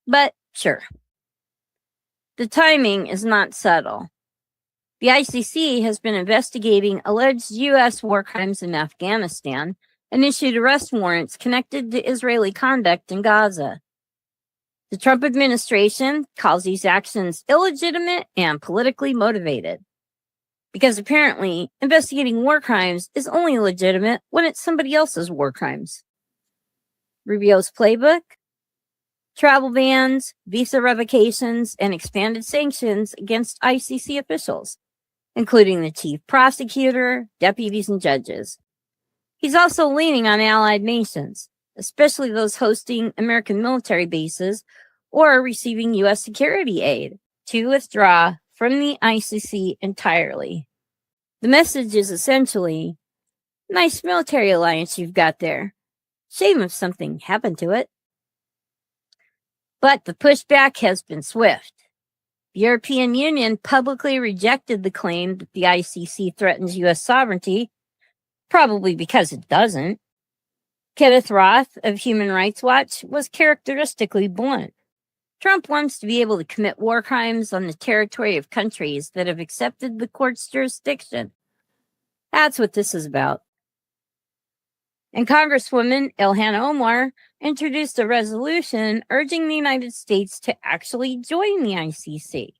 Speaker 1: But sure, the timing is not subtle. The ICC has been investigating alleged U.S. war crimes in Afghanistan and issued arrest warrants connected to Israeli conduct in Gaza. The Trump administration calls these actions illegitimate and politically motivated. Because apparently, investigating war crimes is only legitimate when it's somebody else's war crimes. Rubio's playbook: travel bans, visa revocations, and expanded sanctions against ICC officials, including the chief prosecutor, deputies, and judges. He's also leaning on allied nations, especially those hosting American military bases or receiving U.S. security aid, to withdraw from the ICC entirely. The message is essentially, nice military alliance you've got there. Shame if something happened to it. But the pushback has been swift. The European Union publicly rejected the claim that the ICC threatens U.S. sovereignty, probably because it doesn't. Kenneth Roth of Human Rights Watch was characteristically blunt. Trump wants to be able to commit war crimes on the territory of countries that have accepted the court's jurisdiction. That's what this is about. And Congresswoman Ilhan Omar introduced a resolution urging the United States to actually join the ICC,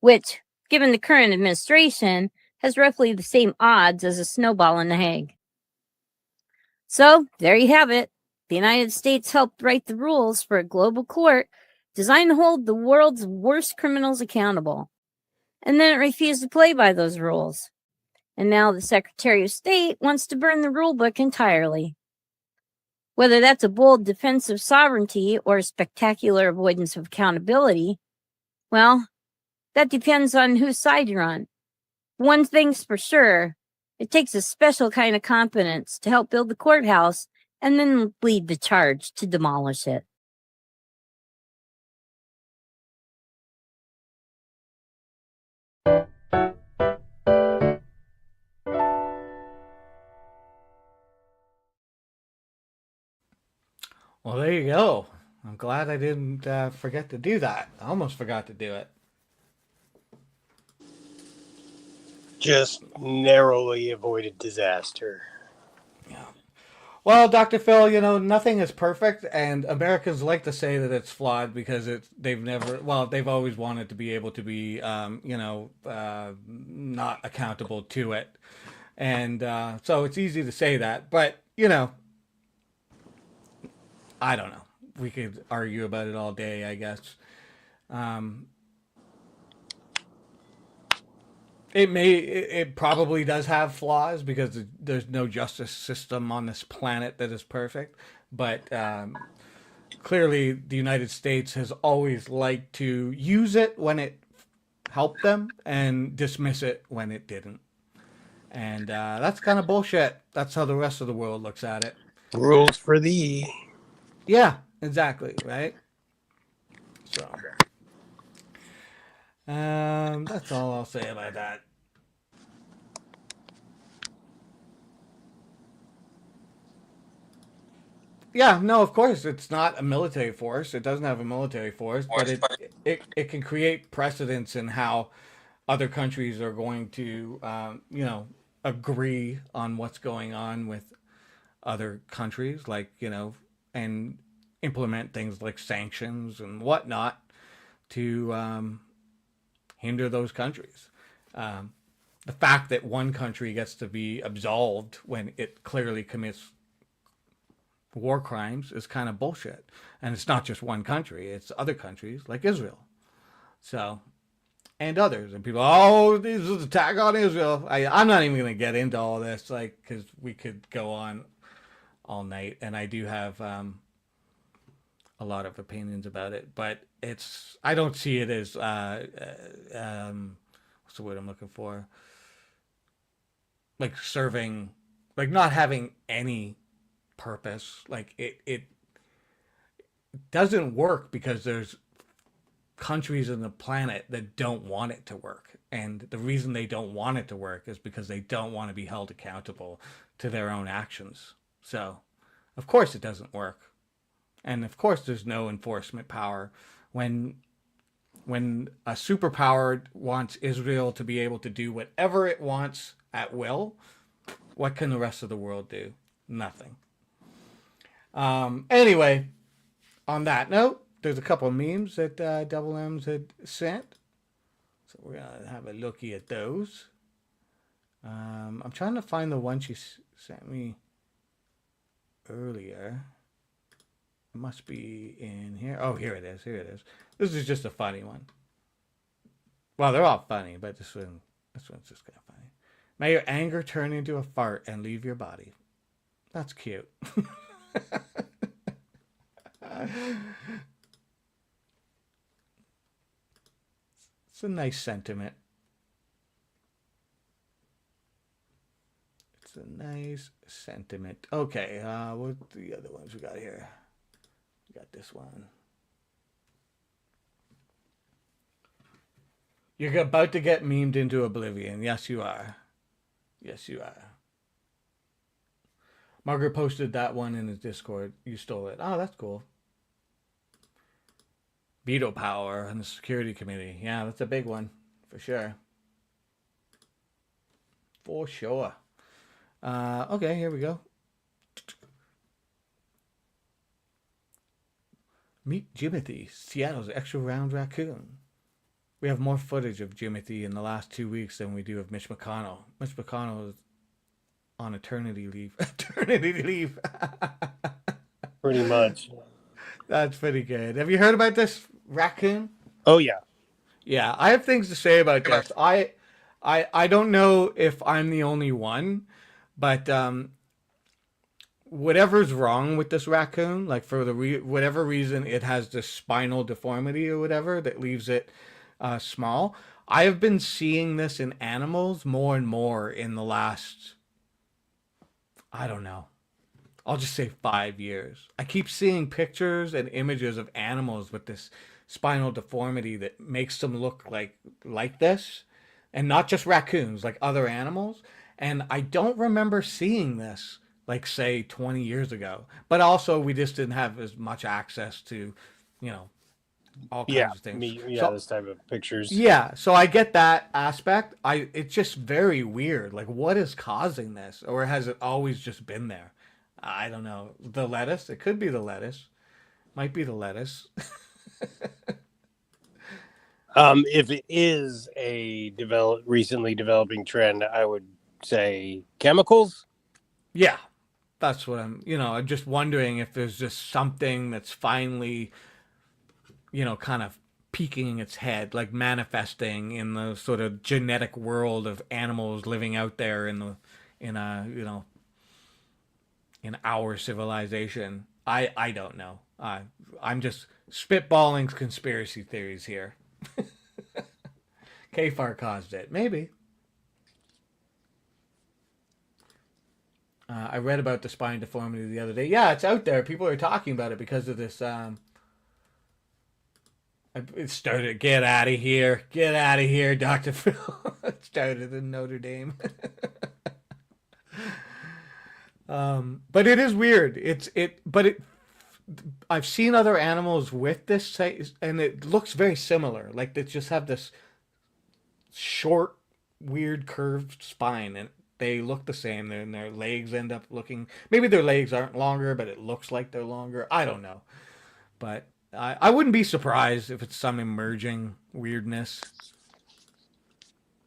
Speaker 1: which, given the current administration, has roughly the same odds as a snowball in The Hague. So, there you have it. The United States helped write the rules for a global court designed to hold the world's worst criminals accountable. And then it refused to play by those rules. And now the Secretary of State wants to burn the rule book entirely. Whether that's a bold defense of sovereignty or a spectacular avoidance of accountability, well, that depends on whose side you're on. One thing's for sure, it takes a special kind of competence to help build the courthouse and then lead the charge to demolish it.
Speaker 2: Well, there you go. I'm glad I didn't forget to do that. I almost forgot to do it.
Speaker 10: Just narrowly avoided disaster.
Speaker 2: Yeah. Well, Dr. Phil, nothing is perfect, and Americans like to say that it's flawed because they've always wanted to be able to be, not accountable to it. And so it's easy to say that, but, I don't know. We could argue about it all day, I guess. It probably does have flaws because there's no justice system on this planet that is perfect. But clearly, the United States has always liked to use it when it helped them and dismiss it when it didn't. And that's kind of bullshit. That's how the rest of the world looks at it.
Speaker 10: Rules for thee.
Speaker 2: Yeah, exactly, right? So, that's all I'll say about that. Yeah, no, of course, it's not a military force. It doesn't have a military force, but it can create precedents in how other countries are going to, agree on what's going on with other countries, like, and implement things like sanctions and whatnot to hinder those countries. The fact that one country gets to be absolved when it clearly commits war crimes is kind of bullshit. And it's not just one country, it's other countries like Israel. So, and others. And people, this is an attack on Israel. I'm not even going to get into all this, because we could go on all night. And I do have a lot of opinions about it. But I don't see it as, what's the word I'm looking for? Like serving, like not having any purpose. Like it doesn't work because there's countries on the planet that don't want it to work. And the reason they don't want it to work is because they don't want to be held accountable to their own actions. So, of course it doesn't work. And of course there's no enforcement power. When a superpower wants Israel to be able to do whatever it wants at will, what can the rest of the world do? Nothing. Anyway, on that note, there's a couple of memes that Double M's had sent. So we're going to have a looky at those. I'm trying to find the one she sent me earlier. It must be in here. Oh, here it is. Here it is. This is just a funny one. Well, they're all funny, but this one's just kind of funny. May your anger turn into a fart and leave your body. That's cute. It's a nice sentiment. It's a nice sentiment. Okay, what the other ones we got here? We got this one. You're about to get memed into oblivion. Yes, you are. Yes, you are. Margaret posted that one in his Discord. You stole it. Oh, that's cool. Veto power on the security committee. Yeah, that's a big one. For sure. For sure. Okay, here we go. Meet Jimothy, Seattle's extra round raccoon. We have more footage of Jimothy in the last 2 weeks than we do of Mitch McConnell. Mitch McConnell is on eternity leave. Eternity leave.
Speaker 10: Pretty much.
Speaker 2: That's pretty good. Have you heard about this raccoon?
Speaker 10: Oh, yeah.
Speaker 2: Yeah, I have things to say about this. I don't know if I'm the only one, but whatever's wrong with this raccoon, like for the whatever reason it has this spinal deformity or whatever that leaves it small. I have been seeing this in animals more and more in the last, I don't know, I'll just say 5 years. I keep seeing pictures and images of animals with this spinal deformity that makes them look like this, and not just raccoons, like other animals. And I don't remember seeing this, like, say, 20 years ago. But also, we just didn't have as much access to, all kinds of things.
Speaker 10: This type of pictures.
Speaker 2: Yeah, so I get that aspect. It's just very weird. Like, what is causing this? Or has it always just been there? I don't know. The lettuce? It could be the lettuce. Might be the lettuce.
Speaker 10: If it is a recently developing trend, I would say chemicals.
Speaker 2: Yeah, that's what I'm just wondering if there's just something that's finally, kind of peeking its head, like manifesting in the sort of genetic world of animals living out there in our civilization. I don't know. I'm just spitballing conspiracy theories here. Kfar caused it. Maybe. I read about the spine deformity the other day. Yeah, it's out there. People are talking about it because of this. It started. Get out of here. Get out of here, Dr. Phil. It started in Notre Dame. But it is weird. I've seen other animals with this, and it looks very similar. Like they just have this short, weird, curved spine, and they look the same. And their legs end up looking. Maybe their legs aren't longer, but it looks like they're longer. I don't know, but I wouldn't be surprised if it's some emerging weirdness.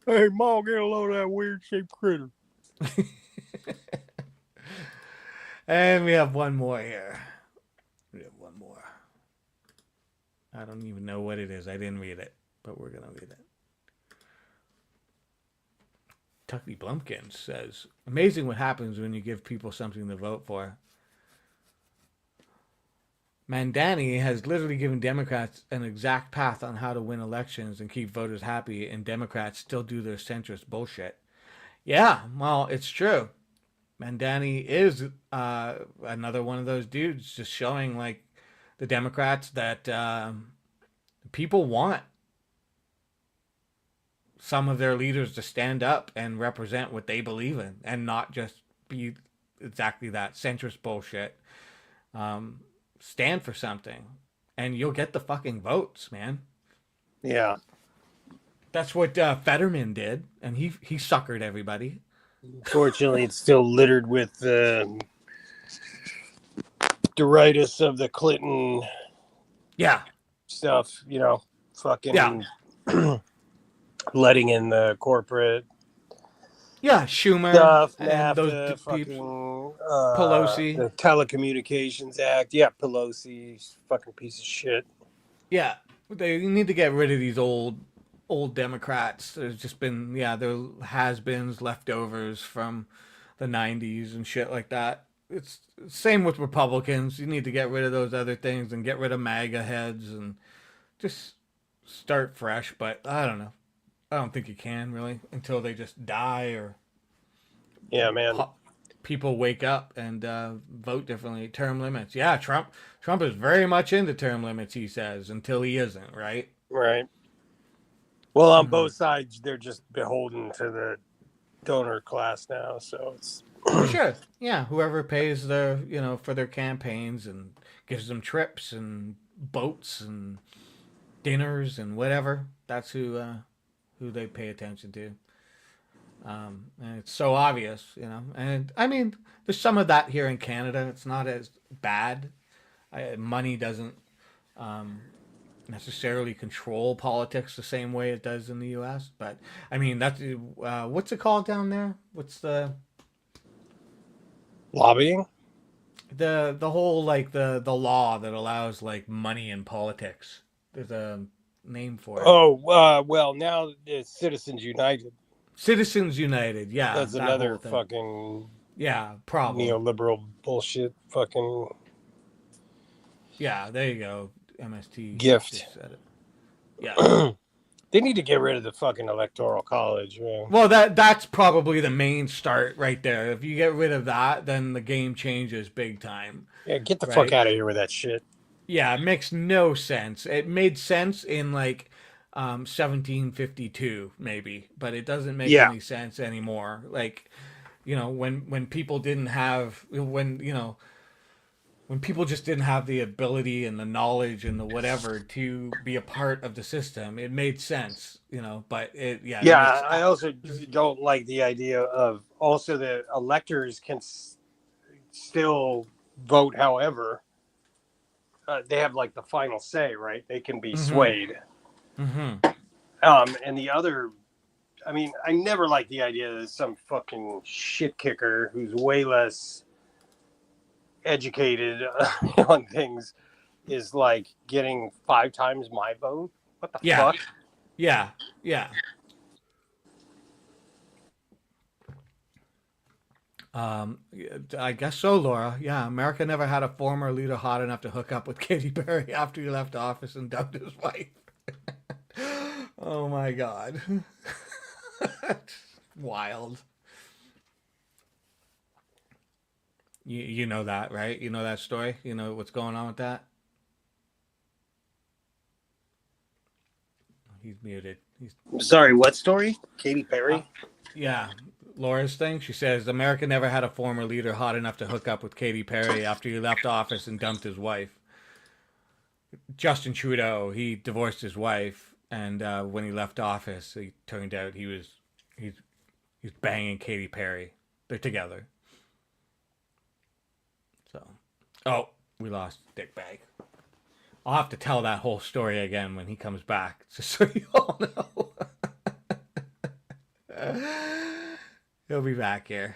Speaker 10: Hey, Ma, get a load of that weird-shaped critter.
Speaker 2: And we have one more here. I don't even know what it is. I didn't read it, but we're going to read it. Tucky Blumpkins says, amazing what happens when you give people something to vote for. Mandani has literally given Democrats an exact path on how to win elections and keep voters happy, and Democrats still do their centrist bullshit. Yeah, well, it's true. Mandani is another one of those dudes just showing, like, the Democrats that people want some of their leaders to stand up and represent what they believe in and not just be exactly that centrist bullshit. Stand for something and you'll get the fucking votes, man.
Speaker 10: Yeah.
Speaker 2: That's what Fetterman did, and he suckered everybody.
Speaker 10: Fortunately, it's still littered with detritus of the Clinton
Speaker 2: Yeah.
Speaker 10: stuff, fucking
Speaker 2: Yeah.
Speaker 10: letting in the corporate
Speaker 2: Yeah. Schumer
Speaker 10: stuff,
Speaker 2: and those
Speaker 10: NAFTA,
Speaker 2: peeps.
Speaker 10: fucking
Speaker 2: Pelosi.
Speaker 10: the Telecommunications Act. Yeah, Pelosi, fucking piece of shit.
Speaker 2: Yeah. They need to get rid of these old Democrats. There's just been, there has-beens, leftovers from the 90s and shit like that. It's same with Republicans. You need to get rid of those other things and get rid of MAGA heads and just start fresh. But I don't know. I don't think you can really until they just die or
Speaker 10: Yeah, man.
Speaker 2: people wake up and vote differently. Term limits. Yeah, Trump is very much into term limits, he says, until he isn't, right?
Speaker 10: Right. Well, on both sides, they're just beholden to the donor class now. So it's
Speaker 2: sure. Yeah, whoever pays their, for their campaigns and gives them trips and boats and dinners and whatever. That's who they pay attention to. And it's so obvious, And I mean, there's some of that here in Canada. It's not as bad. Money doesn't necessarily control politics the same way it does in the U.S. But I mean, that's what's it called down there? What's the
Speaker 10: lobbying?
Speaker 2: The whole like the law that allows like money in politics. There's a name for it.
Speaker 10: Oh, well, now it's Citizens United.
Speaker 2: Citizens United, yeah.
Speaker 10: That's another fucking
Speaker 2: problem.
Speaker 10: Neoliberal bullshit fucking
Speaker 2: there you go. MST
Speaker 10: gift.
Speaker 2: said it. Yeah.
Speaker 10: They need to get rid of the fucking electoral college, man.
Speaker 2: Well, that's probably the main start right there. If you get rid of that, then the game changes big time.
Speaker 10: Yeah, get the fuck out of here with that shit.
Speaker 2: Yeah, it makes no sense. It made sense in like 1752 maybe, but it doesn't make any sense anymore. Like, when people didn't have when people just didn't have the ability and the knowledge and the whatever to be a part of the system, it made sense, but
Speaker 10: I also don't like the idea of also the electors can still vote however. They have like the final say, right? They can be swayed.
Speaker 2: Mm-hmm.
Speaker 10: And the other, I mean, I never liked the idea that some fucking shit kicker who's way less educated on things is like getting 5 times my vote. What the fuck?
Speaker 2: Yeah. I guess so, Laura. Yeah, America never had a former leader hot enough to hook up with Katy Perry after he left office and dumped his wife. Oh my God. Wild. You know that, right? You know that story? You know what's going on with that? He's muted.
Speaker 10: Sorry, what story? Katy Perry?
Speaker 2: Yeah. Laura's thing. She says America never had a former leader hot enough to hook up with Katy Perry after he left office and dumped his wife. Justin Trudeau, he divorced his wife, and when he left office, it turned out he's banging Katy Perry. They're together. So, we lost Dick Bag. I'll have to tell that whole story again when he comes back, just so you all know. He'll be back here.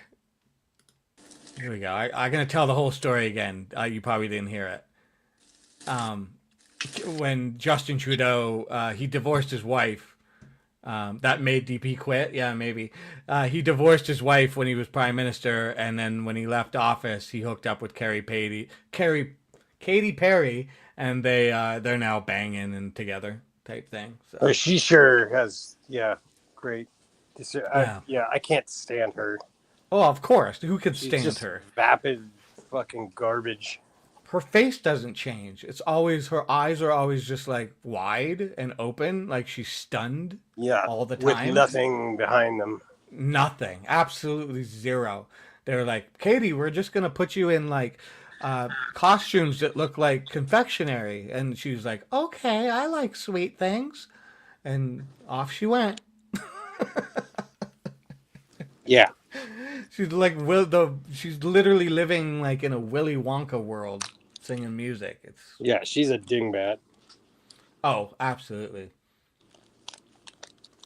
Speaker 2: Here we go. I'm going to tell the whole story again. You probably didn't hear it. When Justin Trudeau, he divorced his wife. That made DP quit. Yeah, maybe. He divorced his wife when he was prime minister, and then when he left office, he hooked up with Katy Perry, and they're now banging and together type thing. So.
Speaker 10: She sure has, great. I can't stand her.
Speaker 2: Oh, of course. Who could
Speaker 10: She's
Speaker 2: stand
Speaker 10: just
Speaker 2: her?
Speaker 10: Vapid fucking garbage.
Speaker 2: Her face doesn't change. It's always, her eyes are always just like wide and open, like she's stunned.
Speaker 10: Yeah,
Speaker 2: all the time.
Speaker 10: with nothing behind them.
Speaker 2: Nothing. Absolutely zero. They're like, Katie, we're just going to put you in like costumes that look like confectionery. And she's like, okay, I like sweet things. And off she went.
Speaker 10: Yeah.
Speaker 2: She's like she's literally living like in a Willy Wonka world, singing music.
Speaker 10: She's a dingbat.
Speaker 2: Oh, absolutely.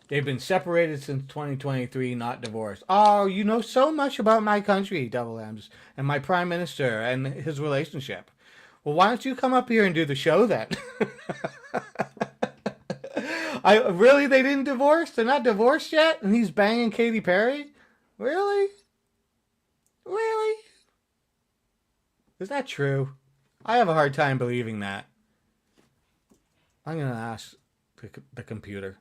Speaker 2: They've been separated since 2023, not divorced. Oh, you know so much about my country, Double M's, and my prime minister and his relationship. Well, why don't you come up here and do the show then? Really, they didn't divorce? They're not divorced yet? And he's banging Katy Perry? Really? Really? Is that true? I have a hard time believing that. I'm going to ask the computer.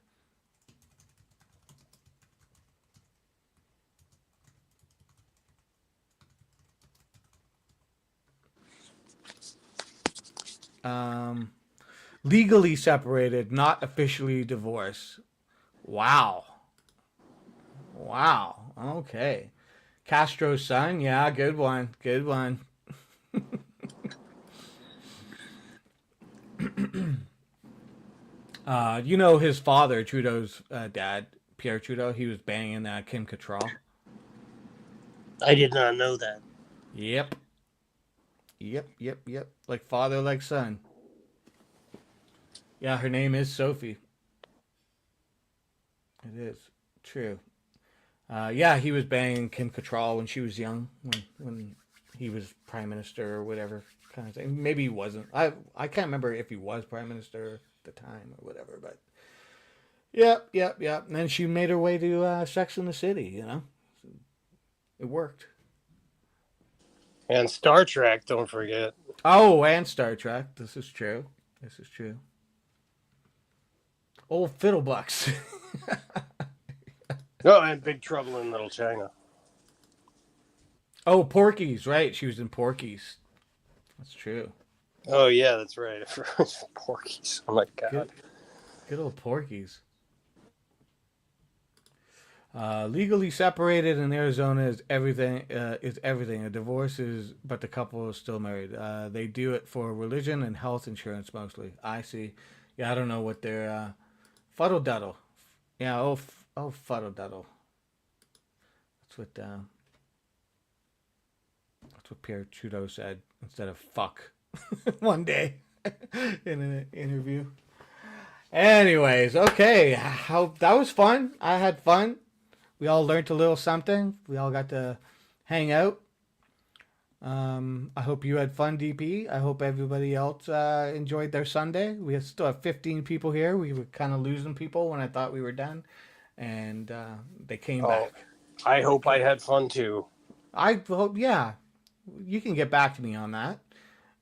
Speaker 2: Legally separated, not officially divorced. Wow. Wow. Okay. Castro's son. Yeah, good one. Good one. You know his father, Trudeau's dad, Pierre Trudeau, he was banging Kim Cattrall.
Speaker 10: I did not know that.
Speaker 2: Yep. Like father, like son. Yeah, her name is Sophie. It is. True. Yeah, he was banging Kim Cattrall when she was young, when he was prime minister or whatever kind of thing. Maybe he wasn't. I can't remember if he was prime minister at the time or whatever, but yep. And then she made her way to Sex and the City, you know. It worked.
Speaker 10: And Star Trek, don't forget.
Speaker 2: Oh, and Star Trek. This is true. Old Fiddlebucks.
Speaker 10: Oh, and Big Trouble in Little China.
Speaker 2: Oh, Porky's, right. She was in Porky's. That's true.
Speaker 10: Oh, yeah, that's right. Porky's. Oh, my God.
Speaker 2: Good old Porky's. Legally separated in Arizona is everything. A divorce is, but the couple is still married. They do it for religion and health insurance mostly. I see. Yeah, I don't know what their fuddle duddle. Yeah, oh fuddle duddle. That's what Pierre Trudeau said instead of fuck one day in an interview. Anyways, okay, that was fun. I had fun. We all learned a little something. We all got to hang out. I hope you had fun, DP. I hope everybody else enjoyed their Sunday. We still have 15 people here. We were kind of losing people when I thought we were done. And they came back.
Speaker 10: I hope I had fun, too.
Speaker 2: I hope, yeah. You can get back to me on that.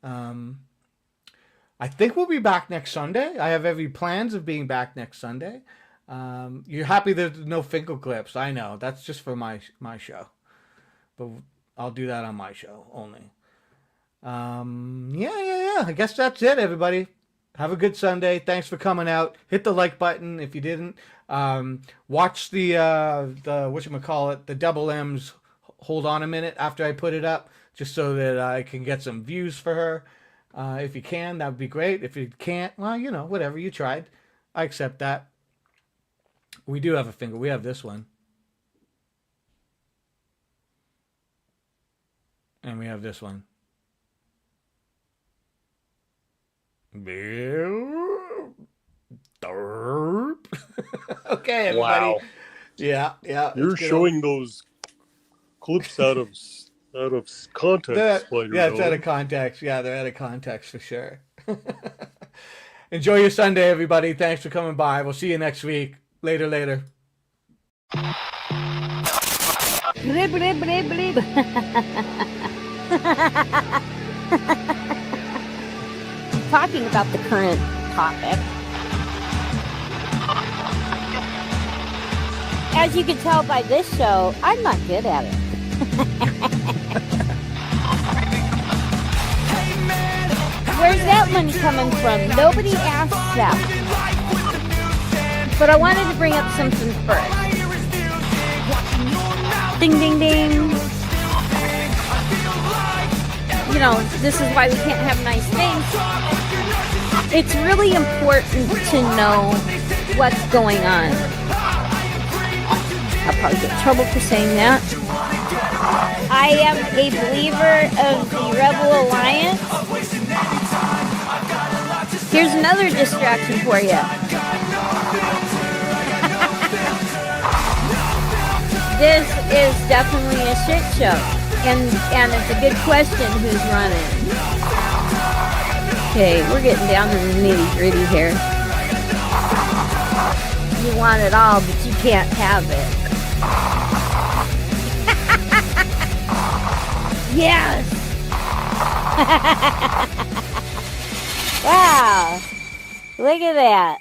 Speaker 2: I think we'll be back next Sunday. I have every plans of being back next Sunday. You're happy there's no Finkel clips. I know. That's just for my show. But I'll do that on my show only. Yeah. I guess that's it, everybody. Have a good Sunday. Thanks for coming out. Hit the like button if you didn't. Watch the whatchamacallit, the Double M's Hold On a Minute after I put it up, just so that I can get some views for her. If you can, that would be great. If you can't, well, you know, whatever, you tried. I accept that. We do have a finger. We have this one. And we have this one. Okay, everybody.
Speaker 10: Wow.
Speaker 2: Yeah.
Speaker 10: You're showing those clips out of context.
Speaker 2: Yeah, it's out of context. Yeah, they're out of context for sure. Enjoy your Sunday, everybody. Thanks for coming by. We'll see you next week. Later.
Speaker 1: Talking about the current topic. As you can tell by this show, I'm not good at it. Where's that money coming from? Nobody asked that. But I wanted to bring up something first. Ding, ding, ding. You know, this is why we can't have nice things. It's really important to know what's going on. I'll probably get in trouble for saying that. I am a believer of the Rebel Alliance. Here's another distraction for you. This is definitely a shit show. And it's a good question who's running. Okay, we're getting down to the nitty-gritty here. You want it all, but you can't have it. Yes! Wow! Look at that.